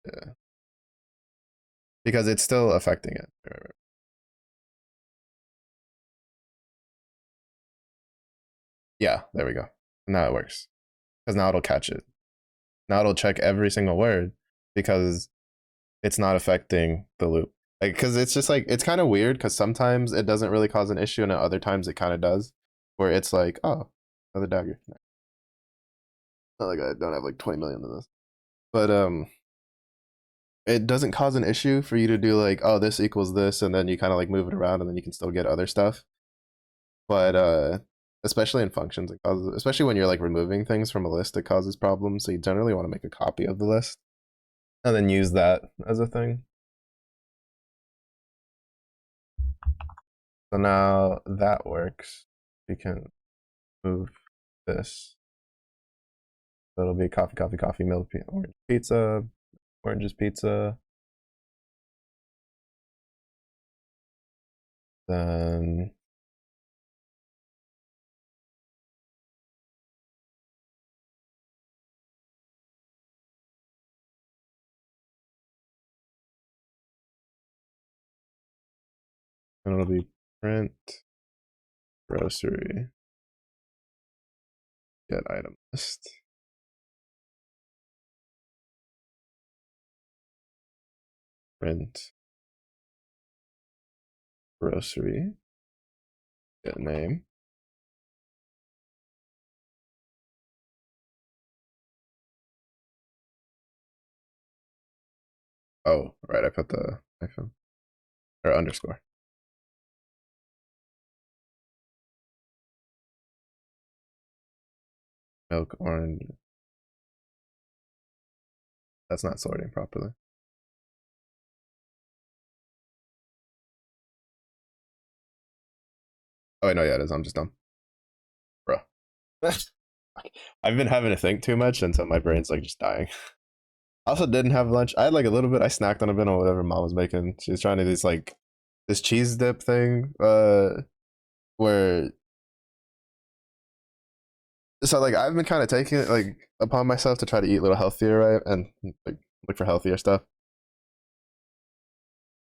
Yeah. Because it's still affecting it. Yeah, there we go. Now it works. Because now it'll catch it. Now it'll check every single word because it's not affecting the loop. Like, because it's just like, it's kind of weird because sometimes it doesn't really cause an issue and at other times it kind of does. Where it's like, oh, another dagger. Not like I don't have like 20 million of this. But it doesn't cause an issue for you to do like, oh, this equals this, and then you kind of like move it around and then you can still get other stuff. But especially in functions, it causes, especially when you're like removing things from a list, it causes problems. So you generally want to make a copy of the list and then use that as a thing. So now that works. We can move this. So it'll be coffee, coffee, coffee, milk, orange pizza, oranges pizza. Then it'll be print grocery get item list. Print grocery get name. Oh, right, I put the hyphen or underscore. Milk, orange. That's not sorting properly. Oh, wait, no, yeah, it is. I'm just dumb. Bro. I've been having to think too much until my brain's like just dying. I also didn't have lunch. I had like a little bit. I snacked on a bit of whatever mom was making. She was trying to do this like this cheese dip thing, where so like I've been kind of taking it like upon myself to try to eat a little healthier, right? And like look for healthier stuff.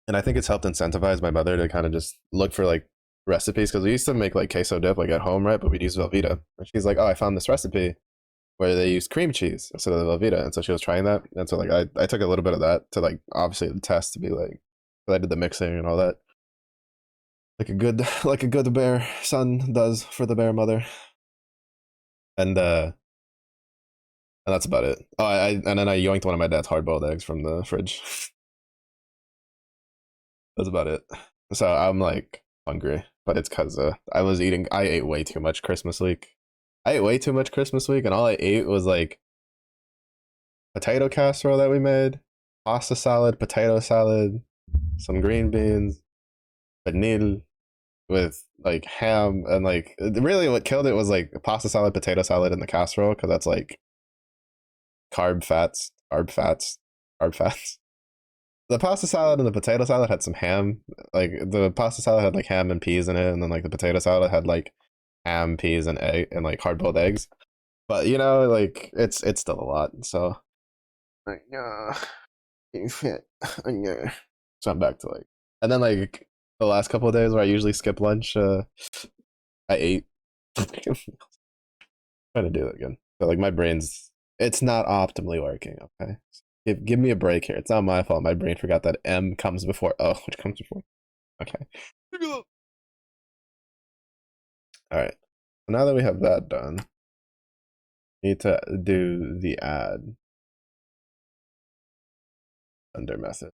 And I think it's helped incentivize my mother to kind of just look for like recipes because we used to make like queso dip like at home, right? But we'd use Velveeta. And she's like, "Oh, I found this recipe where they use cream cheese instead of the Velveeta," and so she was trying that. And so like I took a little bit of that to like obviously the test to be like, I did the mixing and all that, like a good like a good bear son does for the bear mother. And that's about it. Oh, I and then I yoinked one of my dad's hard boiled eggs from the fridge. That's about it. So I'm like hungry, but it's because I was eating. I ate way too much Christmas week. I ate way too much Christmas week, and all I ate was like potato casserole that we made, pasta salad, potato salad, some green beans, vanille with like ham, and like really what killed it was like pasta salad, potato salad, and the casserole because that's like carb fats, carb fats, carb fats. The pasta salad and the potato salad had some ham. Like the pasta salad had like ham and peas in it, and then like the potato salad had like ham, peas, and egg and like hard boiled eggs. But you know, like it's still a lot. So like yeah, yeah. So I'm back to like, and then like the last couple of days where I usually skip lunch, I ate. Trying to do it again. So like my brain's it's not optimally working. Okay, give me a break here. It's not my fault. My brain forgot that M comes before O, which comes before. Okay. All right. So now that we have that done, we need to do the add under method.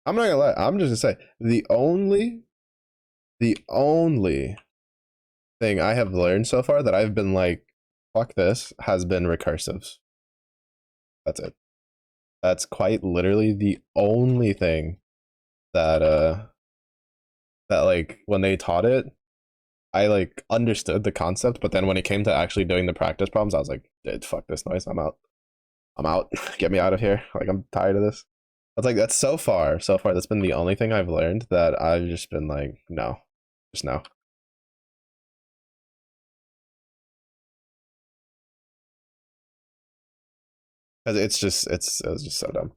I'm not gonna lie. I'm just gonna say the only thing I have learned so far that I've been like, fuck this, has been recursives. That's it. That's quite literally the only thing that that like when they taught it, I like understood the concept, but then when it came to actually doing the practice problems, I was like, dude, fuck this noise. I'm out. I'm out. Get me out of here. Like I'm tired of this. It's like that's so far that's been the only thing I've learned that I've just been like, no, just no. Because it's just it was just so dumb.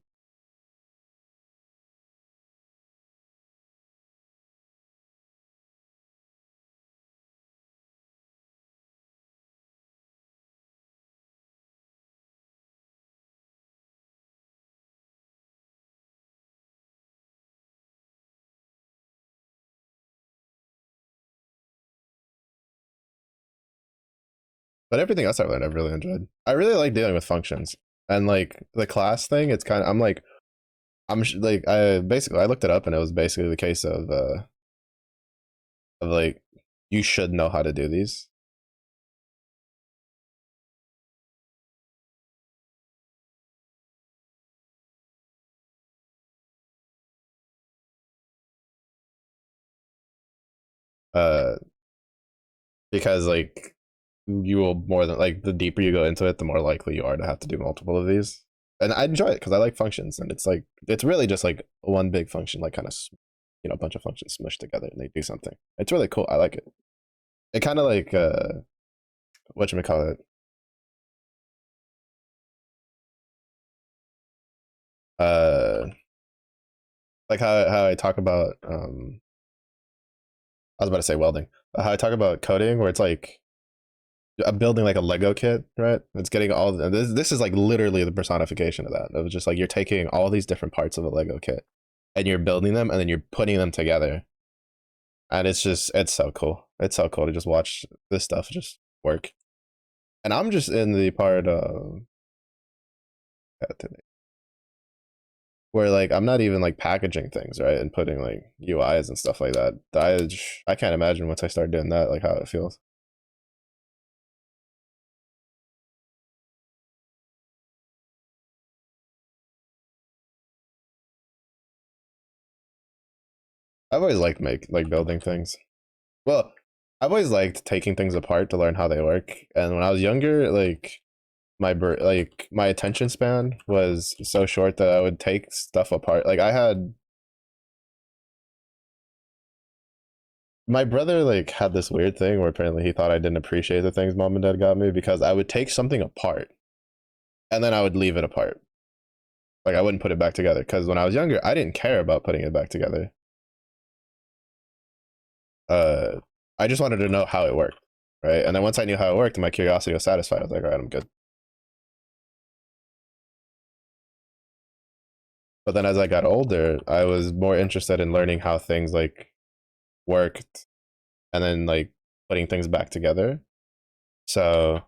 But everything else I've learned, I've really enjoyed. I really like dealing with functions and like the class thing. It's kind of I'm like like I basically I looked it up and it was basically the case of like you should know how to do these. Uh, because like you will more than like the deeper you go into it, the more likely you are to have to do multiple of these. And I enjoy it because I like functions, and it's like it's really just like one big function, like kind of a bunch of functions smushed together and they do something. It's really cool. I like it. It kind of like what you call it. Uh, like how I talk about I was about to say welding. How I talk about coding, where it's like I'm building like a Lego kit, right? It's getting all this is like literally the personification of that. It was just like you're taking all these different parts of a Lego kit and you're building them and then you're putting them together. And it's so cool. It's so cool to just watch this stuff just work. And I'm just in the part where like I'm not even like packaging things, right? And putting like UIs and stuff like that. I can't imagine once I start doing that, like how it feels. I've always liked like building things. Well, I've always liked taking things apart to learn how they work. And when I was younger, like like my attention span was so short that I would take stuff apart. Like I had my brother like had this weird thing where apparently he thought I didn't appreciate the things mom and dad got me because I would take something apart and then I would leave it apart. Like I wouldn't put it back together because when I was younger, I didn't care about putting it back together. Uh, I just wanted to know how it worked, right? And then once I knew how it worked, and my curiosity was satisfied. I was like, all right, I'm good. But then as I got older, I was more interested in learning how things like worked and then like putting things back together. So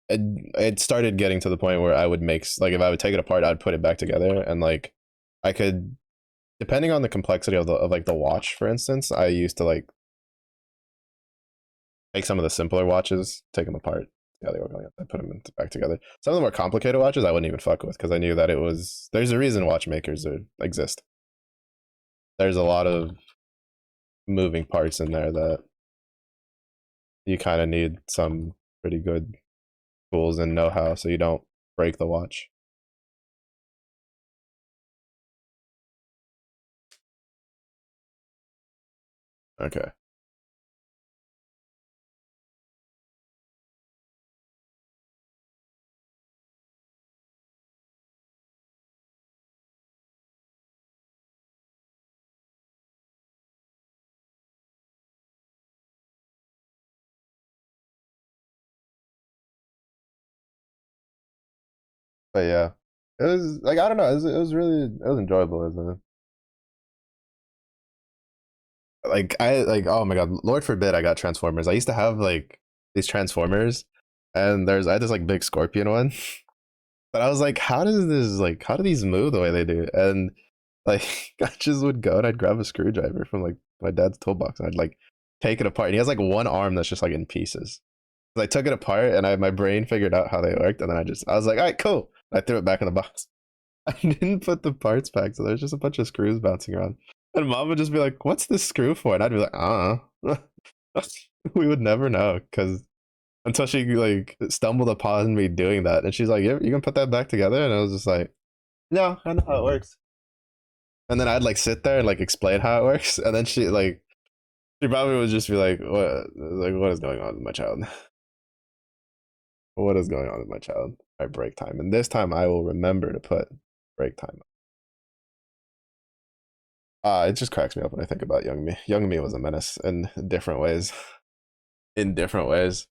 it started getting to the point where I would make like if I would take it apart, I'd put it back together and like I could depending on the complexity of the of like the watch, for instance, I used to like take some of the simpler watches, take them apart. Yeah, they were going. I put them back together. Some of the more complicated watches I wouldn't even fuck with because I knew that it was. There's a reason watchmakers exist. There's a lot of moving parts in there that you kind of need some pretty good tools and know-how so you don't break the watch. Okay. But yeah, it was like I don't know. It was really it was enjoyable as a like I like oh my god, Lord forbid I got Transformers. I used to have like these Transformers, and I had this like big Scorpion one. But I was like, how do these move the way they do? And like I just would go and I'd grab a screwdriver from like my dad's toolbox and I'd like take it apart. And he has like one arm that's just like in pieces. So I took it apart and my brain figured out how they worked, and then I was like, all right, cool. I threw it back in the box. I didn't put the parts back, so there's just a bunch of screws bouncing around. And mom would just be like, "What's this screw for?" And I'd be like, we would never know because until she like stumbled upon me doing that, and she's like, "You gonna put that back together?" And I was just like, No, I know how it works. And then I'd like sit there and like explain how it works, and then she probably would just be what is going on with my child? What is going on with my child? All right, break time, and this time I will remember to put break time. It just cracks me up when I think about young me. Young me was a menace in different ways. In different ways.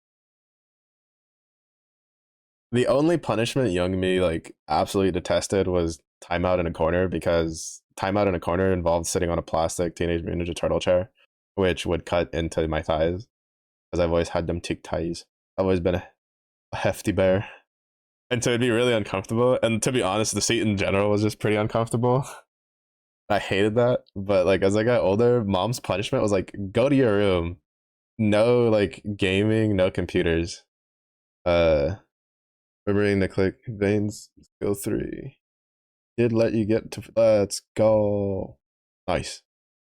The only punishment young me like absolutely detested was timeout in a corner, because timeout in a corner involved sitting on a plastic Teenage Mutant Ninja Turtle chair, which would cut into my thighs, because I've always had them thick thighs. I've always been a hefty bear. And so it'd be really uncomfortable. And to be honest, the seat in general was just pretty uncomfortable. I hated that. But like as I got older, mom's punishment was like, go to your room. No like gaming, no computers. Uh Remembering the click veins go 3. Did let you get to let's go. Nice.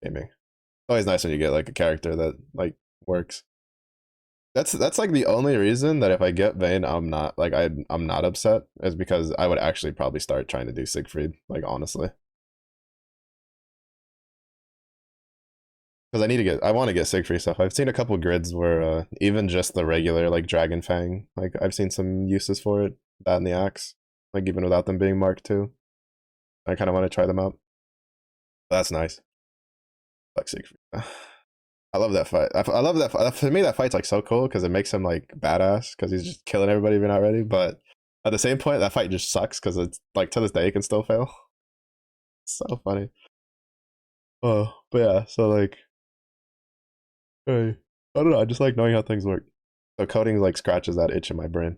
Gaming. Always nice when you get like a character that like works. That's like the only reason that if I get Vayne, I'm not upset, is because I would actually probably start trying to do Siegfried, like honestly. Because I want to get Siegfried stuff. I've seen a couple grids where even just the regular like Dragon Fang, like I've seen some uses for it. That and the axe, like even without them being marked too. I kind of want to try them out. That's nice. Like Siegfried. I love that fight. I love that fight. For me, that fight's like so cool because it makes him like badass because he's just killing everybody if you're not ready. But at the same point, that fight just sucks because it's like to this day it can still fail. So funny. Oh, but yeah. So like, hey, I don't know. I just like knowing how things work. So coding like scratches that itch in my brain.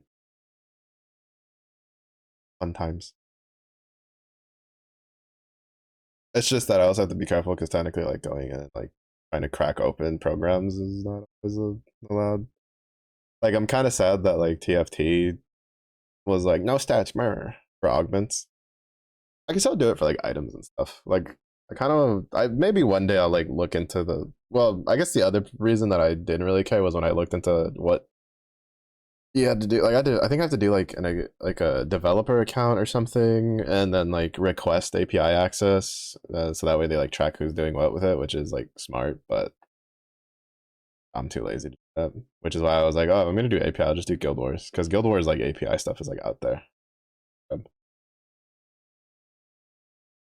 Fun times. It's just that I also have to be careful because technically, like going in and like trying to crack open programs is not always allowed. Like I'm kind of sad that like TFT was like no stats mirror for augments. I can still do it for like items and stuff. Like I maybe one day I'll like look into the, well, I guess the other reason that I didn't really care was when I looked into what you had to do. Like I think I have to do like a developer account or something, and then like request API access, so that way they like track who's doing what with it, which is like smart. But I'm too lazy to do that, which is why I was like, oh, I'm gonna do API. I'll just do Guild Wars because Guild Wars like API stuff is like out there.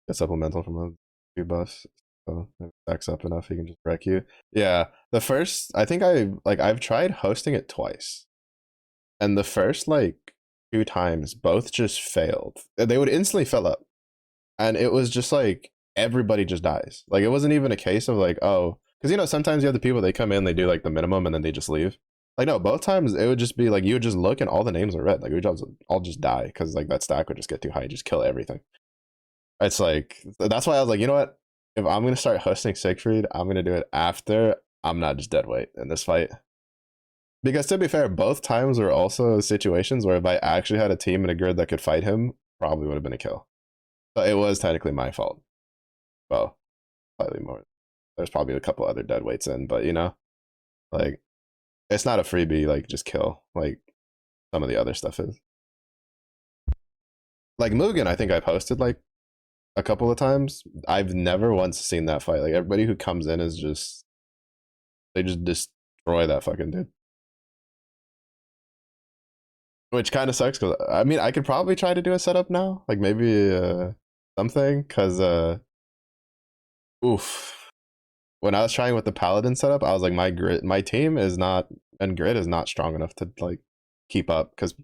Get supplemental from a few buffs. So if it stacks up enough, he can just wreck you. Yeah. The first, I think I've tried hosting it twice. And the first like 2 times, both just failed. They would instantly fill up. And it was just like everybody just dies. Like it wasn't even a case of like, oh, because sometimes you have the people, they come in, they do like the minimum and then they just leave. Like no, both times it would just be like you would just look and all the names are red. Like we would all just die because like that stack would just get too high, just kill everything. It's like that's why I was like, you know what? If I'm gonna start hosting Siegfried, I'm gonna do it after I'm not just dead weight in this fight. Because to be fair, both times were also situations where if I actually had a team and a grid that could fight him, probably would have been a kill. So it was technically my fault. Well, slightly more. There's probably a couple other dead weights in, but like it's not a freebie. Like just kill. Like some of the other stuff is. Like Mugen, I think I posted like a couple of times. I've never once seen that fight. Like everybody who comes in is just they just destroy that fucking dude. Which kind of sucks because I mean I could probably try to do a setup now, like maybe something, because oof. When I was trying with the paladin setup, I was like my team is not, and grid is not strong enough to like keep up, because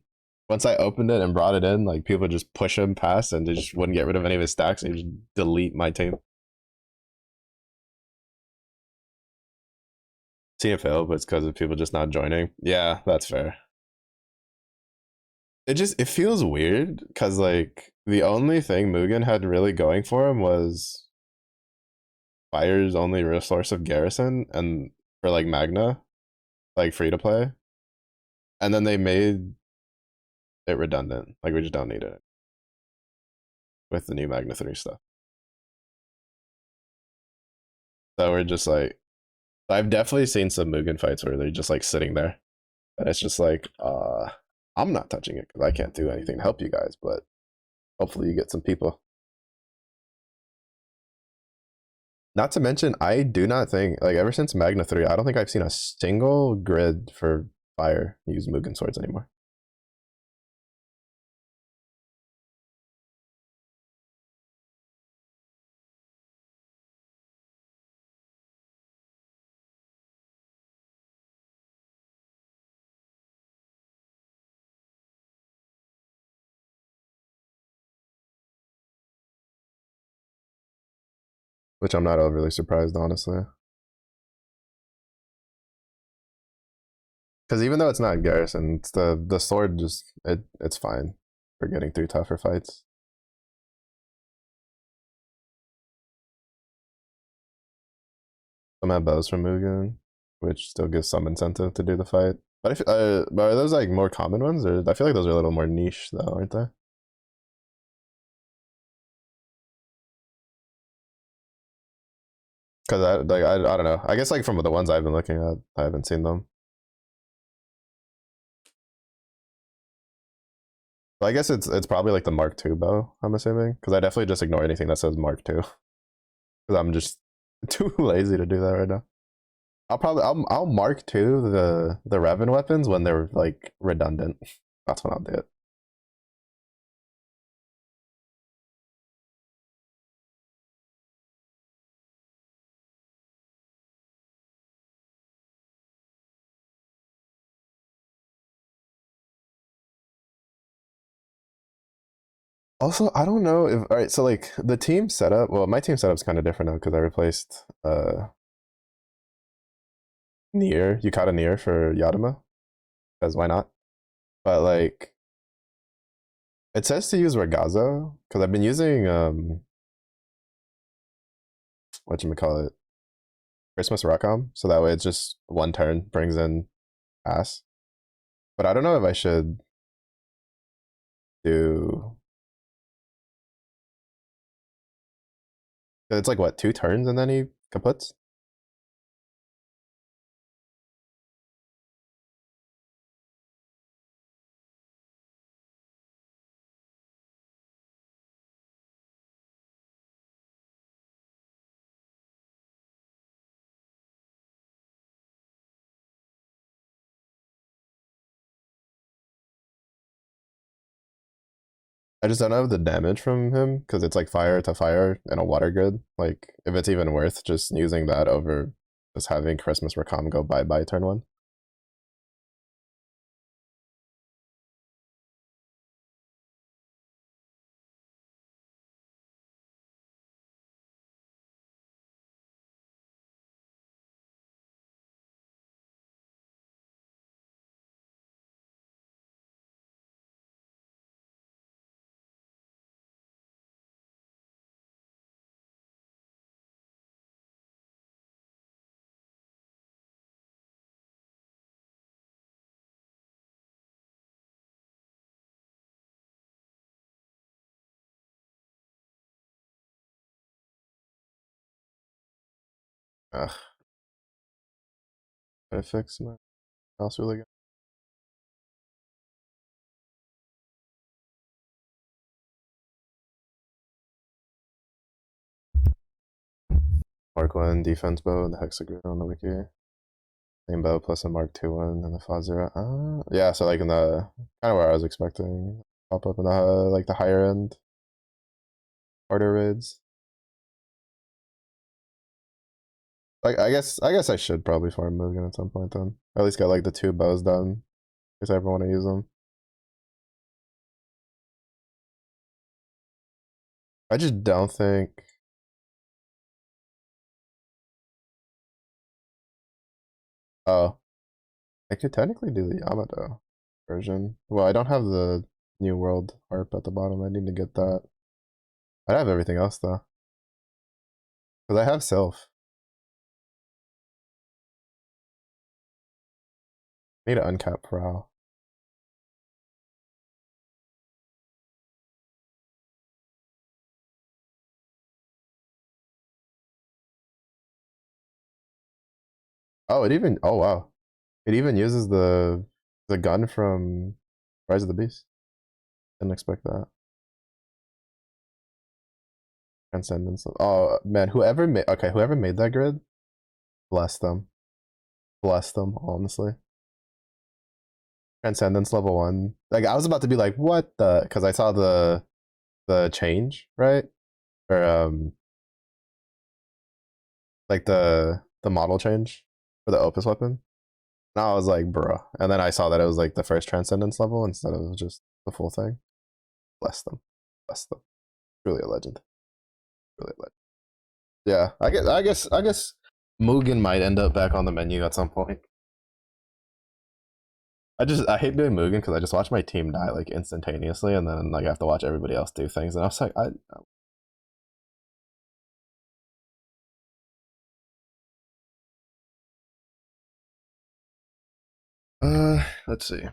once I opened it and brought it in, like people just push him past and they just wouldn't get rid of any of his stacks and just delete my team. TFL, but it's because of people just not joining. Yeah, that's fair. It feels weird because like the only thing Mugen had really going for him was Fire's only real source of garrison and for like Magna, like free to play. And then they made it redundant. Like we just don't need it with the new Magna 3 stuff. So we're just like, I've definitely seen some Mugen fights where they're just like sitting there. And it's just like, I'm not touching it because I can't do anything to help you guys, but Hopefully you get some people. Not to mention, I do not think like ever since Magna 3, I don't think I've seen a single grid for fire use Mugen swords anymore. Which I'm not overly surprised, honestly. Because even though it's not Garrison, it's the sword just it's fine for getting through tougher fights. Some have bows from Mugen, which still gives some incentive to do the fight. But are those like more common ones, or I feel like those are a little more niche though, aren't they? Because I don't know. I guess like from the ones I've been looking at, I haven't seen them. But I guess it's probably like the Mark II bow. I'm assuming because I definitely just ignore anything that says Mark II because I'm just too lazy to do that right now. I'll Mark II the Revan weapons when they're like redundant. That's when I'll do it. Also, I don't know if all right. So like the team setup. Well, my team setup's kind of different now because I replaced Nier Yukata Nier for Yadama. Because why not? But like it says to use Ragazo because I've been using what you call it Christmas Rock'em. So that way it's just one turn brings in pass. But I don't know if I should do. It's like what 2 turns and then he kaputs. I just don't have the damage from him because it's like fire to fire and a water grid. Like if it's even worth just using that over just having Christmas Rakam go bye bye turn one. Ugh, I fix my house really good. Mark 1 defense bow, the hexagram on the wiki. Same bow plus a Mark 2 one and the Fa 0. Yeah, so like in the kind of where I was expecting. Pop up in the like the higher end harder raids. Like I guess I should probably farm Mugen at some point then. At least get like the 2 bows done if I ever want to use them. I just don't think. Oh, I could technically do the Yamato version. Well, I don't have the New World harp at the bottom. I need to get that. I have everything else though, because I have Sylph. I need an uncap prow. Oh, it even. Oh wow, it even uses the gun from Rise of the Beast. Didn't expect that. Transcendence. Oh man, whoever made that grid, bless them. Bless them, honestly. Transcendence level 1. Like I was about to be like, what the, because I saw the change, right? Or like the model change for the Opus weapon. And I was like, bro. And then I saw that it was like the first Transcendence level instead of just the full thing. Bless them. Bless them. Truly a legend. Really a legend. Yeah, I guess Mugen might end up back on the menu at some point. I hate doing Mugen because I just watch my team die like instantaneously, and then like I have to watch everybody else do things, and I was like, let's see.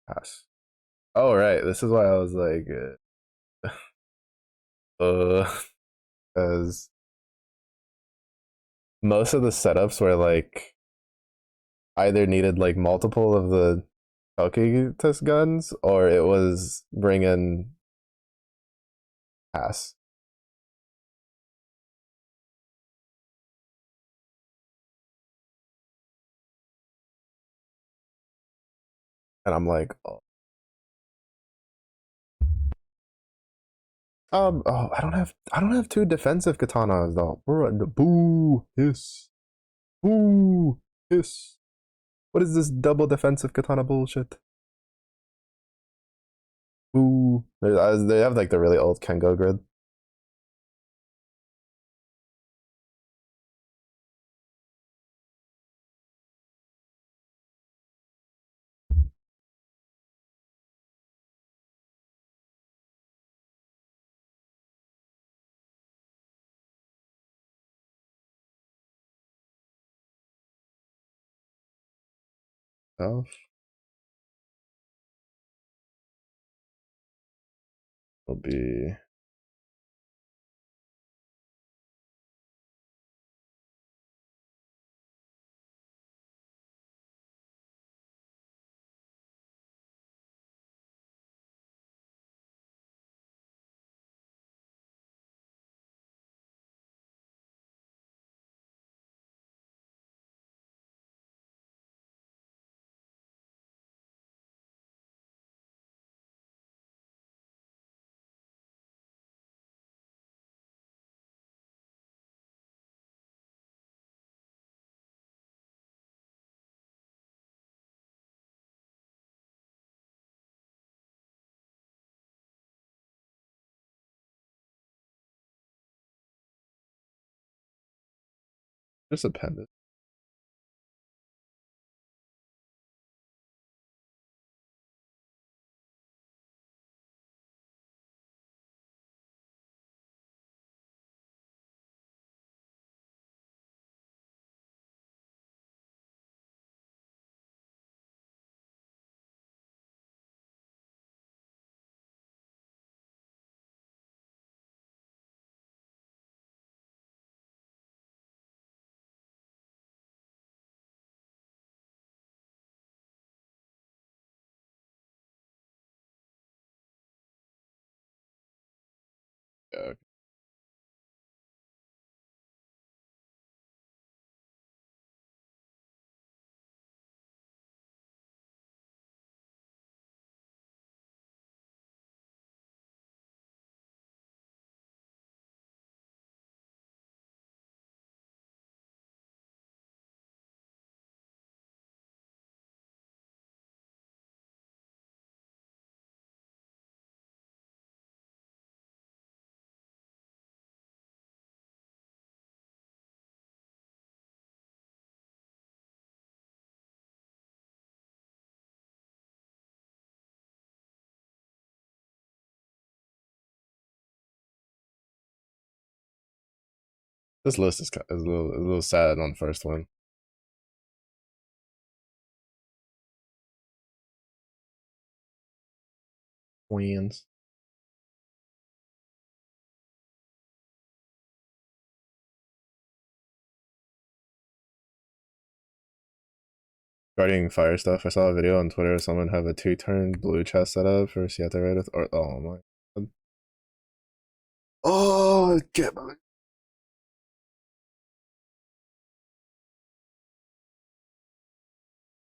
Pass. Oh right, this is why I was like, because most of the setups were like either needed like multiple of the Poké guns, or it was bring in pass. And I'm like, oh, I don't have two defensive katanas though. Boo, hiss, boo, hiss. What is this double defensive katana bullshit? Boo. They have like the really old Kengo grid. Oh, will be just appended. Yeah, okay. This list is a little sad on the first one. Queens. Regarding fire stuff, I saw a video on Twitter of someone have a 2-turn blue chest setup for Siete Raid or oh my god. Oh, get my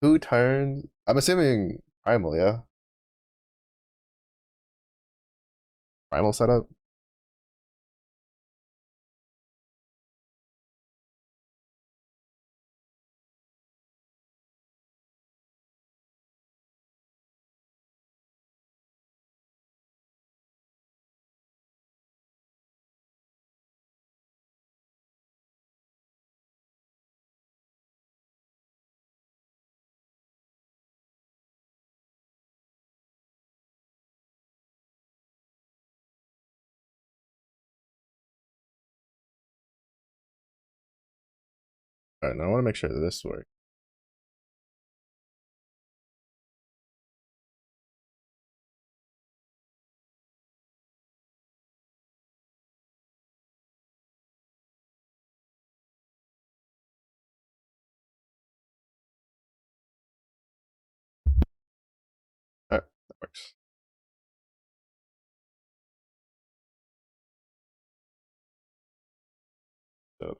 2 turns. I'm assuming primal, yeah. Primal setup. Alright, now I want to make sure that this works. Alright, that works. So,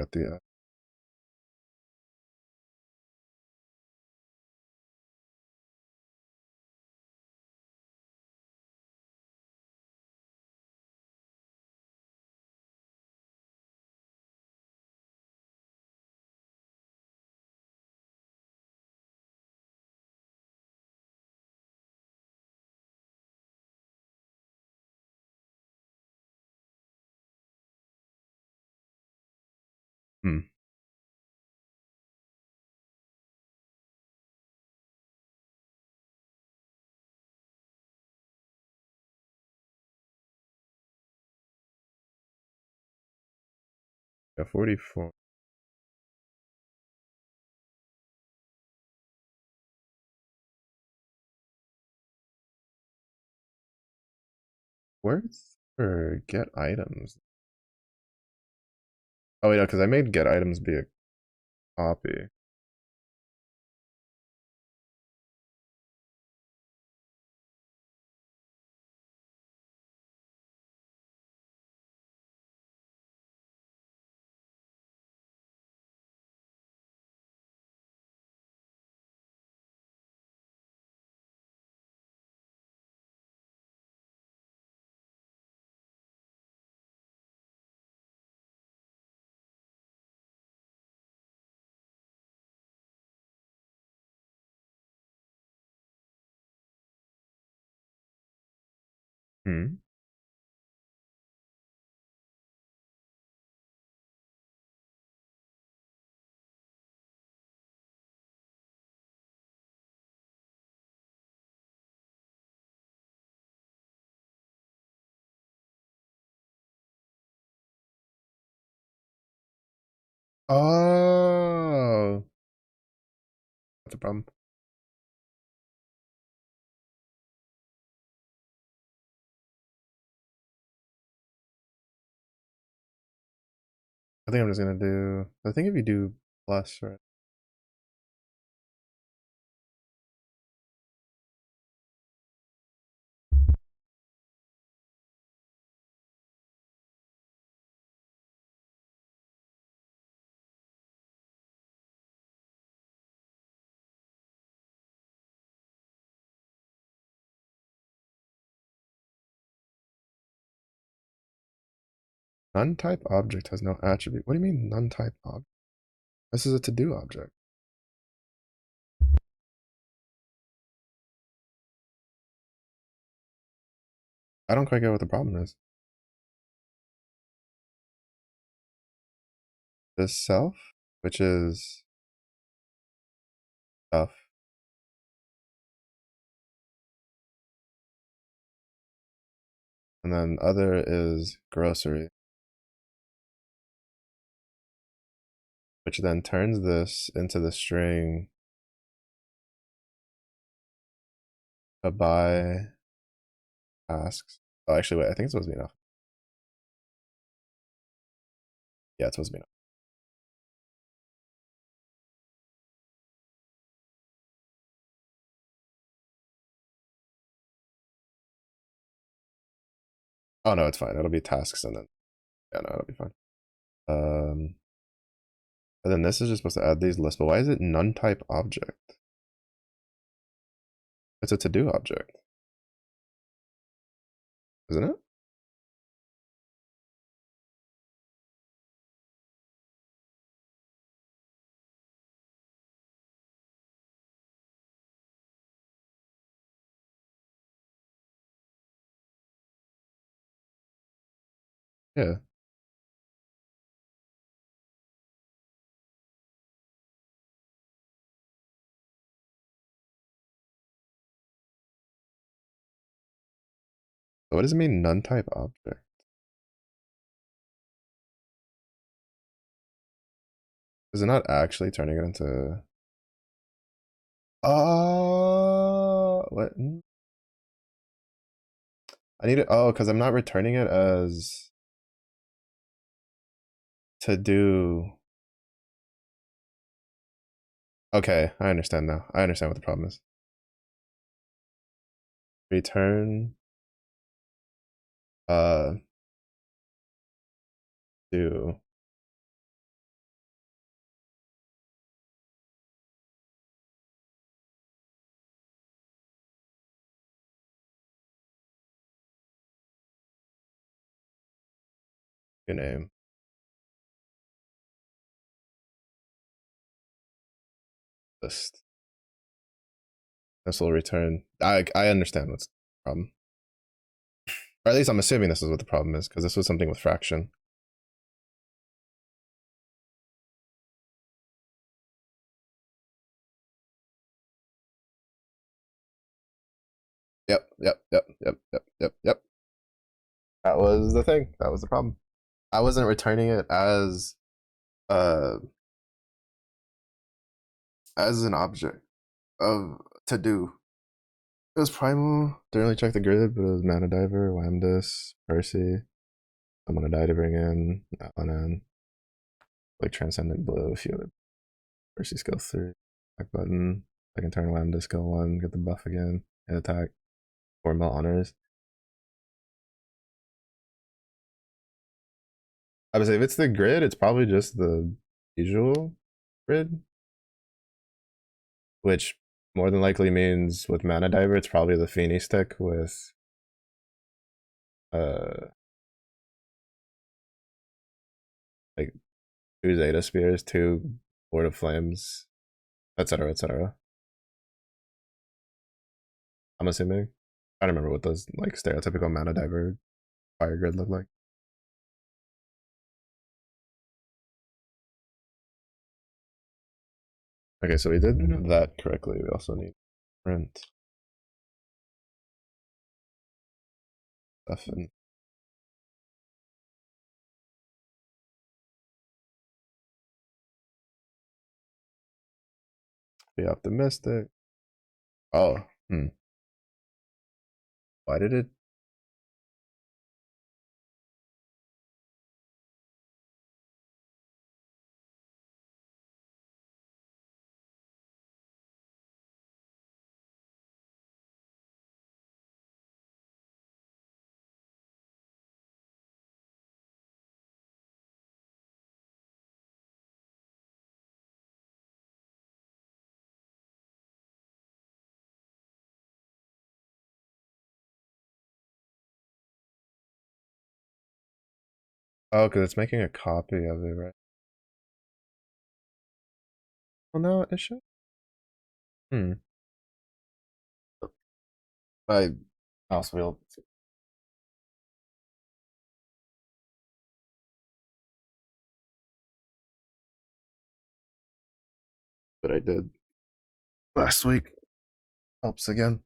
got the hmm. Got 44. Where's for get items? Oh wait, no, because I made get items be a copy. Hmm. Oh, that's a problem. I think I'm just gonna do. I think if you do plus, right? Non-type object has no attribute. What do you mean non-type object? This is a to-do object. I don't quite get what the problem is. This self, which is stuff, and then other is grocery, which then turns this into the string to buy tasks. Oh, actually, wait, I think it's supposed to be enough. Yeah, it's supposed to be enough. Oh no, it's fine. It'll be tasks and then yeah, no, it'll be fine. Um, and then this is just supposed to add these lists, but why is it none type object? It's a to do object, isn't it? Yeah. So what does it mean none type object? Is it not actually turning it into? Oh, what? I need it. Oh, because I'm not returning it as to do. Okay, I understand now. I understand what the problem is. Return uh do your name list. This will return. I understand what's the problem. Or at least I'm assuming this is what the problem is, because this was something with fraction. Yep. That was the thing. That was the problem. I wasn't returning it uh as an object of to do. It was primal. Didn't really check the grid, but it was mana diver, lambdas, Percy. I'm gonna die to bring in Alan, like transcendent blue. A few other Percy skill 3. Back button. I can turn lambda skill 1. Get the buff again. Hit attack. 4 mil honors. I would say if it's the grid, it's probably just the usual grid, which more than likely means with mana diver, it's probably the Feeny stick with uh like 2 Zeta Spears, 2 Lord of Flames, etc. etc. I'm assuming. I don't remember what those like stereotypical mana diver fire grid look like. Okay, so we did that correctly. We also need print stuff and be optimistic. Oh, why did it? Oh, because it's making a copy of it, right? Well, no, it should. Hmm. I also will that I did last week helps again.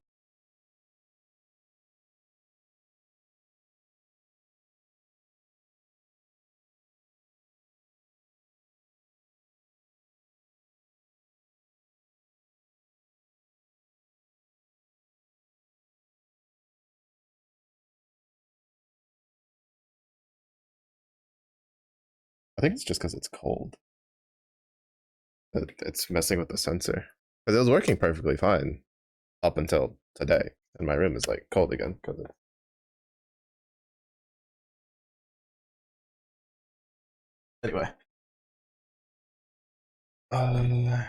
I think it's just because it's cold. It's messing with the sensor. Because it was working perfectly fine up until today. And my room is like cold again because it's anyway. Um,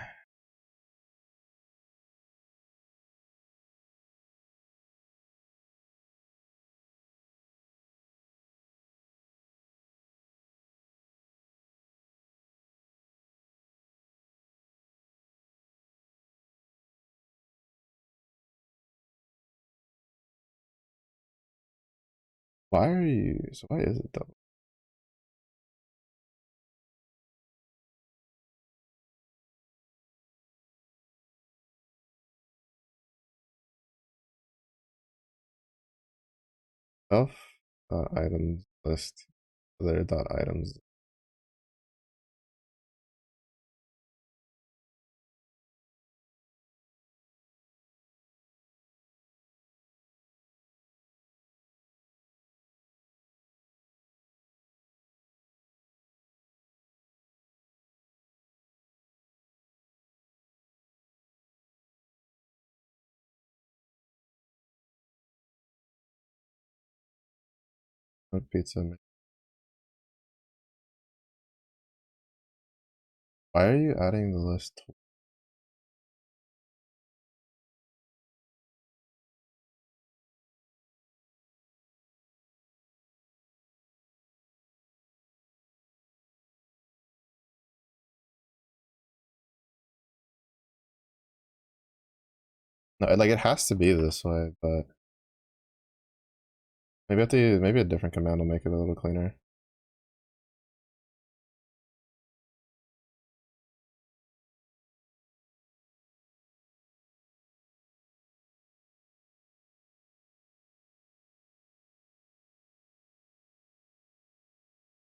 why are you? So why is it double? Self items list other dot items. What pizza? Why are you adding the list? No, like it has to be this way, but maybe I have to maybe a different command will make it a little cleaner.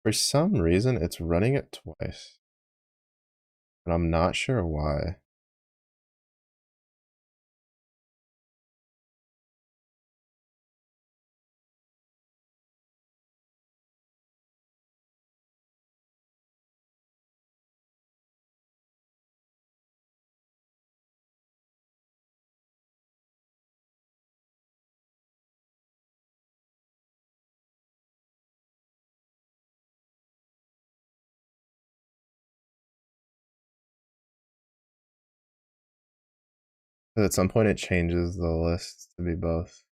For some reason, it's running it twice, and I'm not sure why. At some point, it changes the list to be both.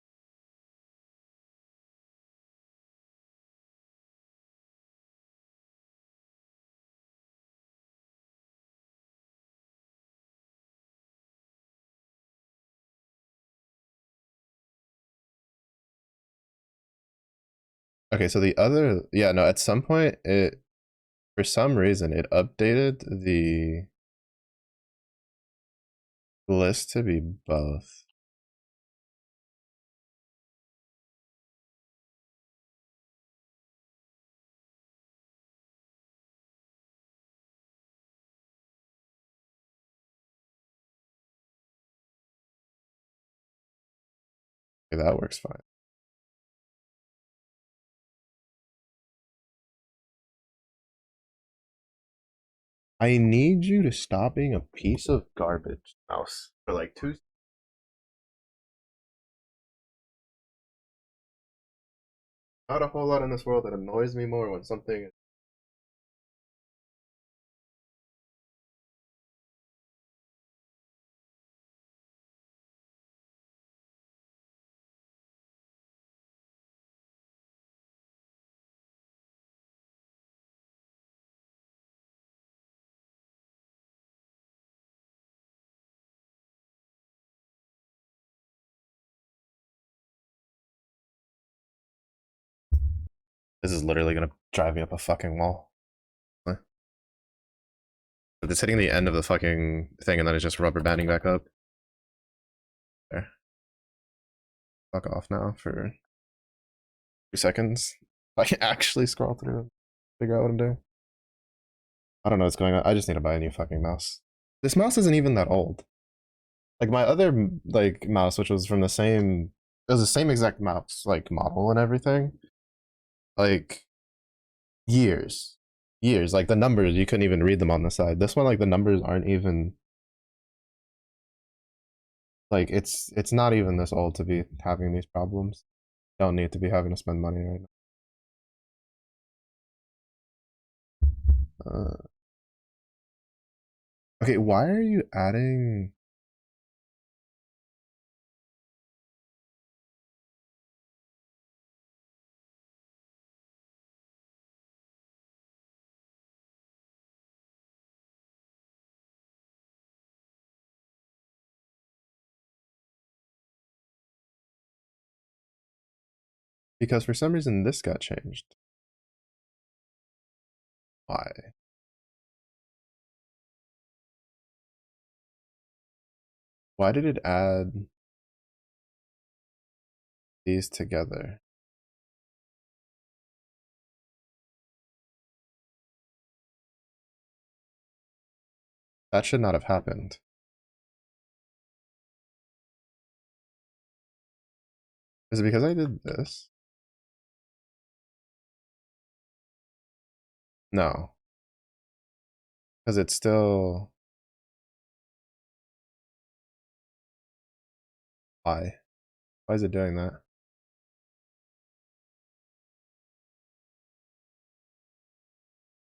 Okay, so the other, yeah, no, at some point, it, for some reason, it updated the list to be both. Okay, that works fine. I need you to stop being a piece of garbage, mouse, for like two. Not a whole lot in this world that annoys me more when something. This is literally gonna drive me up a fucking wall. But it's hitting the end of the fucking thing and then it's just rubber banding back up. There. Fuck off now for 2 seconds. I can actually scroll through and figure out what I'm doing. I don't know what's going on. I just need to buy a new fucking mouse. This mouse isn't even that old. Like my other like mouse, which was from the same, it was the same exact mouse like model and everything. Like years, years. Like the numbers, you couldn't even read them on the side. This one, like the numbers aren't even. Like it's not even this old to be having these problems. Don't need to be having to spend money right now. Okay, why are you adding? Because for some reason this got changed. Why? Why did it add these together? That should not have happened. Is it because I did this? No. Because it's still. Why? Why is it doing that?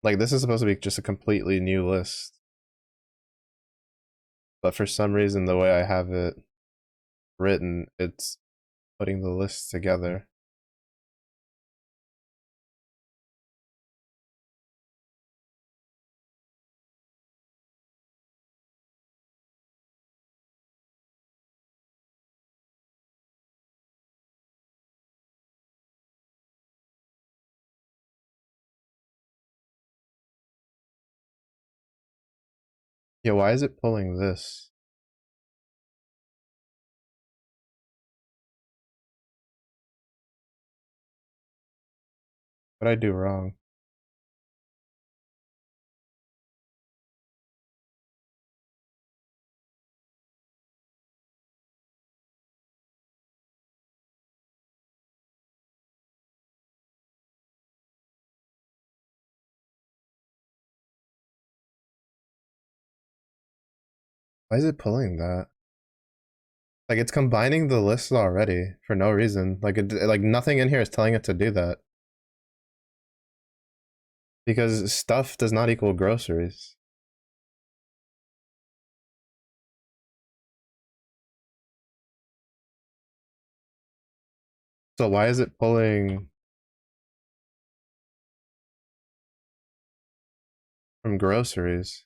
Like this is supposed to be just a completely new list. But for some reason the way I have it written, it's putting the lists together. Yeah, why is it pulling this? What did I do wrong? Why is it pulling that? Like it's combining the lists already for no reason. Like like nothing in here is telling it to do that. Because stuff does not equal groceries. So why is it pulling from groceries?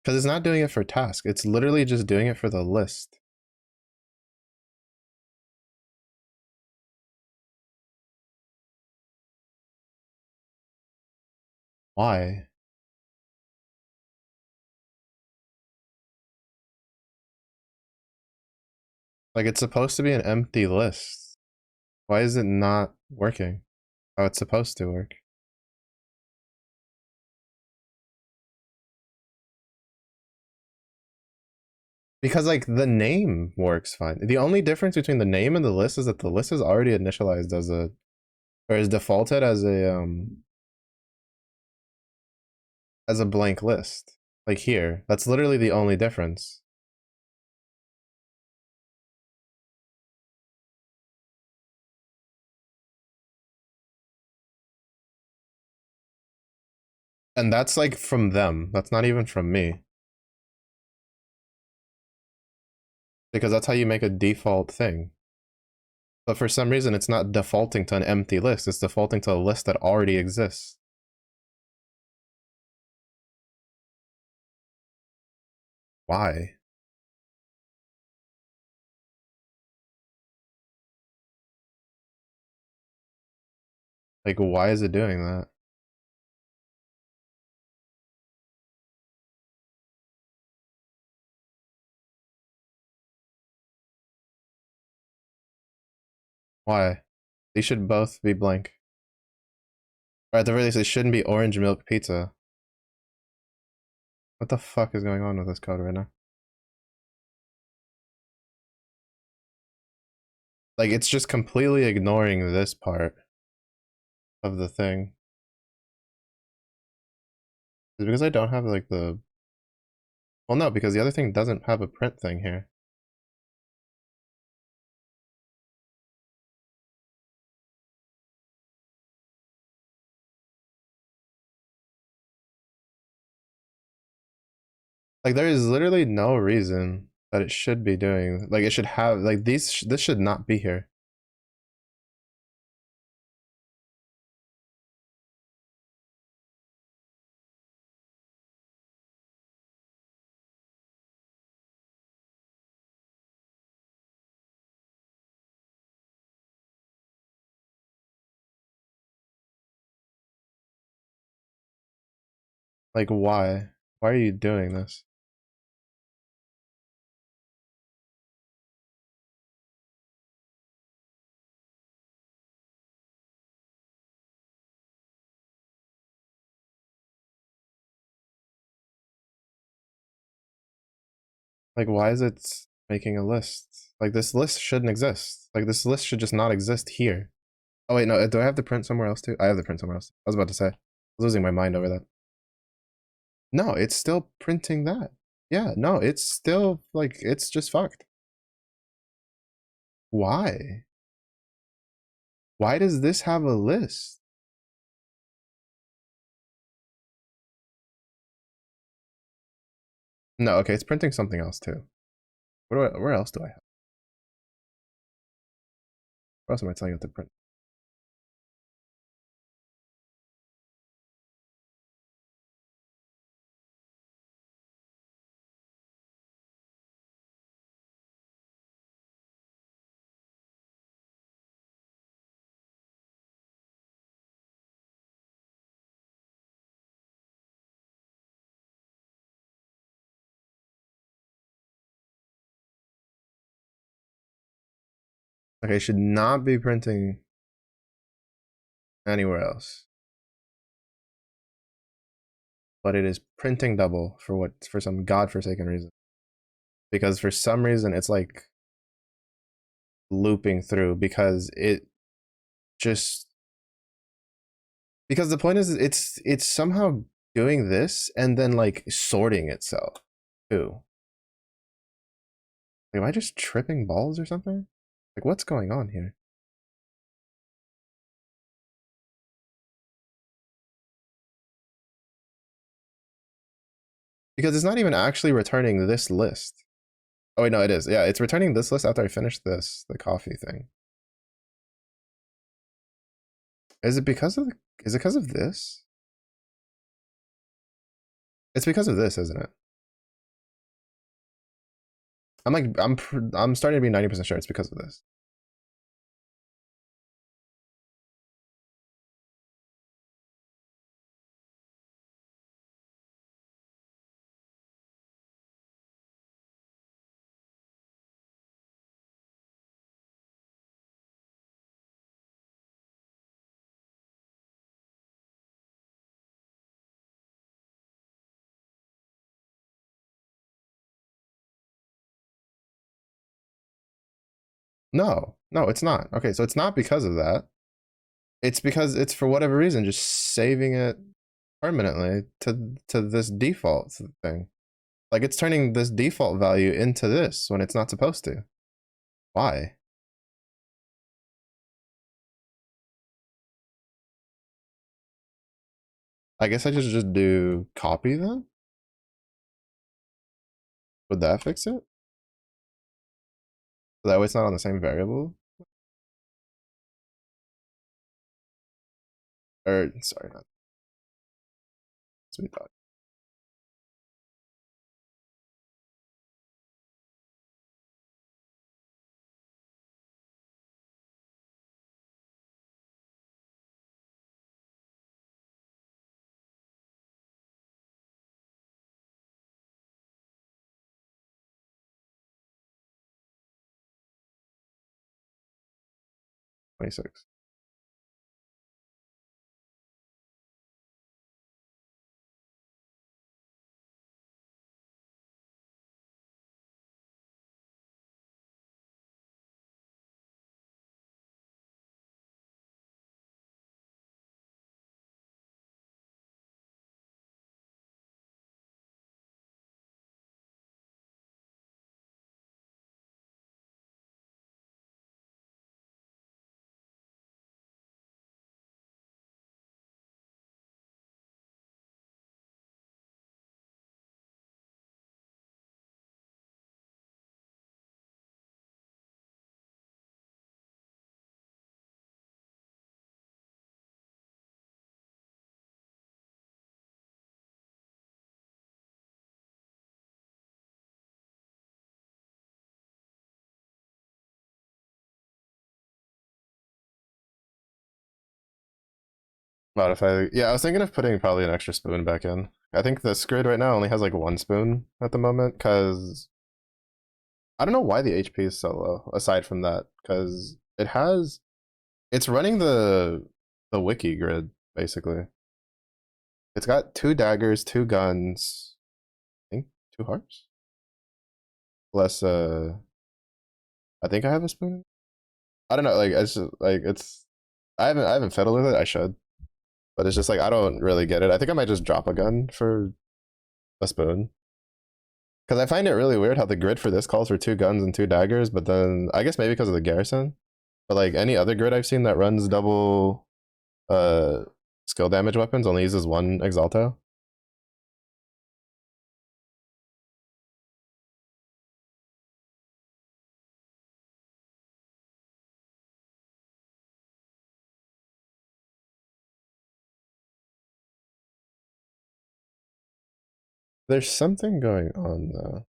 Because it's not doing it for task. It's literally just doing it for the list. Why? Like it's supposed to be an empty list. Why is it not working how it's supposed to work? Because like the name works fine. The only difference between the name and the list is that the list is already initialized as a, or is defaulted as a blank list. Like here, that's literally the only difference. And that's like from them. That's not even from me. Because that's how you make a default thing. But for some reason, it's not defaulting to an empty list. It's defaulting to a list that already exists. Why? Like, why is it doing that? Why? These should both be blank. Or at the very least, it shouldn't be orange milk pizza. What the fuck is going on with this code right now? Like, it's just completely ignoring this part of the thing. Is it because I don't have, like, the... Well, no, because the other thing doesn't have a print thing here. Like, there is literally no reason that it should be doing... Like, it should have... Like, this should not be here. Like, why? Why are you doing this? Like, why is it making a list? Like, this list shouldn't exist. Like, this list should just not exist here. Oh, wait, no. Do I have the print somewhere else, too? I have the print somewhere else. I was about to say. I was losing my mind over that. No, it's still printing that. Yeah, no, it's still, like, it's just fucked. Why? Why does this have a list? No, okay, it's printing something else, too. Where else do I have? Where else am I telling it to print? Okay, it should not be printing anywhere else. But it is printing double for some godforsaken reason. Because for some reason it's like looping through because it just because the point is it's somehow doing this and then like sorting itself too. Like, am I just tripping balls or something? Like, what's going on here? Because it's not even actually returning this list. Oh wait, no, it is. Yeah, it's returning this list after I finish the coffee thing. Is it because of is it because of this? It's because of this, isn't it? I'm starting to be 90% sure it's because of this. No, no, it's not. Okay, so it's not because of that. It's because it's for whatever reason just saving it permanently to this default thing. Like it's turning this default value into this when it's not supposed to. Why? I guess I just do copy then? Would that fix it? So that way it's not on the same variable? Or sorry, not sweet dog. 26. Modify. Yeah, I was thinking of putting probably an extra spoon back in. I think this grid right now only has like one spoon at the moment because I don't know why the HP is so low. Aside from that, because it's running the wiki grid basically. It's got 2 daggers, 2 guns, I think 2 hearts. Plus, I think I have a spoon. I don't know. Like it's just like it's. I haven't fiddled with it. I should, but it's just like I don't really get it. I think I might just drop a gun for a spoon. Because I find it really weird how the grid for this calls for 2 guns and 2 daggers, but then I guess maybe because of the garrison. But like any other grid I've seen that runs double uh skill damage weapons only uses 1 exalto. There's something going on though.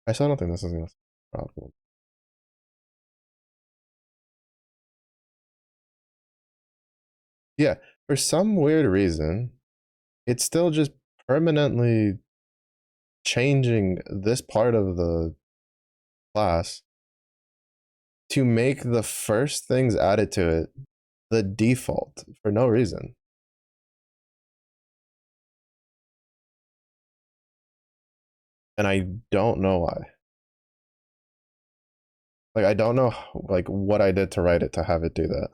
I still don't think this is gonna be a problem. Yeah, for some weird reason, it's still just permanently changing this part of the class to make the first things added to it the default for no reason. And I don't know why. Like I don't know like what I did to write it to have it do that.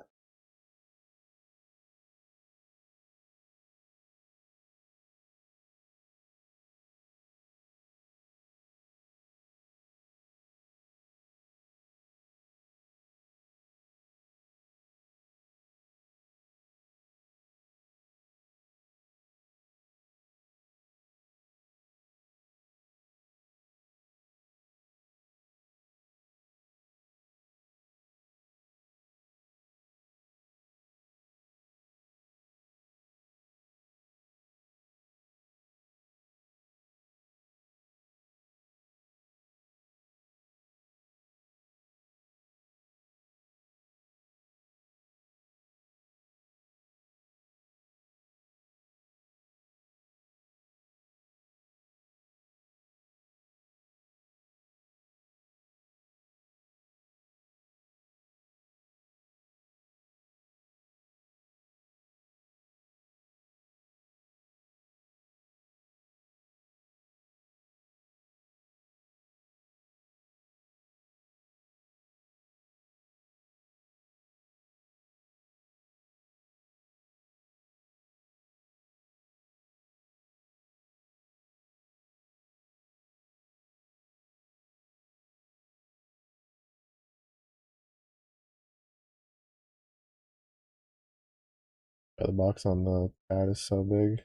Yeah, the box on the pad is so big.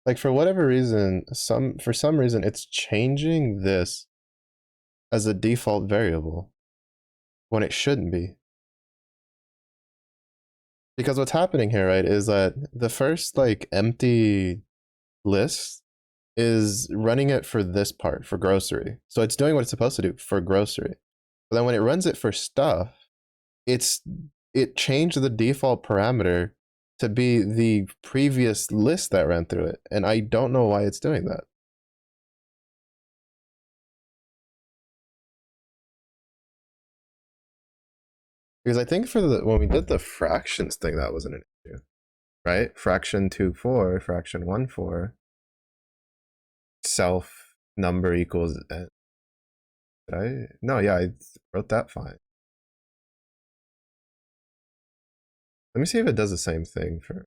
Like for whatever reason, for some reason it's changing this as a default variable when it shouldn't be. Because what's happening here, right, is that the first like empty list is running it for this part, for grocery. So it's doing what it's supposed to do for grocery. But then when it runs it for stuff, it's it changed the default parameter to be the previous list that ran through it. And I don't know why it's doing that. Because I think for the when we did the fractions thing, that wasn't an issue, right? Fraction 2, 4, fraction 1, 4, self number equals. Did I? No, yeah, I wrote that fine. Let me see if it does the same thing for.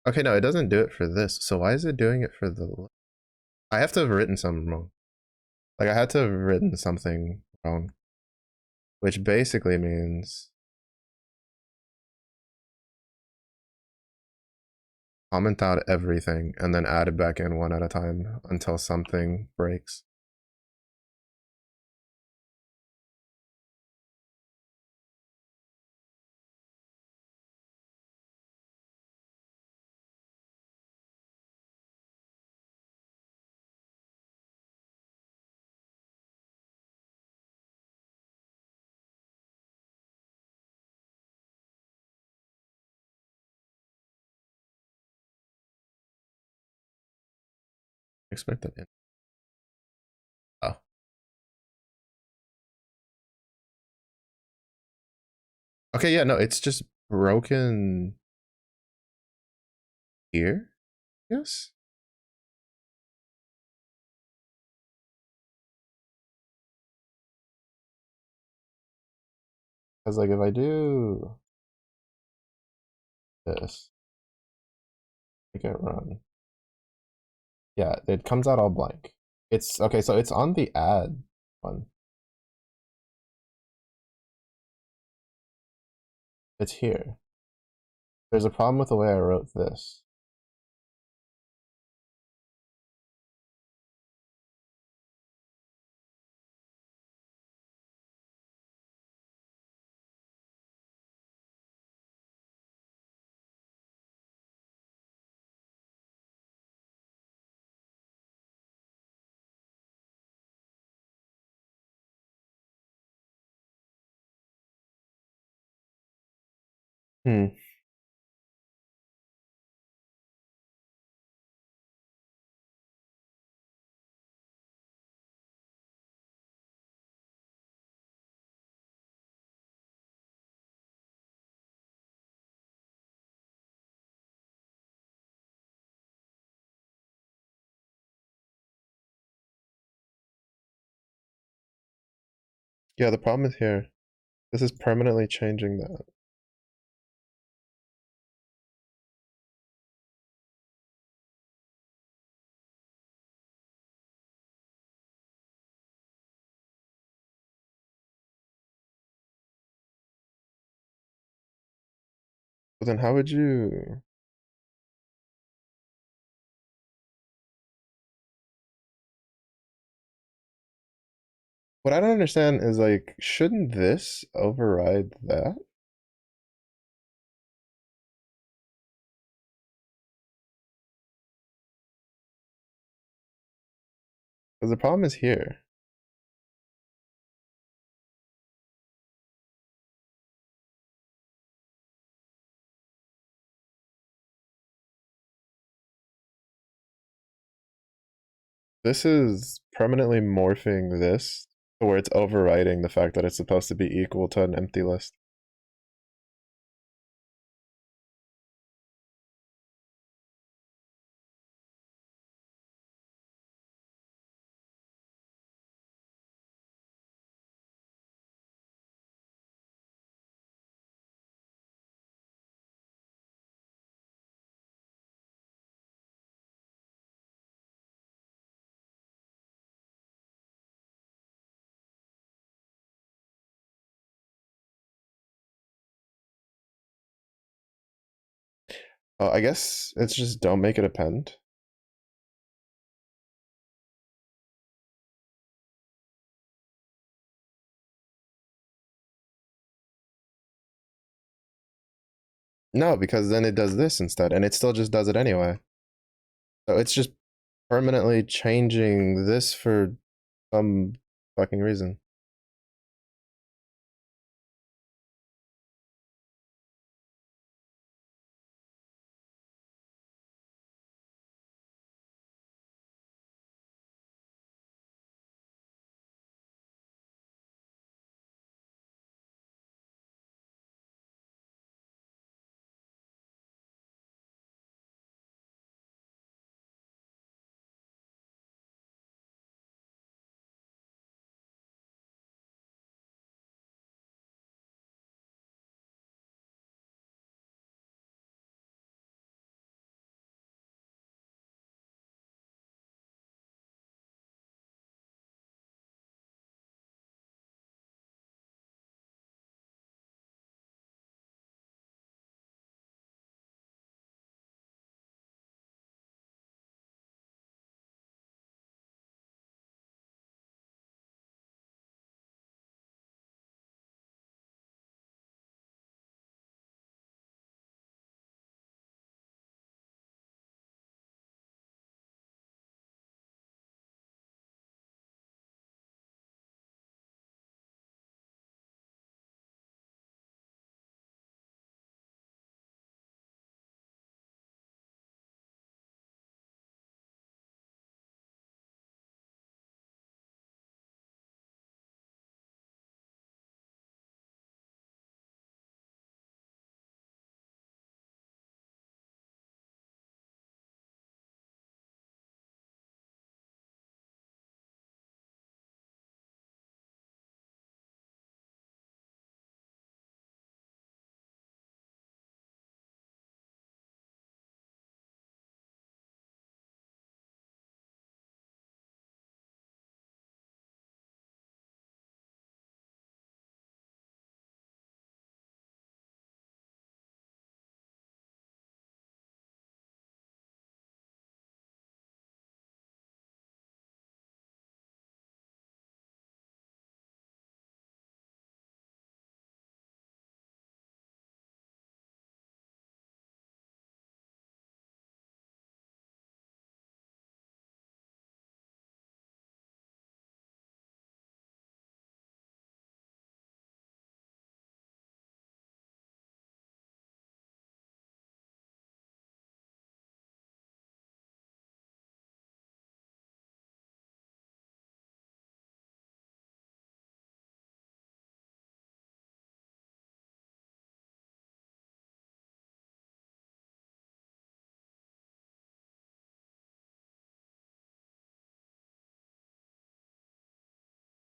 Okay, no, it doesn't do it for this. So why is it doing it for the? I have to have written something wrong. Like I had to have written something wrong, which basically means comment out everything and then add it back in one at a time until something breaks. Expect an. Oh. Okay, yeah, no, it's just broken here. Yes. Because like if I do this, make it run. Yeah, it comes out all blank. It's okay, so it's on the add one. It's here. There's a problem with the way I wrote this. Hmm. Yeah, the problem is here. This is permanently changing that. But then how would you? What I don't understand is like, shouldn't this override that? Because the problem is here. This is permanently morphing this to where it's overriding the fact that it's supposed to be equal to an empty list. Oh, I guess it's just don't make it append. No, because then it does this instead, and it still just does it anyway. So it's just permanently changing this for some fucking reason.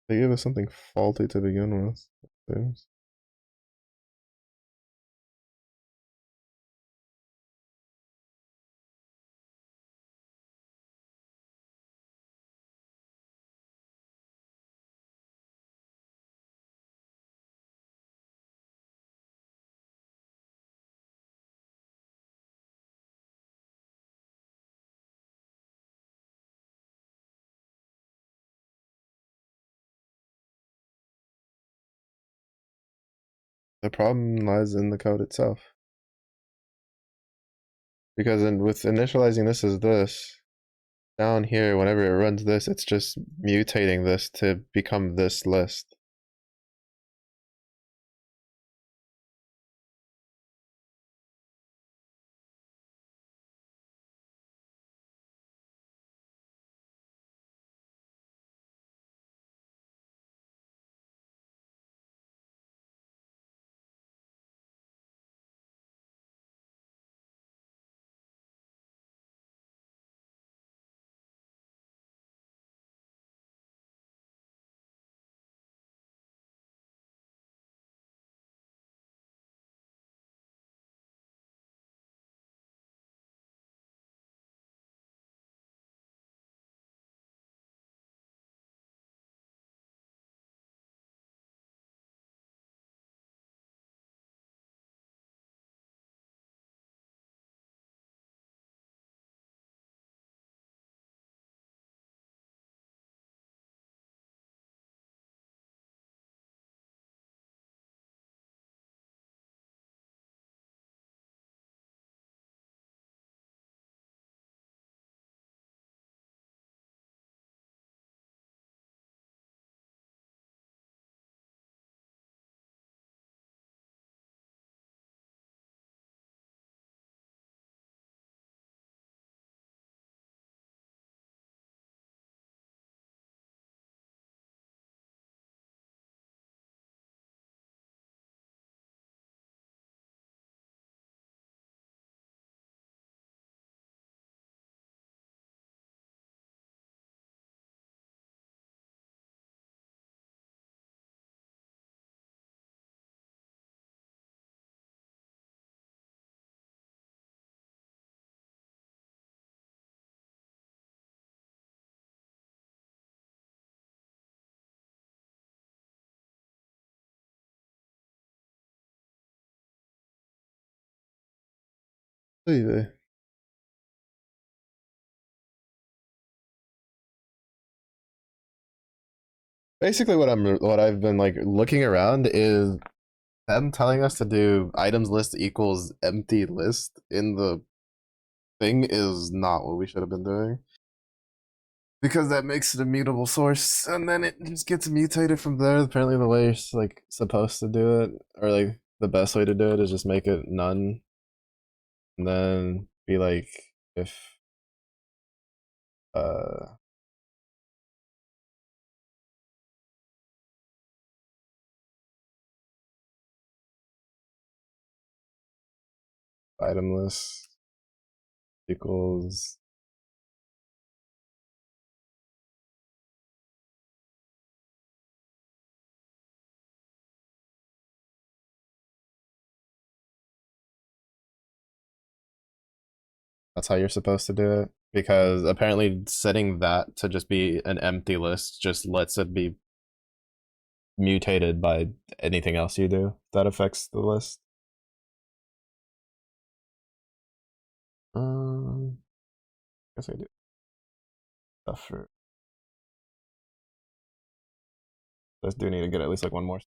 They gave us something faulty to begin with. Seems. The problem lies in the code itself. Because with initializing this as this, down here, whenever it runs this, it's just mutating this to become this list. Anyway. Basically, what I've been like looking around is them telling us to do items list equals empty list in the thing is not what we should have been doing. Because that makes it a mutable source, and then it just gets mutated from there. Apparently, the way you're like supposed to do it, or like the best way to do it, is just make it none, and then be like, if uh item list equals that's how you're supposed to do it. Because apparently setting that to just be an empty list just lets it be mutated by anything else you do that affects the list. I guess I do stuff for. I do need to get at least like one more.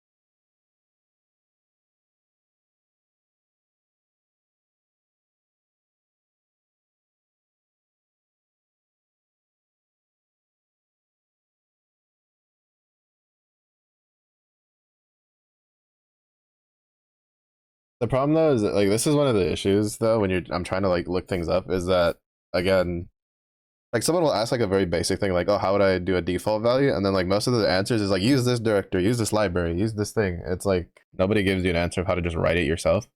The problem though is that, like, this is one of the issues though when I'm trying to like look things up, is that again, like, someone will ask like a very basic thing like, oh, how would I do a default value, and then like most of the answers is like, use this directory, use this library, use this thing. It's like nobody gives you an answer of how to just write it yourself.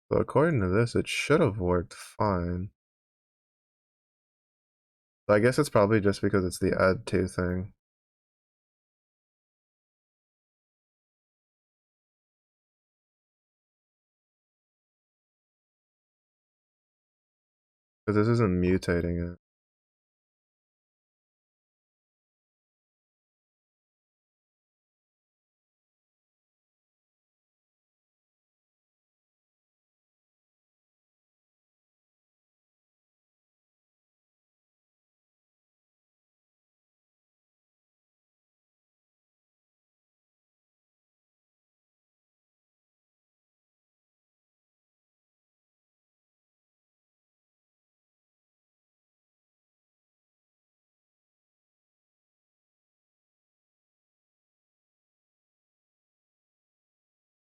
So according to this, it should have worked fine. So I guess it's probably just because it's the add to thing. Because this isn't mutating it.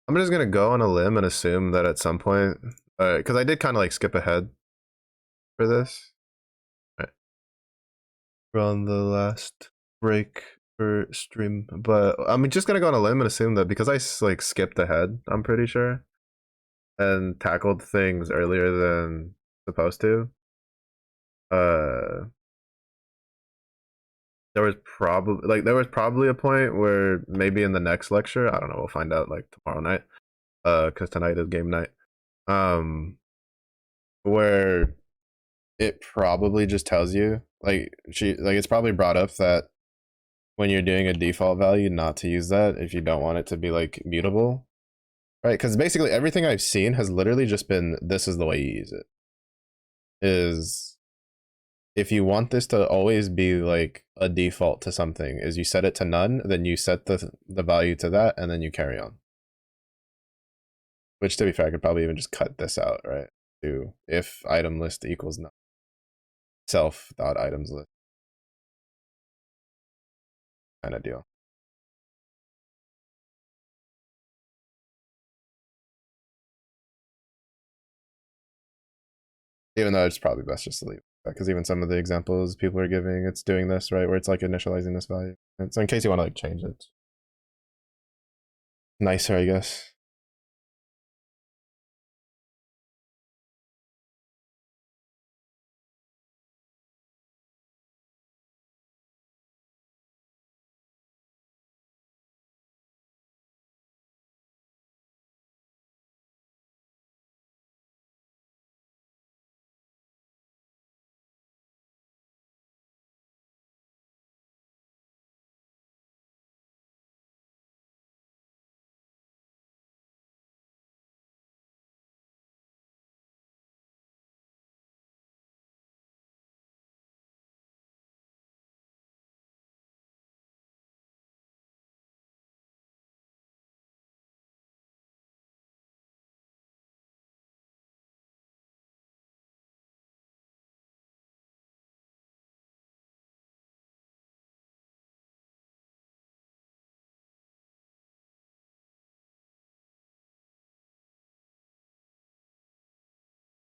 I'm just gonna go on a limb and assume that at some point, because I did kind of like skip ahead for this. Right. We're on the last break for stream, but I'm just gonna go on a limb and assume that because I like skipped ahead, I'm pretty sure, and tackled things earlier than supposed to. Uh, there was probably a point where maybe in the next lecture, I don't know, we'll find out like tomorrow night, because tonight is game night. Where it probably just tells you like it's probably brought up that when you're doing a default value not to use that if you don't want it to be like mutable, right? Because basically everything I've seen has literally just been, this is the way you use it, is if you want this to always be like a default to something, is you set it to none, then you set the value to that, and then you carry on. Which, to be fair, I could probably even just cut this out, right? To if item list equals none, self dot items list kind of deal. Even though it's probably best just to leave that because even some of the examples people are giving, it's doing this right where it's like initializing this value. And so in case you want to like change it, nicer, I guess.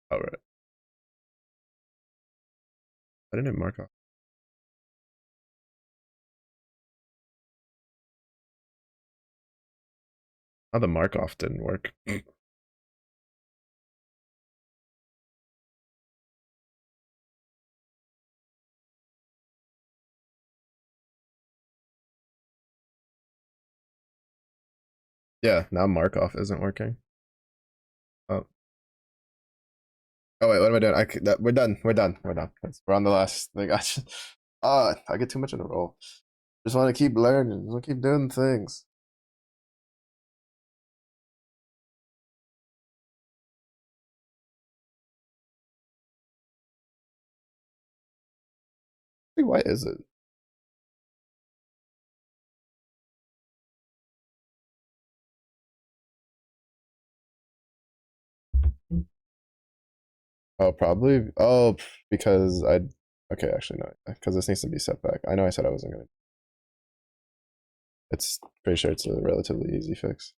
All right. I didn't mark off. How the mark off didn't work. Yeah, now Markov isn't working. Oh, oh wait, what am I doing? We're done. We're done. We're done. We're on the last thing. I get too much in a roll. Just want to keep learning. Just want to keep doing things. Why is it? Oh, probably. Oh, because I. Okay, actually no, because this needs to be set back. I know I said I wasn't gonna. It's pretty sure it's a relatively easy fix.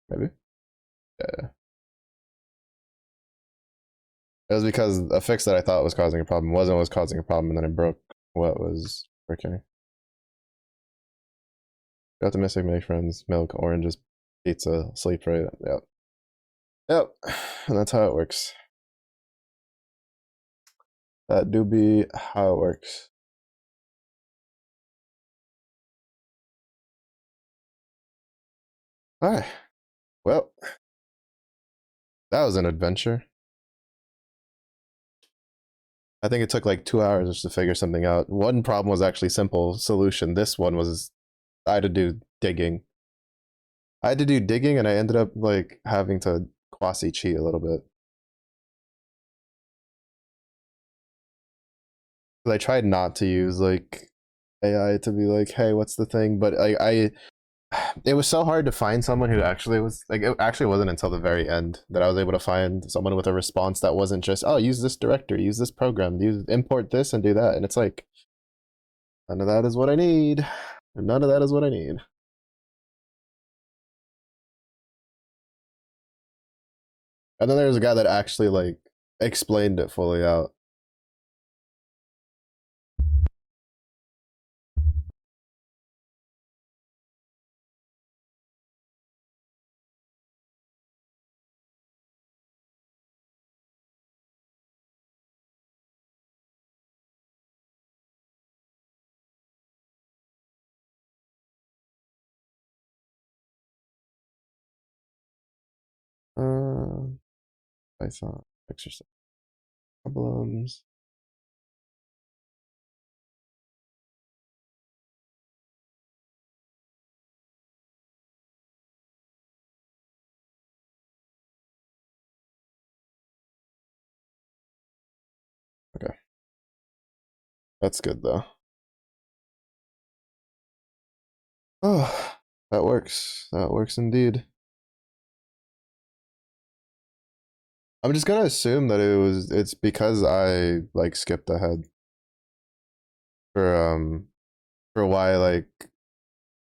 Maybe. Yeah. It was because a fix that I thought was causing a problem wasn't what was causing a problem, and then it broke what was working. Optimistic, make friends, milk, oranges, pizza, sleep right. Yep. Yep. And that's how it works. That do be how it works. Alright. Well, that was an adventure. I think it took like 2 hours just to figure something out. One problem was actually simple solution. This one was I had to do digging. I had to do digging and I ended up like having to quasi cheat a little bit. I tried not to use like AI to be like, hey, what's the thing? But I it was so hard to find someone who actually was like it actually wasn't until the very end that I was able to find someone with a response that wasn't just, oh, use this directory, use this program, use import this and do that. And it's like none of that is what I need. None of that is what I need. And then there was a guy that actually like explained it fully out. Python exercise problems. Okay, that's good though. Oh, that works. That works indeed. I'm just gonna assume that it's because I like skipped ahead for why like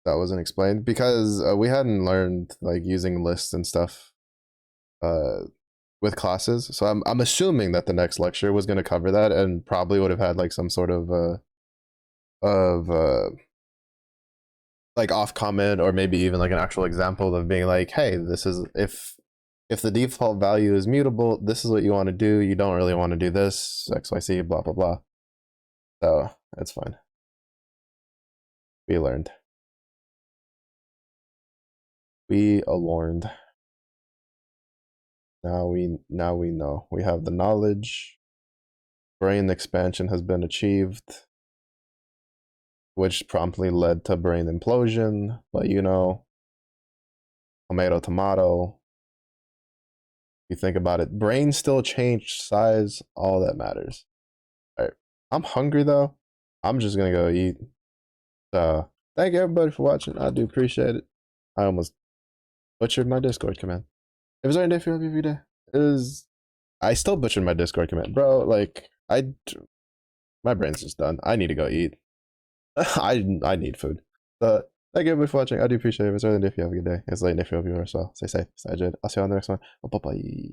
that wasn't explained because we hadn't learned like using lists and stuff uh with classes. So I'm assuming that the next lecture was going to cover that and probably would have had like some sort of like off comment or maybe even like an actual example of being like, hey, this is if the default value is mutable, this is what you want to do. You don't really want to do this, XYZ, blah blah blah. So it's fine. We learned. We learned. Now we know. We have the knowledge. Brain expansion has been achieved, which promptly led to brain implosion. But you know, tomato, tomato. If you think about it, brain still changed size. All that matters. All right. I'm hungry though. I'm just gonna go eat. So thank you everybody for watching. I do appreciate it. I almost butchered my Discord command. If it's any day for you every day, it is. I still butchered my Discord command, bro. Like my brain's just done. I need to go eat. I need food. But thank you everybody for watching. I do appreciate it. It's early if you have a good day. It's late if you hope you are as well. Stay safe. Stay hydrated. I'll see you on the next one. Bye bye.